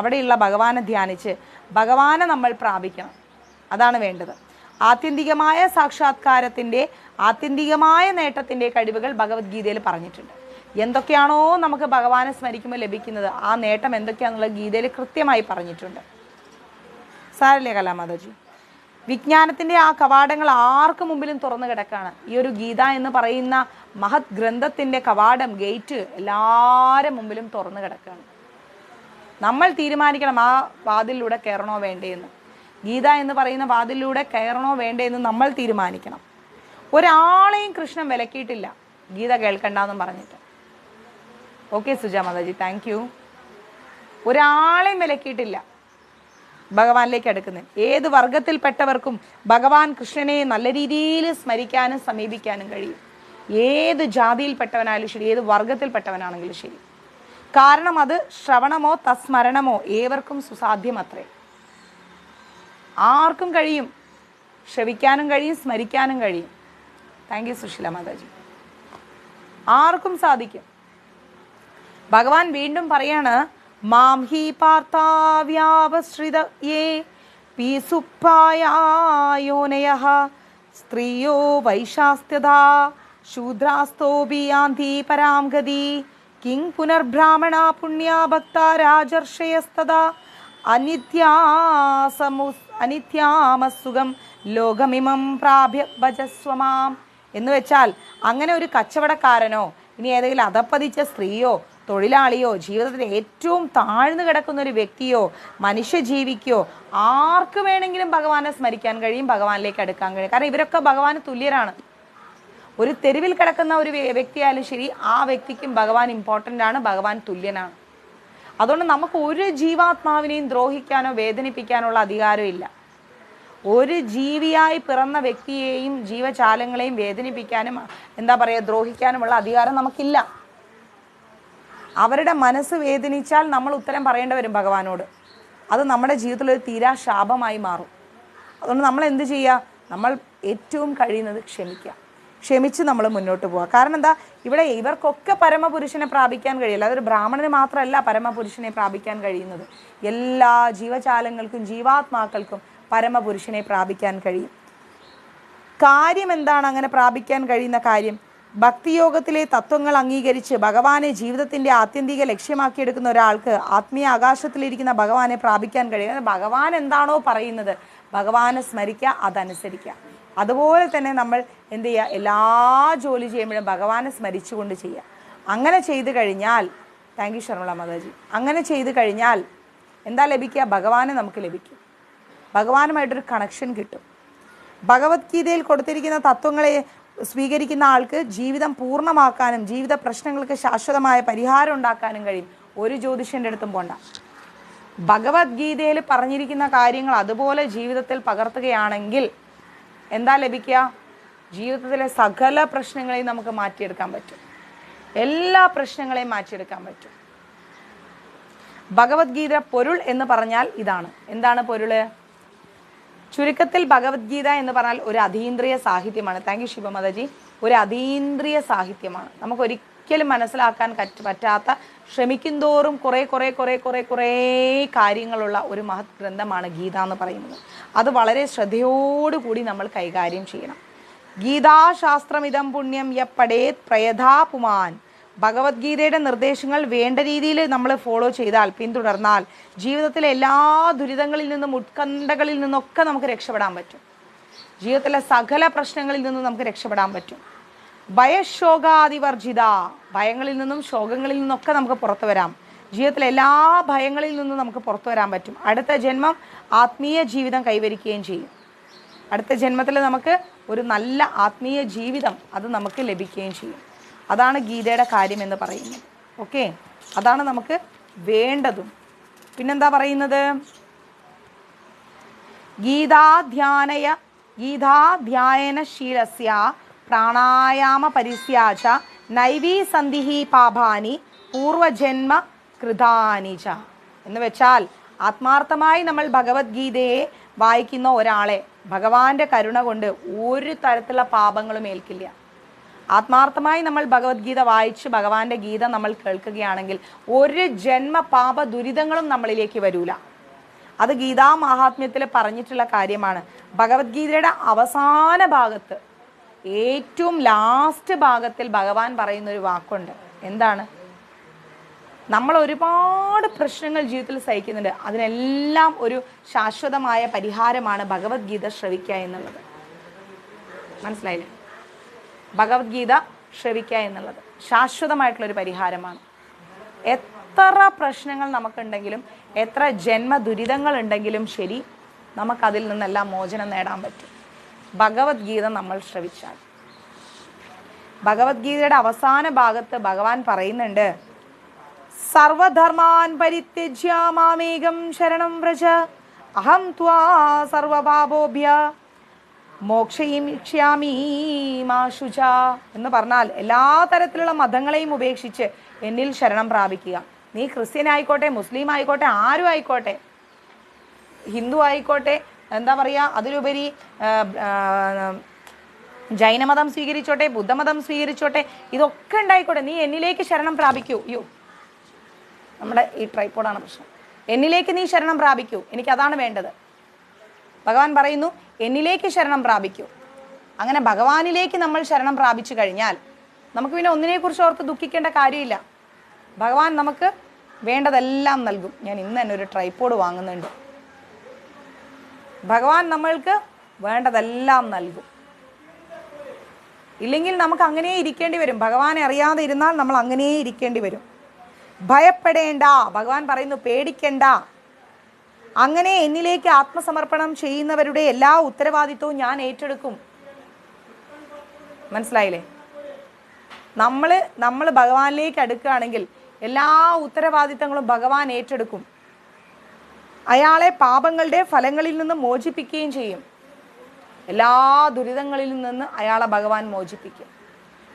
അവിടെയുള്ള ഭഗവാനെ ധ്യാനിച്ച് ഭഗവാനെ നമ്മൾ പ്രാപിക്കണം. അതാണ് വേണ്ടത്. ആത്യന്തികമായ സാക്ഷാത്കാരത്തിൻ്റെ, ആത്യന്തികമായ നേട്ടത്തിൻ്റെ കഴിവുകൾ ഭഗവത്ഗീതയിൽ പറഞ്ഞിട്ടുണ്ട്. എന്തൊക്കെയാണോ നമുക്ക് ഭഗവാനെ സ്മരിക്കുമ്പോൾ ലഭിക്കുന്നത്, ആ നേട്ടം എന്തൊക്കെയാണെന്നുള്ളത് ഗീതയിൽ കൃത്യമായി പറഞ്ഞിട്ടുണ്ട്. സാരല്ലേ കലാമാതാജി? വിജ്ഞാനത്തിൻ്റെ ആ കവാടങ്ങൾ ആർക്കു മുമ്പിലും തുറന്നു കിടക്കാണ്. ഈ ഒരു ഗീത എന്ന് പറയുന്ന മഹത് ഗ്രന്ഥത്തിൻ്റെ കവാടം, ഗേറ്റ് എല്ലാവരും മുമ്പിലും തുറന്നു കിടക്കാണ്. നമ്മൾ തീരുമാനിക്കണം ആ വാതിലൂടെ കയറണോ വേണ്ടേന്ന്. ഗീത എന്ന് പറയുന്ന വാതിലൂടെ കയറണോ വേണ്ടേന്ന് നമ്മൾ തീരുമാനിക്കണം. ഒരാളെയും കൃഷ്ണൻ വിലക്കിയിട്ടില്ല ഗീത കേൾക്കണ്ടെന്നും പറഞ്ഞിട്ട്. Okay Suja Mataji, thank you. ഒരാളെയും വിലക്കിയിട്ടില്ല ഭഗവാനിലേക്ക് അടുക്കുന്നത്. ഏത് വർഗത്തിൽപ്പെട്ടവർക്കും ഭഗവാൻ കൃഷ്ണനെ നല്ല രീതിയിൽ സ്മരിക്കാനും സമീപിക്കാനും കഴിയും. ഏത് ജാതിയിൽപ്പെട്ടവനായാലും ശരി, ഏത് വർഗത്തിൽപ്പെട്ടവനാണെങ്കിലും ശരി. കാരണം അത് ശ്രവണമോ തസ്മരണമോ ഏവർക്കും സുസാധ്യമത്രേ. ആർക്കും കഴിയും, ശ്രവിക്കാനും കഴിയും, സ്മരിക്കാനും കഴിയും. Thank you Sushila Mataji. ആർക്കും സാധിക്കും. ഭഗവാൻ വീണ്ടും പറയാണ്, മാം ഹി പാർത്ഥാവ്യാവശ്രിത യേ പീസുപ്പായോനയഃ സ്ത്രീയോ വൈശാസ്ത്യതാ ശൂദ്രാസ്തോപി യാന്തി പരാം ഗതി കിം പുനർബ്രാഹ്മണ പുണ്യാ ഭക്ത രാജർഷയസ്തദാ അനിത്യാമസുഖം ലോകമിമം പ്രാപ്യ ഭജസ്വമാം. എന്ന് വെച്ചാൽ അങ്ങനെ ഒരു കച്ചവടക്കാരനോ ഇനി ഏതെങ്കിലും അധപ്പതിച്ച സ്ത്രീയോ തൊഴിലാളിയോ ജീവിതത്തിൽ ഏറ്റവും താഴ്ന്നു കിടക്കുന്ന ഒരു വ്യക്തിയോ മനുഷ്യജീവിക്കോ ആർക്ക് വേണമെങ്കിലും ഭഗവാനെ സ്മരിക്കാൻ കഴിയും, ഭഗവാനിലേക്ക് അടുക്കാൻ കഴിയും. കാരണം ഇവരൊക്കെ ഭഗവാന് തുല്യരാണ്. ഒരു തെരുവിൽ കിടക്കുന്ന ഒരു വ്യക്തിയായാലും ശരി, ആ വ്യക്തിക്കും ഭഗവാൻ ഇമ്പോർട്ടൻ്റ് ആണ്, ഭഗവാൻ തുല്യനാണ്. അതുകൊണ്ട് നമുക്ക് ഒരു ജീവാത്മാവിനെയും ദ്രോഹിക്കാനോ വേദനിപ്പിക്കാനുള്ള അധികാരമില്ല. ഒരു ജീവിയായി പിറന്ന വ്യക്തിയെയും ജീവജാലങ്ങളെയും വേദനിപ്പിക്കാനും ദ്രോഹിക്കാനുമുള്ള അധികാരം നമുക്കില്ല. അവരുടെ മനസ്സ് വേദനിച്ചാൽ നമ്മൾ ഉത്തരം പറയേണ്ടി വരും ഭഗവാനോട്. അത് നമ്മുടെ ജീവിതത്തിലൊരു തീരാ ശാപമായി മാറും. അതുകൊണ്ട് നമ്മൾ എന്ത് ചെയ്യുക? നമ്മൾ ഏറ്റവും കഴിയുന്നത് ക്ഷമിക്കുക. ക്ഷമിച്ച് നമ്മൾ മുന്നോട്ട് പോവുക. കാരണം എന്താ, ഇവിടെ ഇവർക്കൊക്കെ പരമപുരുഷനെ പ്രാപിക്കാൻ കഴിയില്ല. അതൊരു ബ്രാഹ്മണന് മാത്രമല്ല പരമപുരുഷനെ പ്രാപിക്കാൻ കഴിയുന്നത്. എല്ലാ ജീവജാലങ്ങൾക്കും ജീവാത്മാക്കൾക്കും പരമപുരുഷനെ പ്രാപിക്കാൻ കഴിയും. കാര്യം എന്താണ് അങ്ങനെ പ്രാപിക്കാൻ കഴിയുന്ന കാര്യം? ഭക്തിയോഗത്തിലെ തത്വങ്ങൾ അംഗീകരിച്ച് ഭഗവാനെ ജീവിതത്തിൻ്റെ ആത്യന്തിക ലക്ഷ്യമാക്കിയെടുക്കുന്ന ഒരാൾക്ക് ആത്മീയ ആകാശത്തിലിരിക്കുന്ന ഭഗവാനെ പ്രാപിക്കാൻ കഴിയും. ഭഗവാൻ എന്താണോ പറയുന്നത് ഭഗവാനെ സ്മരിക്കുക, അതനുസരിക്കുക. അതുപോലെ തന്നെ നമ്മൾ എന്ത് ചെയ്യുക? എല്ലാ ജോലി ചെയ്യുമ്പോഴും ഭഗവാനെ സ്മരിച്ചുകൊണ്ട് ചെയ്യുക. അങ്ങനെ ചെയ്തു കഴിഞ്ഞാൽ, താങ്ക് യു ശർമ്മള മാതാജി, അങ്ങനെ ചെയ്തു കഴിഞ്ഞാൽ എന്താ ലഭിക്കുക? ഭഗവാനെ നമുക്ക് ലഭിക്കും. ഭഗവാനുമായിട്ടൊരു കണക്ഷൻ കിട്ടും. ഭഗവത്ഗീതയിൽ കൊടുത്തിരിക്കുന്ന തത്വങ്ങളെ സ്വീകരിക്കുന്ന ആൾക്ക് ജീവിതം പൂർണ്ണമാക്കാനും ജീവിത പ്രശ്നങ്ങൾക്ക് ശാശ്വതമായ പരിഹാരം ഉണ്ടാക്കാനും കഴിയും. ഒരു ജ്യോതിഷൻ്റെ അടുത്തും പോണ്ട. ഭഗവത്ഗീതയിൽ പറഞ്ഞിരിക്കുന്ന കാര്യങ്ങൾ അതുപോലെ ജീവിതത്തിൽ പകർത്തുകയാണെങ്കിൽ എന്താ ലഭിക്കുക? ജീവിതത്തിലെ സകല പ്രശ്നങ്ങളെയും നമുക്ക് മാറ്റിയെടുക്കാൻ പറ്റും. എല്ലാ പ്രശ്നങ്ങളെയും മാറ്റിയെടുക്കാൻ പറ്റും. ഭഗവത്ഗീത പൊരുൾ എന്ന് പറഞ്ഞാൽ ഇതാണ്. എന്താണ് പൊരുള്? ചുരുക്കത്തിൽ ഭഗവത്ഗീത എന്ന് പറഞ്ഞാൽ ഒരു അതീന്ദ്രിയ സാഹിത്യമാണ്. Thank you ശിവമാതാജി. ഒരു അതീന്ദ്രിയ സാഹിത്യമാണ്. നമുക്കൊരിക്കലും മനസ്സിലാക്കാൻ പറ്റാത്ത, ശ്രമിക്കുന്തോറും കുറേ കാര്യങ്ങളുള്ള ഒരു മഹത് ഗ്രന്ഥമാണ് ഗീത എന്ന് പറയുന്നത്. അത് വളരെ ശ്രദ്ധയോടുകൂടി നമ്മൾ കൈകാര്യം ചെയ്യണം. ഗീതാശാസ്ത്രമിതം പുണ്യം യപ്പടേത് പ്രയഥാ പുമാൻ. ഭഗവത്ഗീതയുടെ നിർദ്ദേശങ്ങൾ വേണ്ട രീതിയിൽ നമ്മൾ ഫോളോ ചെയ്താൽ, പിന്തുടർന്നാൽ ജീവിതത്തിലെ എല്ലാ ദുരിതങ്ങളിൽ നിന്നും ഉത്കണ്ഠകളിൽ നിന്നൊക്കെ നമുക്ക് രക്ഷപ്പെടാൻ പറ്റും. ജീവിതത്തിലെ സകല പ്രശ്നങ്ങളിൽ നിന്നും നമുക്ക് രക്ഷപ്പെടാൻ പറ്റും. ഭയശോകാതിവർജിത. ഭയങ്ങളിൽ നിന്നും ശോകങ്ങളിൽ നിന്നൊക്കെ നമുക്ക് പുറത്തു വരാം. ജീവിതത്തിലെ എല്ലാ ഭയങ്ങളിൽ നിന്നും നമുക്ക് പുറത്തു വരാൻ പറ്റും. അടുത്ത ജന്മം ആത്മീയ ജീവിതം കൈവരിക്കുകയും ചെയ്യും. അടുത്ത ജന്മത്തിൽ നമുക്ക് ഒരു നല്ല ആത്മീയ ജീവിതം അത് നമുക്ക് ലഭിക്കുകയും ചെയ്യും. അതാണ് ഗീതയുടെ കാര്യം എന്ന് പറയുന്നത്. ഓക്കെ, അതാണ് നമുക്ക് വേണ്ടതും. പിന്നെന്താ പറയുന്നത്? ഗീതാധ്യായനശീലസ്യ പ്രാണായാമ പരിസ്യാച നൈവീ സന്ധിഹി പാപാനി പൂർവജന്മ കൃതാനിച. എന്ന് വെച്ചാൽ ആത്മാർത്ഥമായി നമ്മൾ ഭഗവത്ഗീതയെ വായിക്കുന്ന ഒരാളെ ഭഗവാന്റെ കരുണ കൊണ്ട് ഒരു തരത്തിലുള്ള പാപങ്ങളും ഏൽക്കില്ല. ആത്മാർത്ഥമായി നമ്മൾ ഭഗവത്ഗീത വായിച്ച് ഭഗവാന്റെ ഗീത നമ്മൾ കേൾക്കുകയാണെങ്കിൽ ഒരു ജന്മ പാപ ദുരിതങ്ങളും നമ്മളിലേക്ക് വരൂല. അത് ഗീതാ മഹാത്മ്യത്തിൽ പറഞ്ഞിട്ടുള്ള കാര്യമാണ്. ഭഗവത്ഗീതയുടെ അവസാന ഭാഗത്ത്, ഏറ്റവും ലാസ്റ്റ് ഭാഗത്തിൽ ഭഗവാൻ പറയുന്നൊരു വാക്കുണ്ട്. എന്താണ്? നമ്മൾ ഒരുപാട് പ്രശ്നങ്ങൾ ജീവിതത്തിൽ സഹിക്കുന്നുണ്ട്. അതിനെല്ലാം ഒരു ശാശ്വതമായ പരിഹാരമാണ് ഭഗവത്ഗീത ശ്രവിക്കുക എന്നുള്ളത്. മനസ്സിലായില്ലേ? ഭഗവത്ഗീത ശ്രവിക്കുക എന്നുള്ളത് ശാശ്വതമായിട്ടുള്ളൊരു പരിഹാരമാണ്. എത്ര പ്രശ്നങ്ങൾ നമുക്കുണ്ടെങ്കിലും എത്ര ജന്മ ദുരിതങ്ങൾ ഉണ്ടെങ്കിലും ശരി, നമുക്കതിൽ നിന്നെല്ലാം മോചനം നേടാൻ പറ്റും ഭഗവത്ഗീത നമ്മൾ ശ്രവിച്ചാൽ. ഭഗവത്ഗീതയുടെ അവസാന ഭാഗത്ത് ഭഗവാൻ പറയുന്നുണ്ട്, സർവധർമാൻ പരിത്യജ്യ മാമേകം ശരണം വ്രജ അഹം ത്വാ സർവപാപോഭ്യ മോക്ഷയിഷ്യാമി മാ ശുച. എന്ന് പറഞ്ഞാൽ എല്ലാ തരത്തിലുള്ള മതങ്ങളെയും ഉപേക്ഷിച്ച് എന്നിൽ ശരണം പ്രാപിക്കുക. നീ ക്രിസ്ത്യൻ ആയിക്കോട്ടെ, മുസ്ലിം ആയിക്കോട്ടെ, ആരും ആയിക്കോട്ടെ, ഹിന്ദു ആയിക്കോട്ടെ, എന്താ പറയുക, അതിലുപരി ജൈനമതം സ്വീകരിച്ചോട്ടെ, ബുദ്ധമതം സ്വീകരിച്ചോട്ടെ, ഇതൊക്കെ ഉണ്ടായിക്കോട്ടെ, നീ എന്നിലേക്ക് ശരണം പ്രാപിക്കൂ. അയ്യോ, നമ്മുടെ ഈ ട്രൈപ്പോഡാണ് പ്രശ്നം. എന്നിലേക്ക് നീ ശരണം പ്രാപിക്കൂ, എനിക്കതാണ് വേണ്ടത്. ഭഗവാൻ പറയുന്നു, എന്നിലേക്ക് ശരണം പ്രാപിക്കൂ. അങ്ങനെ ഭഗവാനിലേക്ക് നമ്മൾ ശരണം പ്രാപിച്ചു കഴിഞ്ഞാൽ നമുക്ക് പിന്നെ ഒന്നിനെക്കുറിച്ച് ഓർത്ത് ദുഃഖിക്കേണ്ട കാര്യമില്ല. ഭഗവാൻ നമുക്ക് വേണ്ടതെല്ലാം നൽകും. ഞാൻ ഇന്ന് തന്നെ ഒരു ട്രൈപ്പോഡ് വാങ്ങുന്നുണ്ട്. ഭഗവാൻ നമ്മൾക്ക് വേണ്ടതെല്ലാം നൽകും. ഇല്ലെങ്കിൽ നമുക്ക് അങ്ങനെ ഇരിക്കേണ്ടി വരും. ഭഗവാനെ അറിയാതെ ഇരുന്നാൽ നമ്മൾ അങ്ങനെ ഇരിക്കേണ്ടി വരും. ഭയപ്പെടേണ്ട, ഭഗവാൻ പറയുന്നു, പേടിക്കണ്ട. അങ്ങനെ എന്നിലേക്ക് ആത്മസമർപ്പണം ചെയ്യുന്നവരുടെ എല്ലാ ഉത്തരവാദിത്വവും ഞാൻ ഏറ്റെടുക്കും. മനസ്സിലായില്ലേ? നമ്മൾ ഭഗവാനിലേക്ക് അടുക്കുകയാണെങ്കിൽ എല്ലാ ഉത്തരവാദിത്തങ്ങളും ഭഗവാൻ ഏറ്റെടുക്കും. അയാളെ പാപങ്ങളുടെ ഫലങ്ങളിൽ നിന്ന് മോചിപ്പിക്കുകയും ചെയ്യും. എല്ലാ ദുരിതങ്ങളിൽ നിന്ന് അയാളെ ഭഗവാൻ മോചിപ്പിക്കും.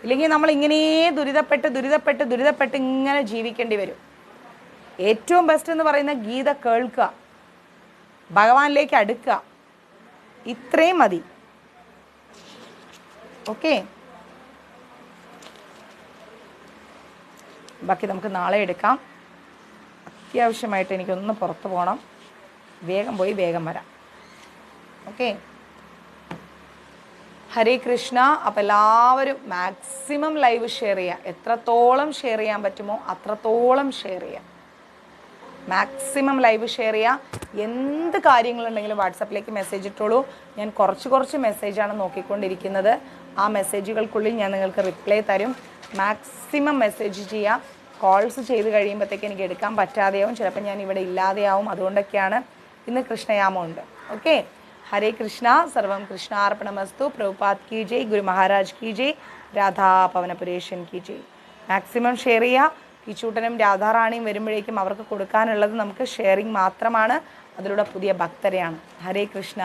ഇല്ലെങ്കിൽ നമ്മൾ ഇങ്ങനെ ദുരിതപ്പെട്ട് ഇങ്ങനെ ജീവിക്കേണ്ടി വരും. ഏറ്റവും ബെസ്റ്റ് എന്ന് പറയുന്ന ഗീത കേൾക്കുക, ഭഗവാനിലേക്ക് അടുക്കുക, ഇത്രയും മതി. ഓക്കെ, ബാക്കി നമുക്ക് നാളെ എടുക്കാം. അത്യാവശ്യമായിട്ട് എനിക്കൊന്ന് പുറത്ത് പോകണം. വേഗം പോയി വേഗം വരാം. ഓക്കെ, ഹരേ കൃഷ്ണ. അപ്പം എല്ലാവരും മാക്സിമം ലൈവ് ഷെയർ ചെയ്യുക. എത്രത്തോളം ഷെയർ ചെയ്യാൻ പറ്റുമോ അത്രത്തോളം ഷെയർ ചെയ്യുക. മാക്സിമം ലൈവ് ഷെയർ ചെയ്യുക. എന്ത് കാര്യങ്ങളുണ്ടെങ്കിലും വാട്സപ്പിലേക്ക് മെസ്സേജ് ഇട്ടോളൂ. ഞാൻ കുറച്ച് മെസ്സേജാണ് നോക്കിക്കൊണ്ടിരിക്കുന്നത്. ആ മെസ്സേജുകൾക്കുള്ളിൽ ഞാൻ നിങ്ങൾക്ക് റിപ്ലൈ തരും. മാക്സിമം മെസ്സേജ് ചെയ്യുക. കോൾസ് ചെയ്ത് കഴിയുമ്പോഴത്തേക്ക് എനിക്ക് എടുക്കാൻ പറ്റാതെയാവും, ചിലപ്പോൾ ഞാൻ ഇവിടെ ഇല്ലാതെയാവും. അതുകൊണ്ടൊക്കെയാണ്. ഇന്ന് കൃഷ്ണയാമമുണ്ട്. ഓക്കെ, ഹരേ കൃഷ്ണ. സർവം കൃഷ്ണാർപ്പണമസ്തു. പ്രഭുപാദ് കി ജയ്, ഗുരു മഹാരാജ് കി ജയ്, രാധാ പവനപുരേഷൻ കി ജയ്. മാക്സിമം ഷെയർ ചെയ്യുക. കിച്ചൂട്ടനും രാധാറാണിയും വരുമ്പോഴേക്കും അവർക്ക് കൊടുക്കാനുള്ളത് നമുക്ക് ഷെയറിങ് മാത്രമാണ്. അതിലൂടെ പുതിയ ഭക്തരെയാണ്. ഹരേ കൃഷ്ണ.